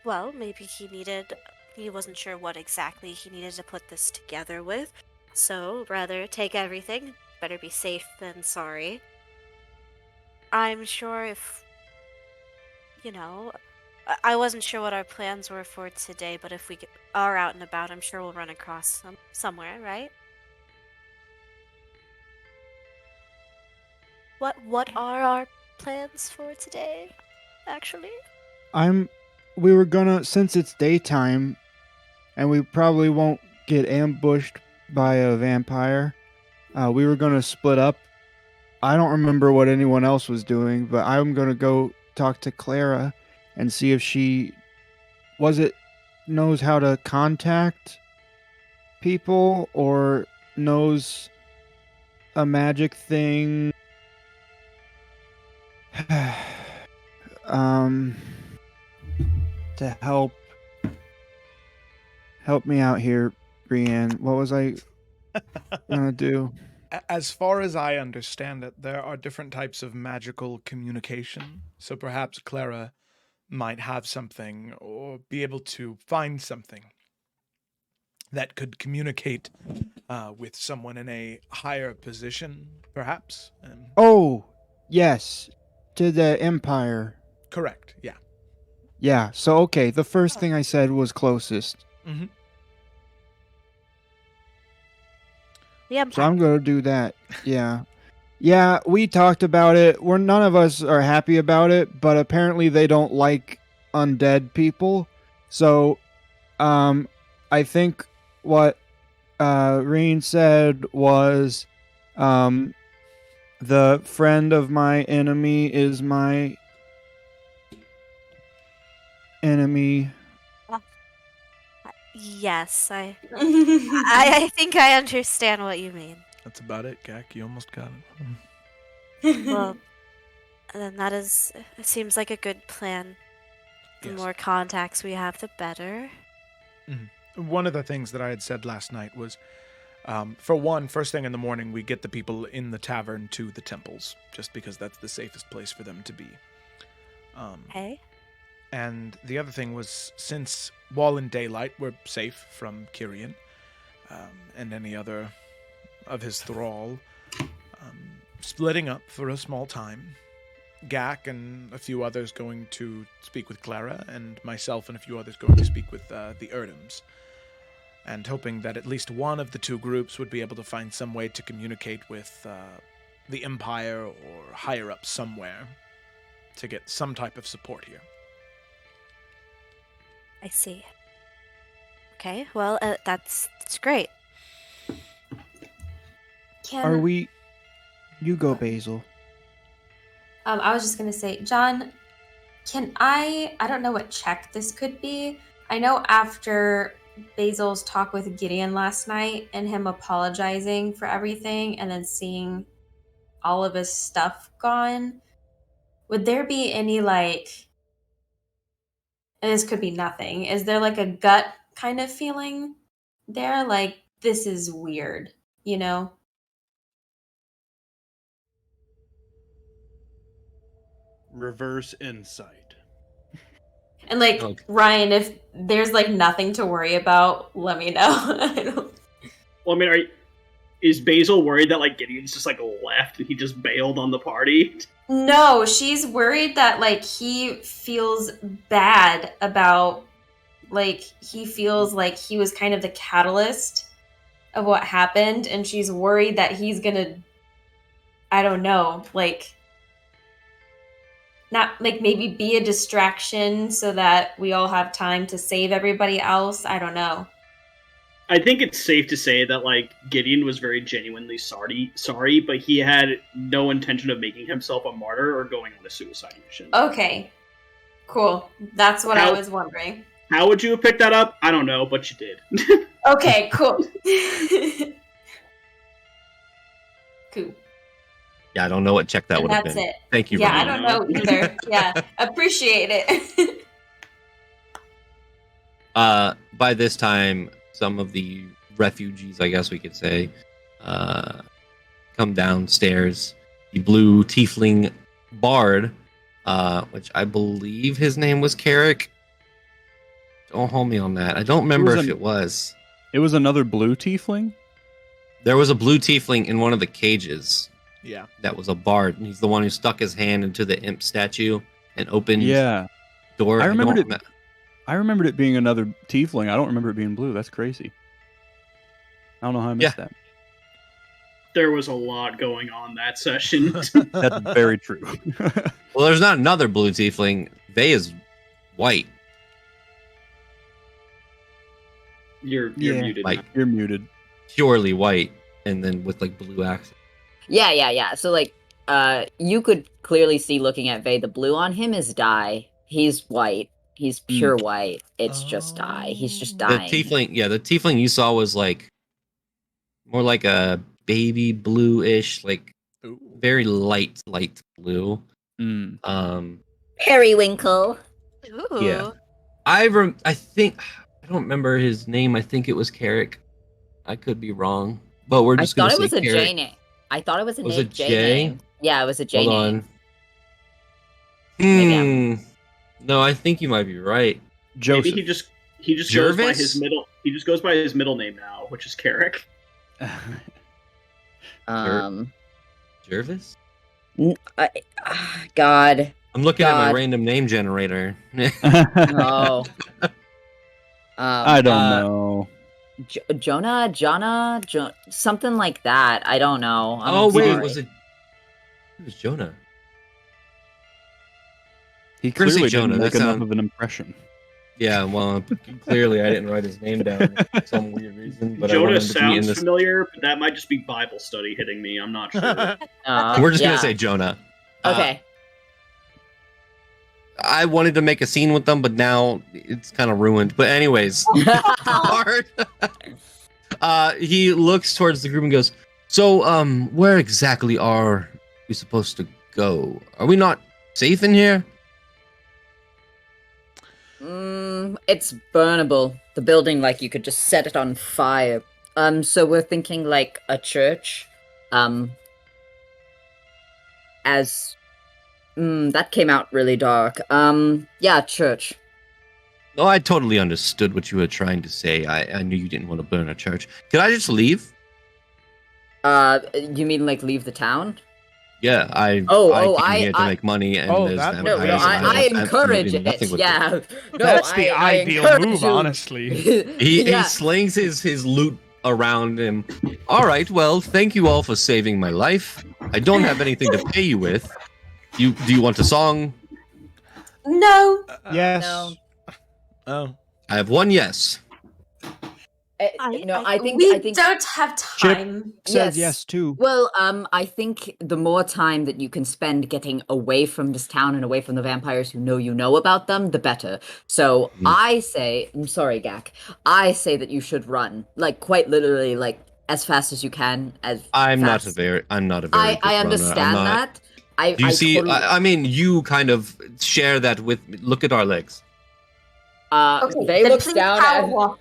Well, maybe he wasn't sure what exactly he needed to put this together with. So, rather take everything. Better be safe than sorry. I'm sure if you know, I wasn't sure what our plans were for today, but if we are out and about, I'm sure we'll run across somewhere, right? What are our plans for today, actually? We were gonna, since it's daytime, and we probably won't get ambushed by a vampire. We were gonna split up. I don't remember what anyone else was doing, but I'm gonna go talk to Clara and see if she knows how to contact people or knows a magic thing. To help me out here, Brienne. What was I gonna do? As far as I understand it, there are different types of magical communication. So perhaps Clara might have something or be able to find something that could communicate with someone in a higher position, perhaps. Oh, yes, to the Empire. Correct, yeah. Yeah, so okay, the first thing I said was closest. Mm-hmm. The Empire. So I'm gonna do that. Yeah. Yeah, we talked about it. None of us are happy about it, but apparently they don't like undead people. So, I think what Reen said was, the friend of my enemy is my enemy. Yes, I think I understand what you mean. That's about it, Gak. You almost got it. Well, then it seems like a good plan. The more contacts we have, the better. Mm-hmm. One of the things that I had said last night was, for one, first thing in the morning, we get the people in the tavern to the temples, just because that's the safest place for them to be. Hey? And the other thing was, since Wall and Daylight were safe from Kyrian and any other of his thrall, splitting up for a small time, Gak and a few others going to speak with Clara, and myself and a few others going to speak with the Erdms, and hoping that at least one of the two groups would be able to find some way to communicate with the Empire or higher up somewhere to get some type of support here. I see. Okay, well, that's great. Are we... You go, Basil. I was just going to say, John, I don't know what check this could be. I know after Basil's talk with Gideon last night and him apologizing for everything and then seeing all of his stuff gone, would there be any, like, and this could be nothing, is there like a gut kind of feeling there? Like, this is weird, you know? Reverse insight. And like, Okay. Ryan, if there's like nothing to worry about, let me know. Well, I mean, is Basil worried that like Gideon's just like left and he just bailed on the party? No, she's worried that like he feels bad about, like, he feels like he was kind of the catalyst of what happened, and she's worried that he's gonna, I don't know, like, not like maybe be a distraction so that we all have time to save everybody else. I don't know. I think it's safe to say that like Gideon was very genuinely sorry, but he had no intention of making himself a martyr or going on a suicide mission. Okay, cool. That's what I was wondering. How would you have picked that up? I don't know, but you did. Okay, cool. Cool. Yeah, I don't know what check that And would have that's been. it. Thank you. Yeah, I Ryan. don't know either. Yeah, appreciate it. By this time, some of the refugees, I guess we could say, come downstairs. The blue tiefling bard, which I believe his name was Carrick. Don't hold me on that. I don't remember if it was. It was another blue tiefling? There was a blue tiefling in one of the cages. Yeah. That was a bard. And he's the one who stuck his hand into the imp statue an open Yeah, door. I remembered don't it. I remembered it being another tiefling. I don't remember it being blue. That's crazy. I don't know how I missed that. There was a lot going on that session. That's very true. Well, there's not another blue tiefling. Vey is white. You're Yeah. muted. Like You're muted. purely white, and then with like blue accents. Yeah. So like, you could clearly see looking at Vey, the blue on him is dye. He's white. He's pure white. It's just dye. He's just The dying. tiefling you saw was like more like a baby bluish, like Ooh. very light blue. Mm. Periwinkle. Ooh. Yeah. I think I don't remember his name. I think it was Carrick. I could be wrong, but we're I just thought gonna it was say a J Carrick. name. I thought it was a Was name. it J J? name. Yeah, it was a J Hold name. on. Maybe I'm- No, I think you might be right. Joseph. Maybe he just goes by Jervis? his middle. He just goes by his middle name now, which is Carrick. Jervis? God. I'm looking at my God. random name generator. No. I don't know. Jonah, something like that. I don't know. Oh wait, sorry. was it? It was Jonah. He Gonna say clearly Jonah, didn't make that enough sound- of an impression. Yeah, well, clearly I didn't write his name down for some weird reason, but I Jonah wanted him to be in sounds this. familiar, but that might just be Bible study hitting me. I'm not sure. We're just yeah. gonna say Jonah. Okay. I wanted to make a scene with them, but now it's kind of ruined. But anyways, Bard, he looks towards the group and goes, "So, where exactly are we supposed to go? Are we not safe in here?" It's burnable. The building, like, you could just set it on fire. So we're thinking, like, a church. That came out really dark. Yeah, church. No, I totally understood what you were trying to say. I knew you didn't want to burn a church. Could I just leave? You mean, like, leave the town? Yeah, I came here to make money, and there's that vampires. would No, make and sense. I have encourage absolutely nothing it. with Yeah. No, That's the I ideal encourage move, you. honestly. He slings his loot around him. All right, well, thank you all for saving my life. I don't have anything to pay you with. Do you want a song? No. Yes. No. Oh. I have one yes. I think we don't have time. Says yes too. Well, I think the more time that you can spend getting away from this town and away from the vampires who know you know about them, the better. So I say, I'm sorry, Gak. I say that you should run, like quite literally, like as fast as you can. I'm not fast. a very I good I runner. understand I'm not- that. I Do you see? Totally, I mean, you kind of share that with me. Look at our legs. Okay, Vey then looks please down power at walk.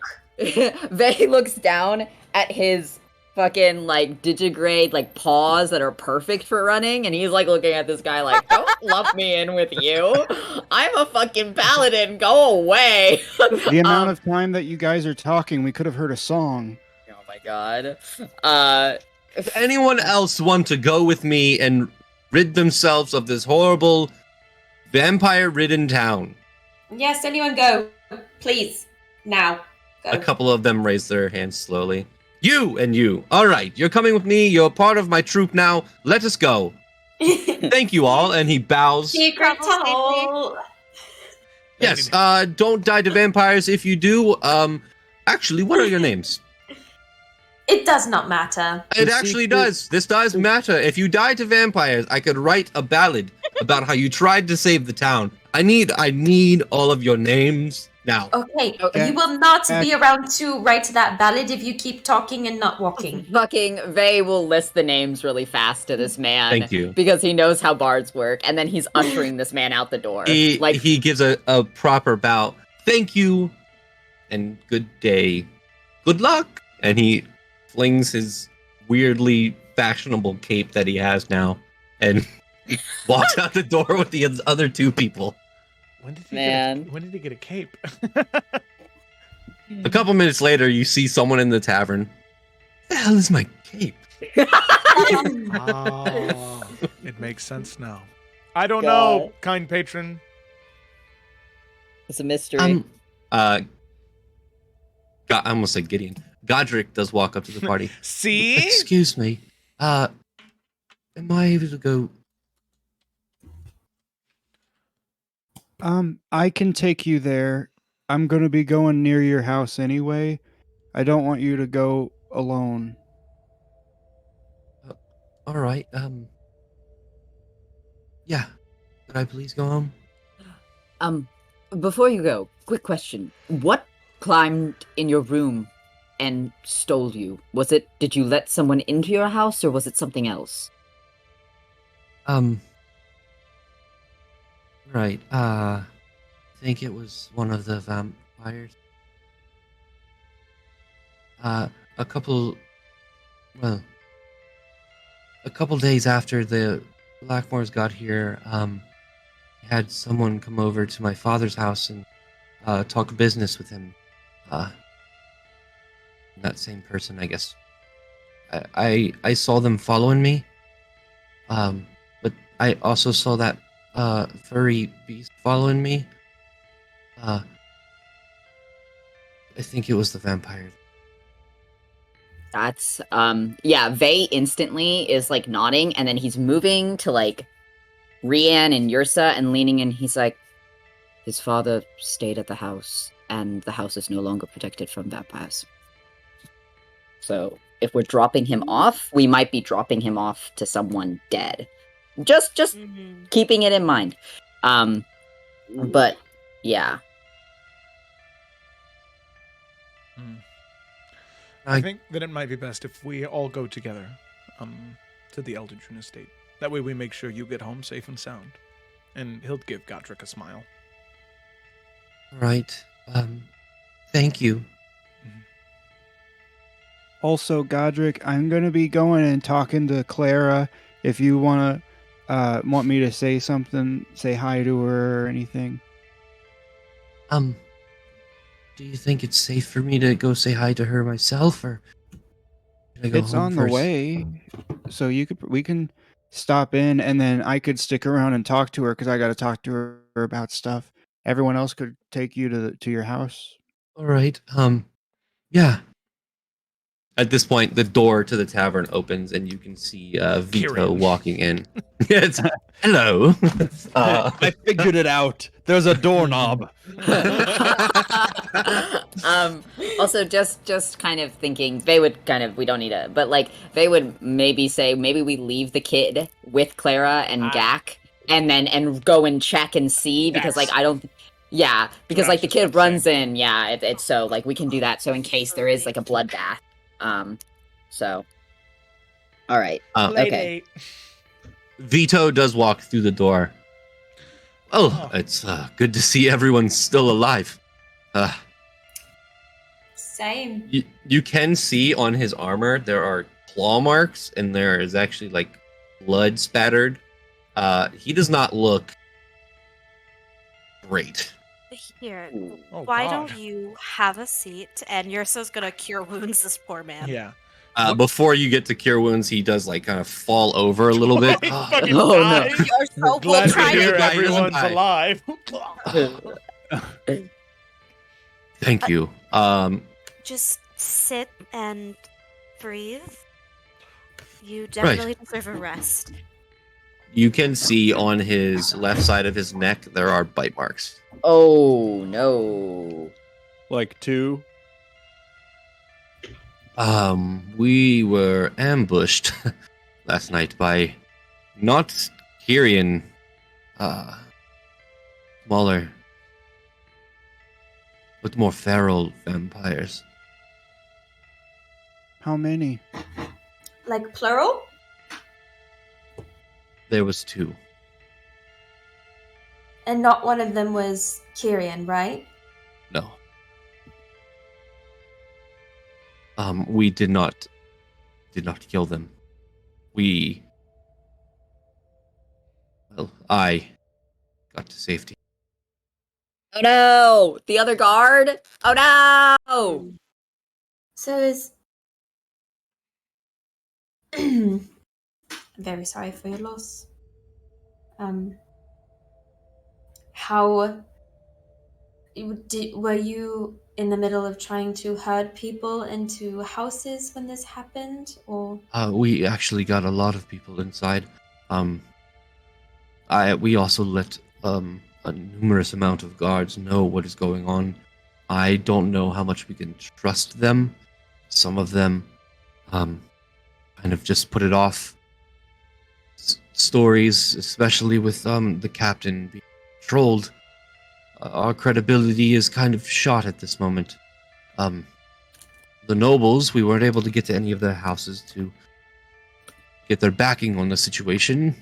Vey looks down at his fucking like digigrade like paws that are perfect for running, and he's like looking at this guy like, "Don't lump me in with you. I'm a fucking paladin. Go away." The amount of time that you guys are talking, we could have heard a song. Oh my god. If anyone else want to go with me and rid themselves of this horrible vampire-ridden town, Yes, anyone go. Please. Now. Go. a couple of them raise their hands slowly. You and you. All right, you're coming with me. You're part of my troop now. Let us go. Thank you all. And he bows. Secret tunnel. Yes. Don't die to vampires. If you do, actually, what are your names? It does not matter. It actually does. This does matter. If you die to vampires, I could write a ballad about how you tried to save the town. I need all of your names now. Okay, Okay. you will not be around to write that ballad if you keep talking and not walking. Fucking Vey will list the names really fast to this man. Thank you. Because he knows how bards work, and then he's ushering this man out the door. He gives a proper bow. Thank you, and good day. Good luck. And he flings his weirdly fashionable cape that he has now and walks out the door with the other two people. When did he get a cape? A couple minutes later, you see someone in the tavern. The hell is my cape? Oh, it makes sense now. I don't know, kind patron. It's a mystery. I almost said Gideon. Godric does walk up to the party. See? Excuse me. Am I able to go? I can take you there. I'm gonna be going near your house anyway. I don't want you to go alone. All right. Yeah. Could I please go home? Before you go, quick question. What climbed in your room and stole you? Did you let someone into your house or was it something else? Right. I think it was one of the vampires. A couple days after the Blackmores got here, I had someone come over to my father's house and talk business with him. That same person, I guess. I saw them following me. But I also saw that furry beast following me. I think it was the vampire. That's yeah, Vey instantly is like nodding and then he's moving to like Rian and Yursa and leaning in. He's like, his father stayed at the house and the house is no longer protected from vampires. So if we're dropping him off, we might be dropping him off to someone dead. Just keeping it in mind. But yeah. I think that it might be best if we all go together to the Eldridge estate. That way we make sure you get home safe and sound. And he'll give Godric a smile. Right. Thank you. Also, Godric, I'm gonna be going and talking to Clara. If you want me to say something, say hi to her or anything. Do you think it's safe for me to go say hi to her myself, or should I go It's home on first? the way, so we can stop in, and then I could stick around and talk to her because I got to talk to her about stuff. Everyone else could take you to your house. All right. Yeah. At this point, the door to the tavern opens, and you can see Vito Kieran. walking in. It's hello. I figured it out. There's a doorknob. Also just kind of thinking they would we don't need to, but like they would maybe say maybe we leave the kid with Clara and Gak and go and check and see because like I don't because like the kid runs in it's so like we can do that so in case there is like a bloodbath. So all right. Okay. Vito does walk through the door. Oh, it's good to see everyone's still alive. Same. You can see on his armor there are claw marks, and there is actually like blood spattered. He does not look great. Here, Oh, why God. don't you have a seat? And Yursa's gonna cure wounds this poor man. Yeah. Before you get to cure wounds, he does like kind of fall over a little bit. Fucking Oh, no. dies. Yursa, Glad we'll to try hear to everyone's die. alive. Thank you. just sit and breathe. You definitely deserve a rest. You can see on his left side of his neck there are bite marks. Oh no. Like 2. We were ambushed last night by not Kyrian, smaller, but more feral vampires. How many? Like plural? There was 2. And not one of them was Kyrian, right? No. We did not kill them. I got to safety. Oh no! The other guard? Oh no! So is I'm very sorry for your loss. How Were you in the middle of trying to herd people into houses when this happened, or? We actually got a lot of people inside. We also let a numerous amount of guards know what is going on. I don't know how much we can trust them. Some of them kind of just put it off. Stories, especially with the captain being trolled. Our credibility is kind of shot at this moment. The nobles, we weren't able to get to any of their houses to get their backing on the situation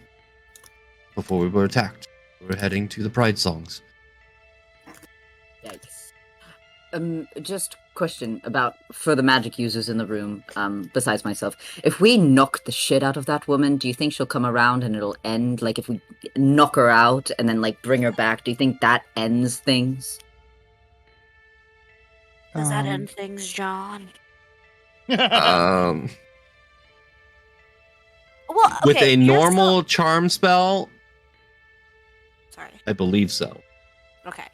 before we were attacked. We were heading to the Pride Songs. Yikes. Just question about for the magic users in the room, besides myself. If we knock the shit out of that woman, do you think she'll come around and it'll end? Like if we knock her out and then like bring her back, do you think that ends things? Does that end things, John? Well, okay, with a you're normal charm spell, Sorry. I believe so. Okay.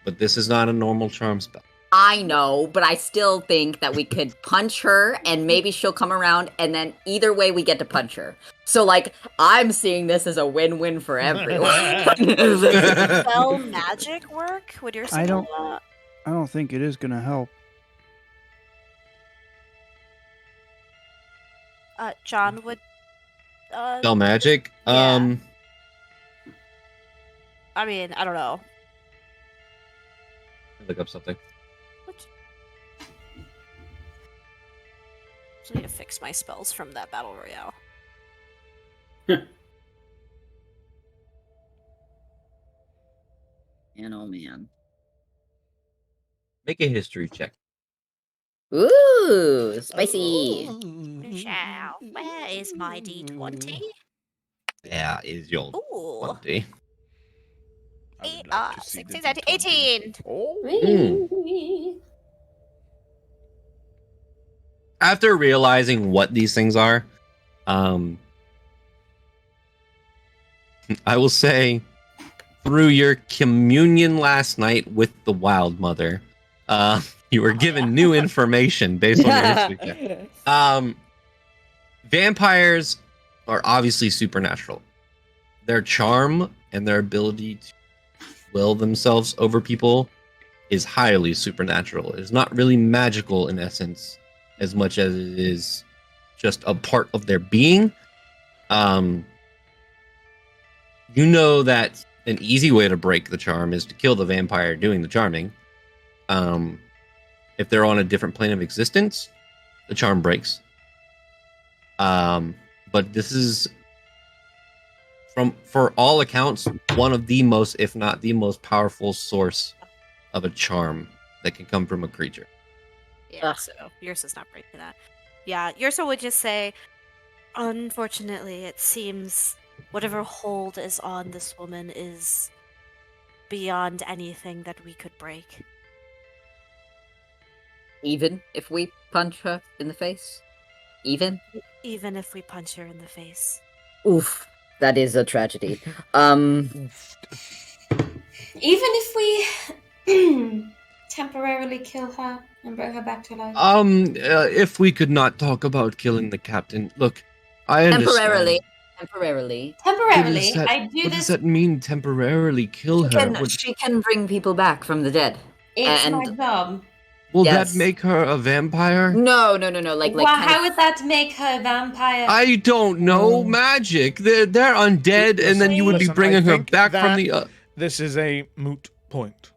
But this is not a normal charm spell. I know, but I still think that we could punch her and maybe she'll come around and then either way we get to punch her. So like, I'm seeing this as a win-win for everyone. Spell magic work? Would your I don't- spell I don't think it is gonna help. John would Spell magic? Yeah. I mean, I don't know. Look up something. What? I need to fix my spells from that battle royale. Man, oh man. Make a history check. Ooh, spicy. Where is my D20? Yeah, is your Ooh. 20. 16, 17, 18. After realizing what these things are, I will say, through your communion last night with the Wild Mother, you were given new information based on your history check. Vampires are obviously supernatural. Their charm and their ability to will themselves over people is highly supernatural. It is not really magical in essence as much as it is just a part of their being. You know that an easy way to break the charm is to kill the vampire doing the charming. If they're on a different plane of existence, the charm breaks. But this is, for all accounts, one of the most, if not the most powerful source of a charm that can come from a creature. Yeah, so Yrsa's not breaking that. Yeah, Yrsa would just say, unfortunately, it seems whatever hold is on this woman is beyond anything that we could break. Even if we punch her in the face? Even if we punch her in the face. Oof, that is a tragedy. Even if we temporarily kill her and bring her back to life. If we could not talk about killing the captain. Look, I understand. Temporarily. What does that mean, temporarily kill her? She can bring people back from the dead. It's my job. Will that make her a vampire? No. Like, how would that make her a vampire? I don't know. Magic. They're undead, and then you would be bringing her back from the. This is a moot point.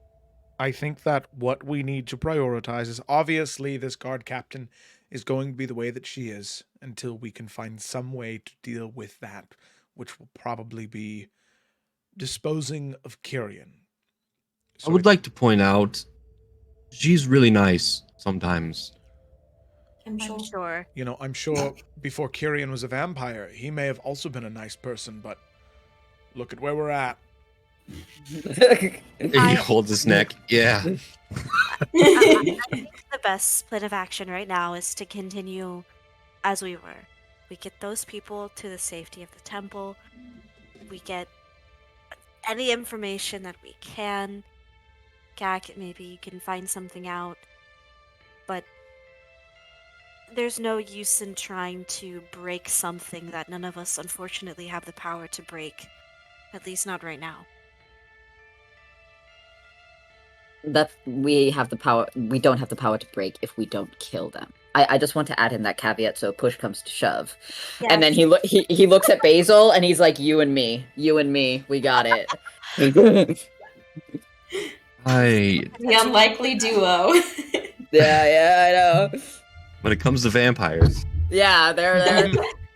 I think that what we need to prioritize is obviously this guard captain is going to be the way that she is until we can find some way to deal with that, which will probably be disposing of Kyrian. I would like to point out, she's really nice sometimes. I'm sure. You know, I'm sure before Kyrian was a vampire, he may have also been a nice person, but look at where we're at. He holds his neck. Yeah. I think the best plan of action right now is to continue as we were. We get those people to the safety of the temple. We get any information that we can. Gak, maybe you can find something out. But there's no use in trying to break something that none of us unfortunately have the power to break. At least not right now. That we have the power. We don't have the power to break if we don't kill them. I just want to add in that caveat so push comes to shove. Yes. And then he looks at Basil and he's like, you and me, we got it. I The unlikely duo. Yeah, I know. when it comes to vampires, Yeah, they're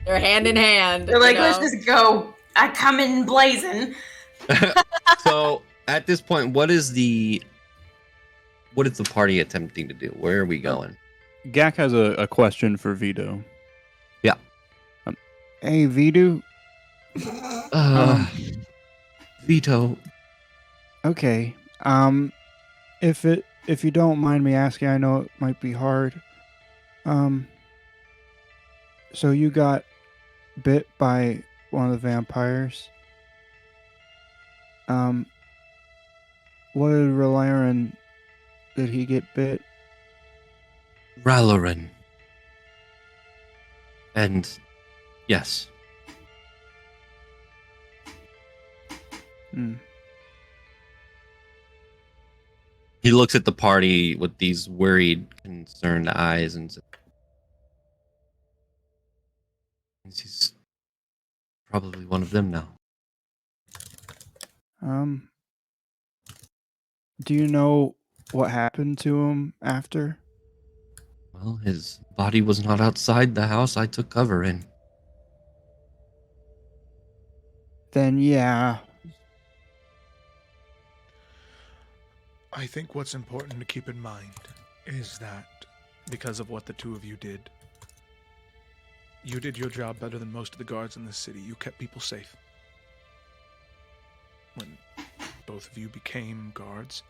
hand in hand. They're like, you let's know? just go. I come in blazing. so at this point, what is the party attempting to do? Where are we going? Gak has a question for Vito. Yeah. Hey, Vidu. Vito. Okay. If you don't mind me asking, I know it might be hard. So you got bit by one of the vampires. What did Ralaran? Did he get bit? Ralaran. And yes. Hmm. He looks at the party with these worried, concerned eyes and says, he's probably one of them now. Do you know what happened to him after? Well, his body was not outside the house I took cover in. Then yeah. I think what's important to keep in mind is that because of what the two of you did your job better than most of the guards in the city. You kept people safe. When both of you became guards,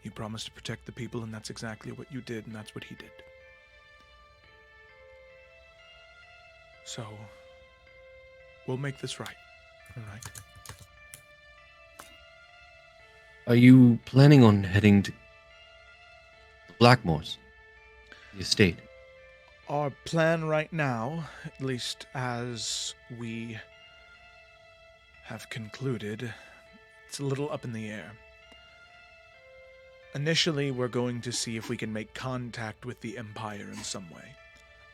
you promised to protect the people, and that's exactly what you did, and that's what he did. So, we'll make this right. All right? Are you planning on heading to the Blackmoors, the estate? Our plan right now, at least as we have concluded, it's a little up in the air. Initially, we're going to see if we can make contact with the Empire in some way.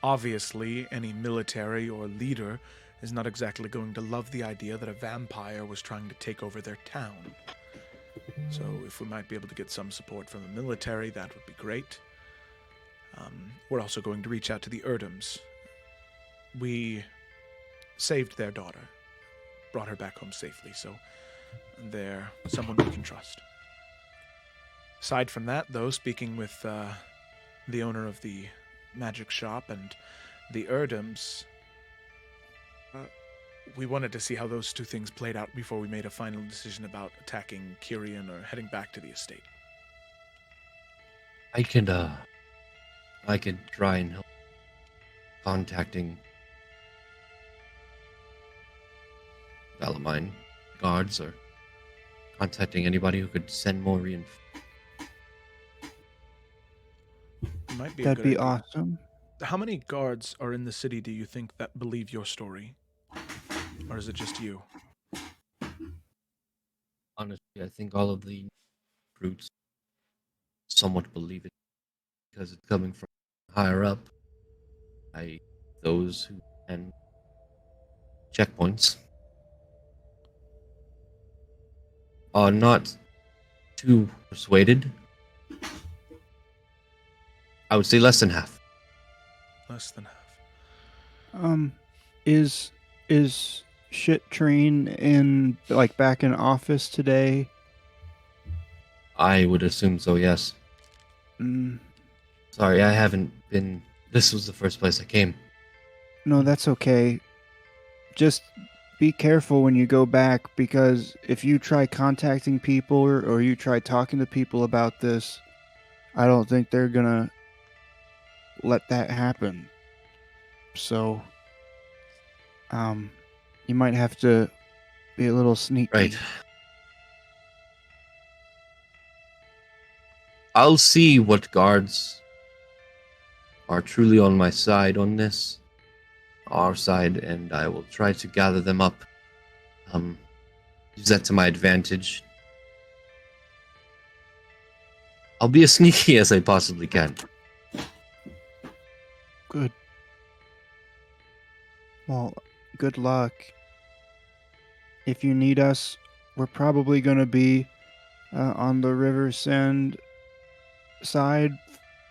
Obviously, any military or leader is not exactly going to love the idea that a vampire was trying to take over their town. So if we might be able to get some support from the military, that would be great. We're also going to reach out to the Erdms. We saved their daughter, brought her back home safely, so they're someone we can trust. Aside from that, though, speaking with the owner of the magic shop and the Erdms, we wanted to see how those two things played out before we made a final decision about attacking Kyrian or heading back to the estate. I could try and help contacting Valamine guards or contacting anybody who could send more reinforcements. Might be That'd be idea. awesome. How many guards are in the city, do you think, that believe your story? Or is it just you? Honestly, I think all of the recruits somewhat believe it because it's coming from higher up. Those who can checkpoints are not too persuaded. I would say less than half. Less than half. Is Shit Train back in office today? I would assume so, yes. Sorry, I haven't been. This was the first place I came. No, that's okay. Just be careful when you go back, because if you try contacting people or you try talking to people about this, I don't think they're gonna let that happen. So, you might have to be a little sneaky. Right. I'll see what guards are truly on my side on this, our side, and I will try to gather them up. Use that to my advantage. I'll be as sneaky as I possibly can. Good. Well, good luck. If you need us, we're probably going to be on the River Send side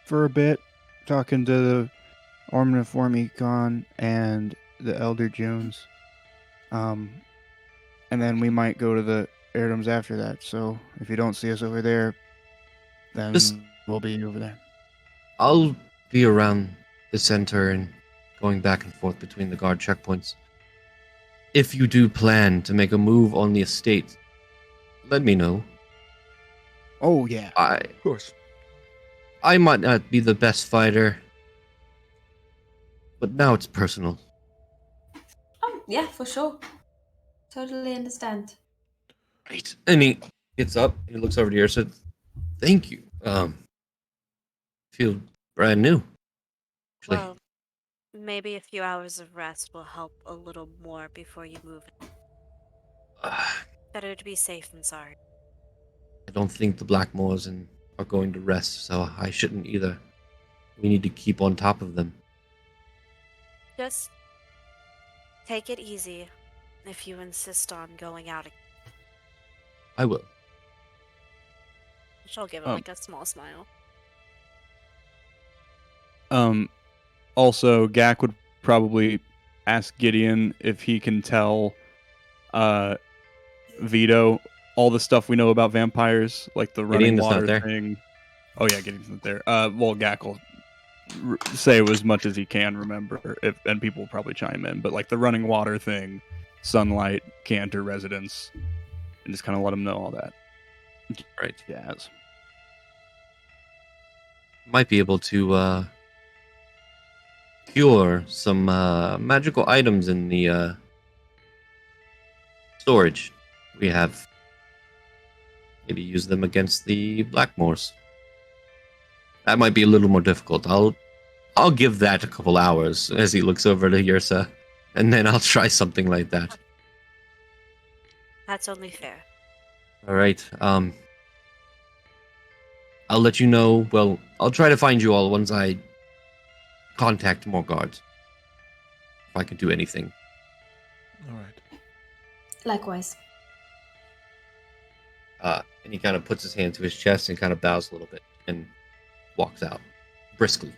for a bit, talking to the Omniform Econ and the Elder Jones. And then we might go to the Airdoms after that. So if you don't see us over there, then we'll be over there. I'll be around the center and going back and forth between the guard checkpoints. If you do plan to make a move on the estate, let me know. Oh, yeah. Of course. I might not be the best fighter, but now it's personal. Oh, yeah, for sure. Totally understand. Right. And he gets up, he looks over to you and said, "Thank you. Feel brand new." Actually, Well, maybe a few hours of rest will help a little more before you move. Better to be safe than sorry. I don't think the Blackmoors are going to rest, so I shouldn't either. We need to keep on top of them. Just take it easy if you insist on going out again. I will. She'll give him like a small smile. Also, Gak would probably ask Gideon if he can tell Vito all the stuff we know about vampires, like the running Gideon is not water there. thing. Oh yeah, Gideon's not there. Well, Gak will say as much as he can remember, and people will probably chime in. But like the running water thing, sunlight, Cantor residence, and just kind of let him know all that. Right. Yes. Might be able to cure some magical items in the storage we have. Maybe use them against the Blackmoors. That might be a little more difficult. I'll give that a couple hours as he looks over to Yursa, and then I'll try something like that. That's only fair. All right. I'll let you know. Well, I'll try to find you all once I contact more guards. If I can do anything. All right. Likewise. And he kind of puts his hand to his chest and kind of bows a little bit and walks out briskly.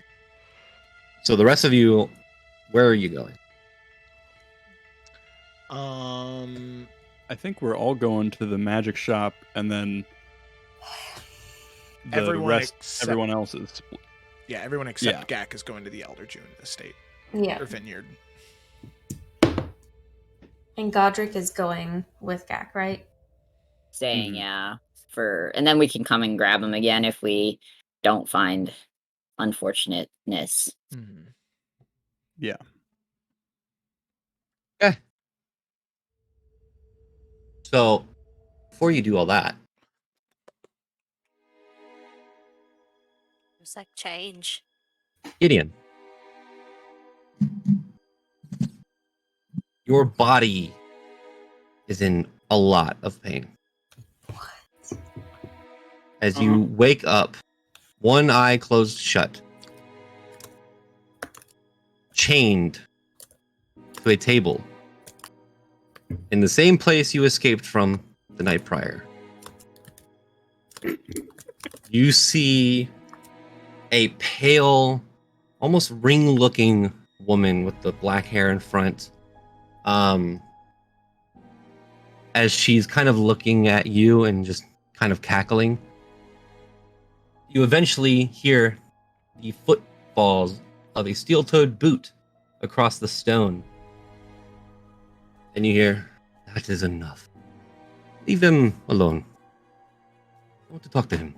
So the rest of you, where are you going? I think we're all going to the magic shop, and then the Everyone rest, except- everyone else is. Yeah, everyone except Gak is going to the Elder June estate. Yeah. Or vineyard. And Godric is going with Gak, right? Staying, and then we can come and grab him again if we don't find unfortunateness. Mm-hmm. Yeah. Okay. So, before you do all that, It's like change. Gideon, your body is in a lot of pain. What? As you wake up, one eye closed shut, chained to a table in the same place you escaped from the night prior. You see a pale, almost ring-looking woman with the black hair in front. As she's kind of looking at you and just kind of cackling. You eventually hear the footfalls of a steel-toed boot across the stone. And you hear, "That is enough. Leave him alone. I want to talk to him."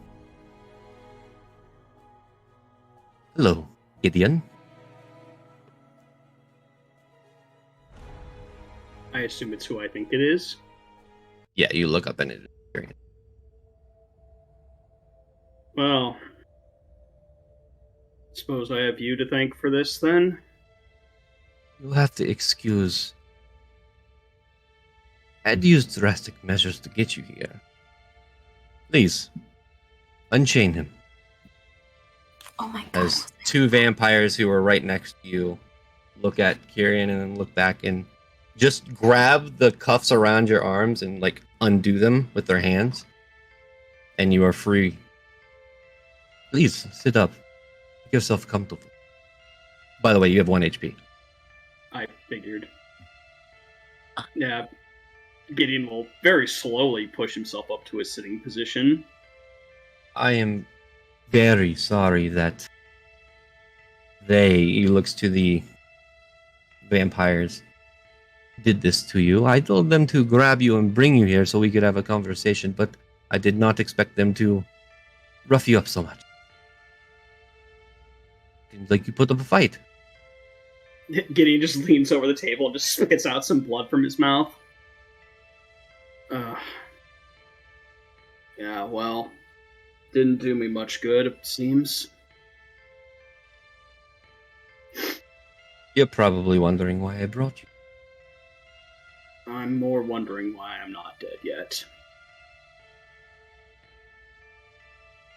"Hello, Gideon." I assume it's who I think it is. Yeah, you look up and it. Well, suppose I have you to thank for this then? You'll have to excuse. I'd used drastic measures to get you here. Please, unchain him. Oh my god. As two vampires who are right next to you look at Kyrian and then look back and just grab the cuffs around your arms and like undo them with their hands. And you are free. Please, sit up. Make yourself comfortable. By the way, you have 1 HP. I figured. Yeah. Gideon will very slowly push himself up to a sitting position. I am very sorry that he looks to the vampires, did this to you. I told them to grab you and bring you here so we could have a conversation, but I did not expect them to rough you up so much. Seems like you put up a fight. Gideon just leans over the table and just spits out some blood from his mouth. Yeah, well, didn't do me much good, it seems. You're probably wondering why I brought you. I'm more wondering why I'm not dead yet.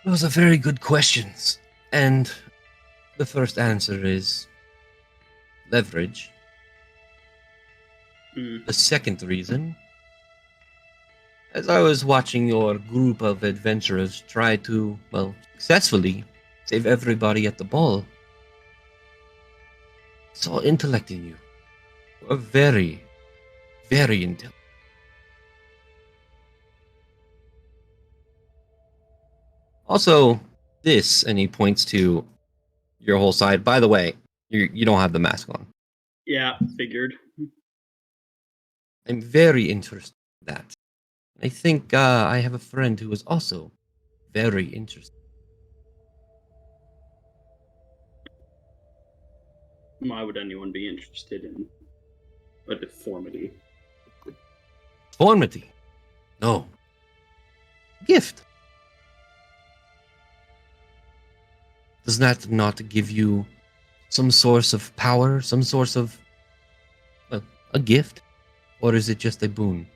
Those are very good questions. And the first answer is leverage. The second reason, as I was watching your group of adventurers try to, well, successfully save everybody at the ball, saw intellect in you. You are very, very intelligent. Also, this, and he points to your whole side. By the way, you don't have the mask on. Yeah, figured. I'm very interested in that. I think I have a friend who is also very interested. Why would anyone be interested in a deformity? Deformity? No. Gift. Does that not give you some source of power, some source of, well, a gift? Or is it just a boon?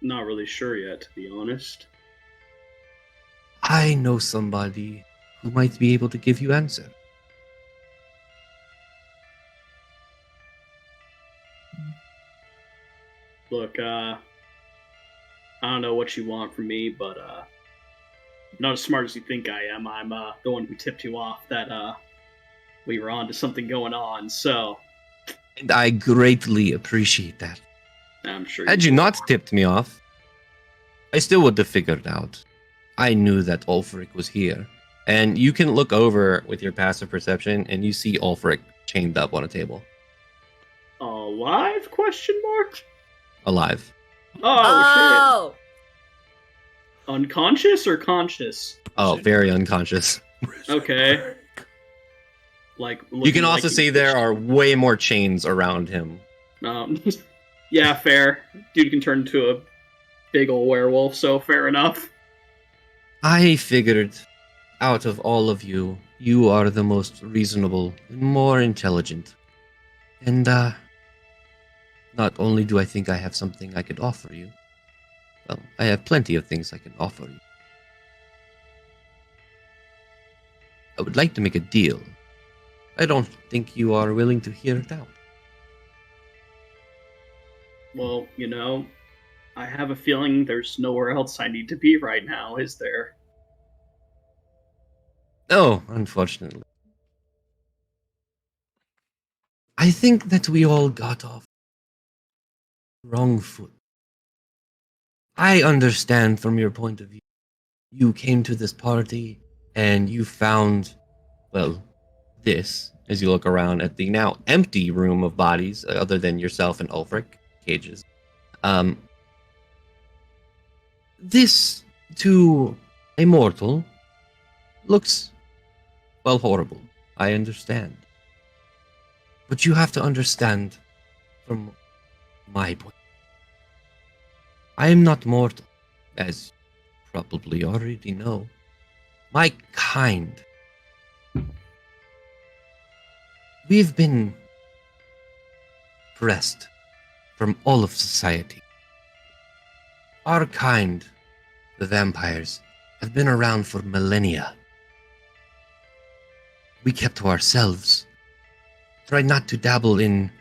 Not really sure yet, to be honest. I know somebody who might be able to give you answer. Look, I don't know what you want from me, but I'm not as smart as you think I am. I'm the one who tipped you off that we were on to something going on, so... And I greatly appreciate that. I'm sure Had you not tipped me off, I still would have figured out. I knew that Ulfric was here. And you can look over with your passive perception, and you see Ulfric chained up on a table. Alive? Question mark? Alive. Oh, shit. Unconscious or conscious? Oh, very unconscious. Okay. Like you can also see there are way more chains around him. Yeah, fair. Dude can turn into a big old werewolf, so fair enough. I figured out of all of you, you are the most reasonable and more intelligent. And, not only do I think I have something I could offer you, well, I have plenty of things I can offer you. I would like to make a deal. I don't think you are willing to hear it out. Well, you know, I have a feeling there's nowhere else I need to be right now, is there? No, unfortunately. I think that we all got off wrong foot. I understand from your point of view. You came to this party and you found, well, this, as you look around at the now empty room of bodies, other than yourself and Ulfric, cages. This, to a mortal, looks, well, horrible. I understand. But you have to understand from my point. I am not mortal, as probably already know, my kind, we've been pressed from all of society. Our kind, the vampires, have been around for millennia. We kept to ourselves, tried not to dabble in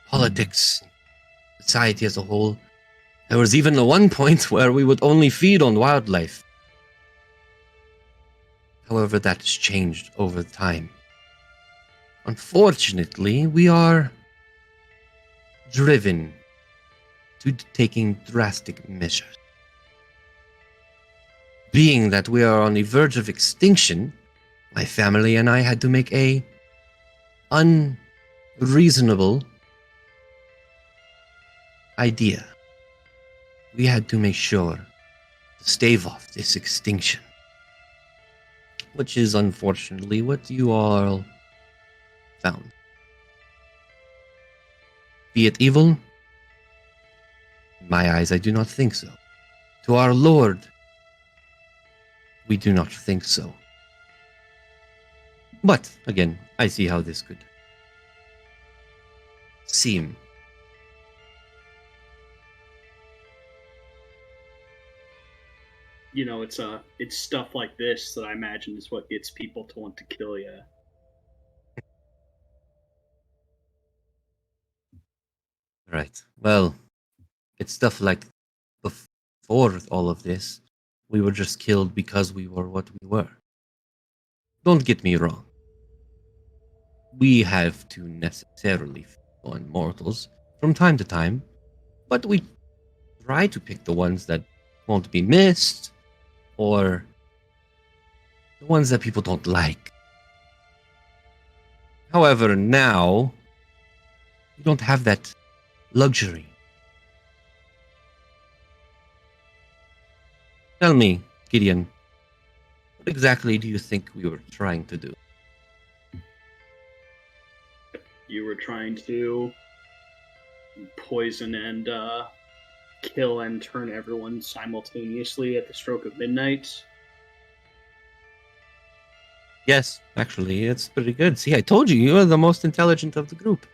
politics, society as a whole. There was even the one point where we would only feed on wildlife. However, that has changed over time. Unfortunately, we are driven to taking drastic measures. Being that we are on the verge of extinction, my family and I had to make a unreasonable idea. We had to make sure to stave off this extinction. Which is unfortunately what you all found. Be it evil? In my eyes, I do not think so. To our Lord, we do not think so. But, again, I see how this could seem. You know, it's stuff like this that I imagine is what gets people to want to kill you. Right. Well, it's stuff like before all of this, we were just killed because we were what we were. Don't get me wrong. We have to necessarily feed on mortals from time to time, but we try to pick the ones that won't be missed, or the ones that people don't like. However, now, we don't have that luxury. Tell me, Gideon, what exactly do you think we were trying to do? You were trying to poison and kill and turn everyone simultaneously at the stroke of midnight. Yes, actually, it's pretty good. See, I told you, you are the most intelligent of the group.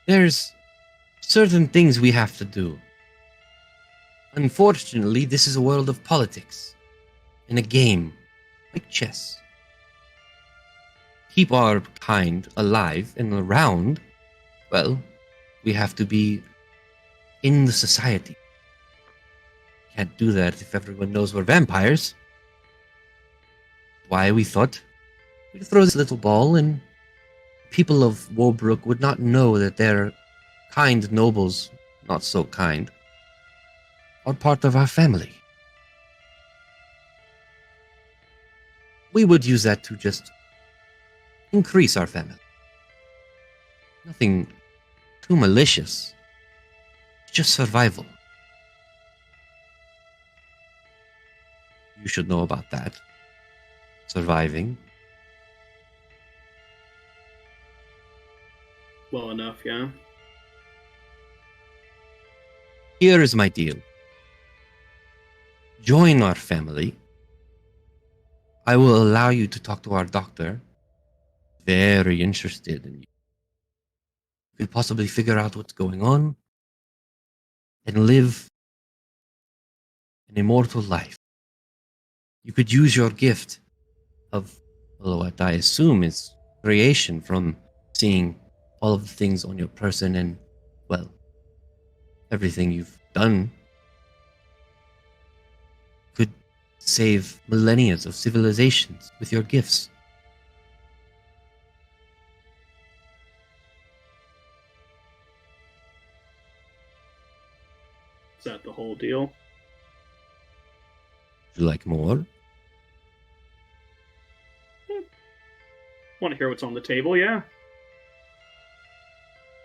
There's certain things we have to do. Unfortunately, this is a world of politics. In a game, like chess. Keep our kind alive and around, well, we have to be in the society. Can't do that if everyone knows we're vampires. Why we thought we'd throw this little ball and people of Worbrook would not know that their kind nobles, not so kind, are part of our family. We would use that to just increase our family. Nothing too malicious. Just survival. You should know about that. Surviving. Well enough, yeah. Here is my deal. Join our family. I will allow you to talk to our doctor. Very interested in you. Could possibly figure out what's going on and live an immortal life. You could use your gift of, well, what I assume is creation from seeing all of the things on your person and, well, everything you've done could save millennia of civilizations with your gifts. Is that the whole deal? Would you like more? Want to hear what's on the table, yeah?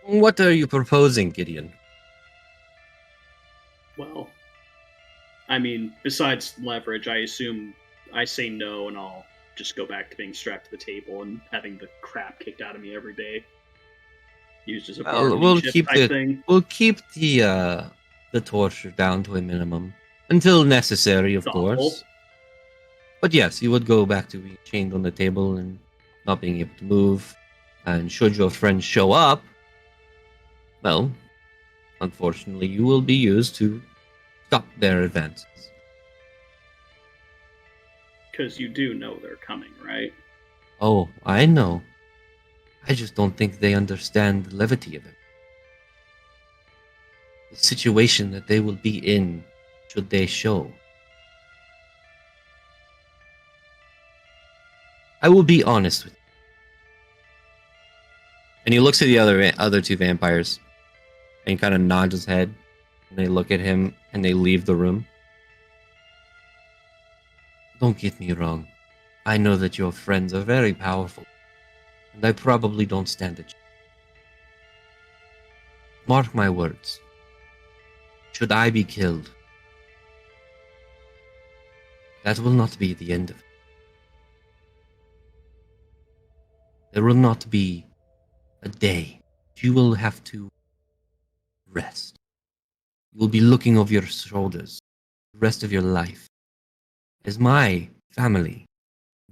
What are you proposing, Gideon? Well, I mean, besides leverage, I assume I say no and I'll just go back to being strapped to the table and having the crap kicked out of me every day. used as a Well, bargaining chip type thing. we'll keep the torture down to a minimum until necessary, of Thoughtful. course. But yes, you would go back to being chained on the table and not being able to move. And should your friends show up, well, unfortunately, you will be used to stop their advances. Because you do know they're coming, right? Oh, I know. I just don't think they understand the levity of it. The situation that they will be in should they show. I will be honest with you. And he looks at the other two vampires and he kind of nods his head. And they look at him and they leave the room. Don't get me wrong. I know that your friends are very powerful. And I probably don't stand a chance. Mark my words. Should I be killed, that will not be the end of it. There will not be a day. You will have to rest. You will be looking over your shoulders the rest of your life, as my family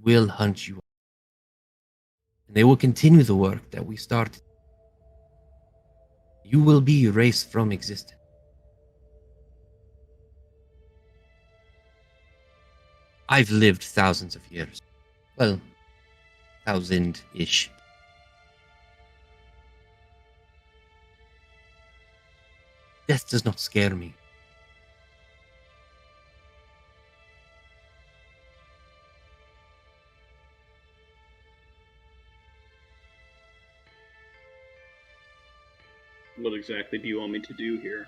will hunt you. And they will continue the work that we started. You will be erased from existence. I've lived thousands of years. Well, 1,000-ish. Death does not scare me. What exactly do you want me to do here?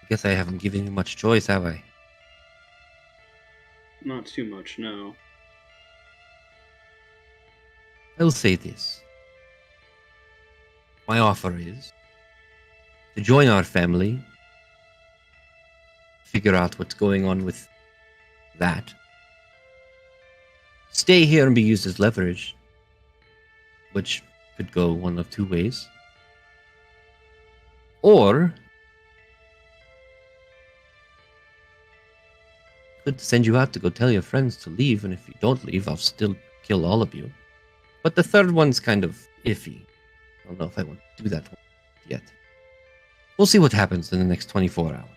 I guess I haven't given you much choice, have I? Not too much, no. I'll say this. My offer is to join our family, figure out what's going on with that, stay here and be used as leverage, which could go one of two ways, or could send you out to go tell your friends to leave, and if you don't leave, I'll still kill all of you. But the third one's kind of iffy. I don't know if I want to do that one yet. We'll see what happens in the next 24 hours.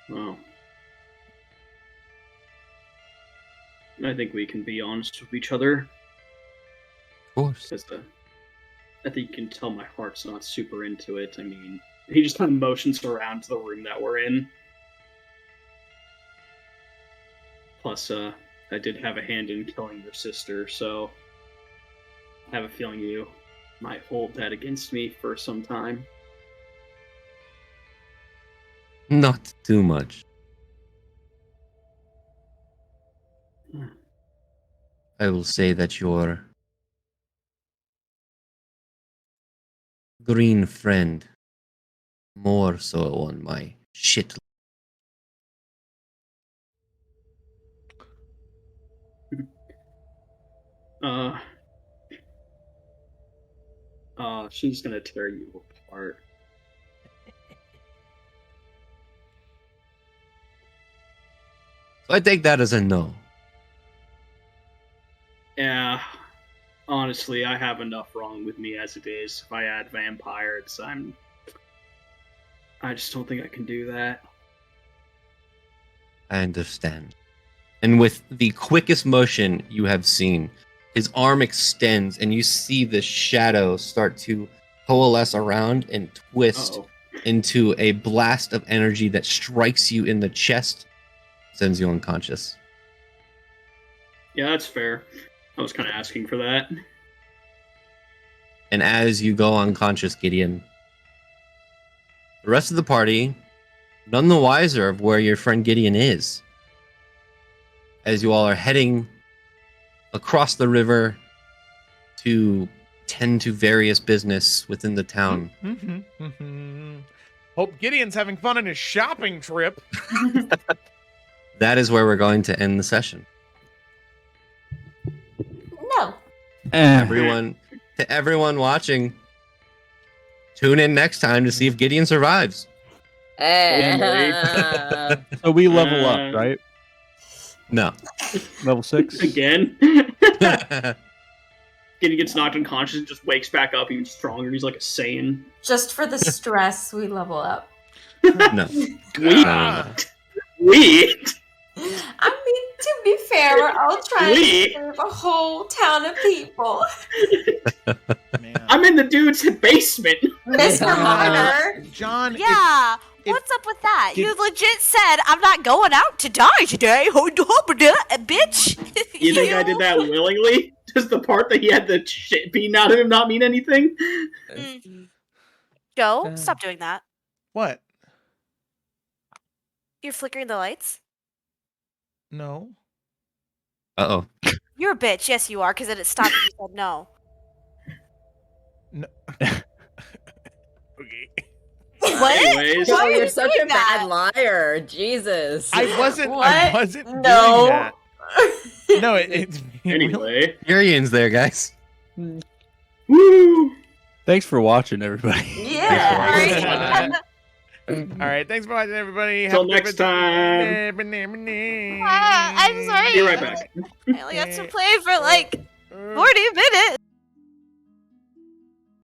Well, I think we can be honest with each other. Of course. Because I think you can tell my heart's not super into it. I mean, he just kind of motions around to the room that we're in. Plus, I did have a hand in killing your sister, so I have a feeling you might hold that against me for some time. Not too much. I will say that your green friend more so on my shit. She's gonna tear you apart. So I take that as a no. Yeah, honestly, I have enough wrong with me as it is. If I add vampires, I just don't think I can do that. I understand. And with the quickest motion you have seen, his arm extends and you see the shadow start to coalesce around and twist into a blast of energy that strikes you in the chest, sends you unconscious. Yeah, that's fair. I was kind of asking for that. And as you go unconscious, Gideon, the rest of the party, none the wiser of where your friend Gideon is. As you all are heading across the river to tend to various business within the town. Hope Gideon's having fun on his shopping trip. that is where we're going to end the session. No. To everyone watching, tune in next time to see if Gideon survives. So we level up, right? No. Level 6 Again? Gideon gets knocked unconscious and just wakes back up even stronger. He's like a Saiyan. Just for the stress, we level up. No. We? I mean, to be fair, we're all trying to serve a whole town of people. Man. I'm in the dude's basement. Mr. Murder. John. Yeah. What's up with that? You legit said I'm not going out to die today, bitch. You think I did that willingly? Does the part that he had the shit beaten out of him not mean anything? Joe, stop doing that. What? You're flickering the lights? No. Uh-oh. You're a bitch. Yes, you are, because then it stopped and you said no. No. Okay. What? Anyways. Oh, Why are you're you such doing a bad that? liar. Jesus. I wasn't What? doing No. that. No, it's Anyway. Tyrion's there, guys. Woo! Thanks for watching, everybody. Yeah. All right, thanks for watching, everybody. Till Have a next good- time. I'm sorry. Be right back. I only got to play for like 40 minutes.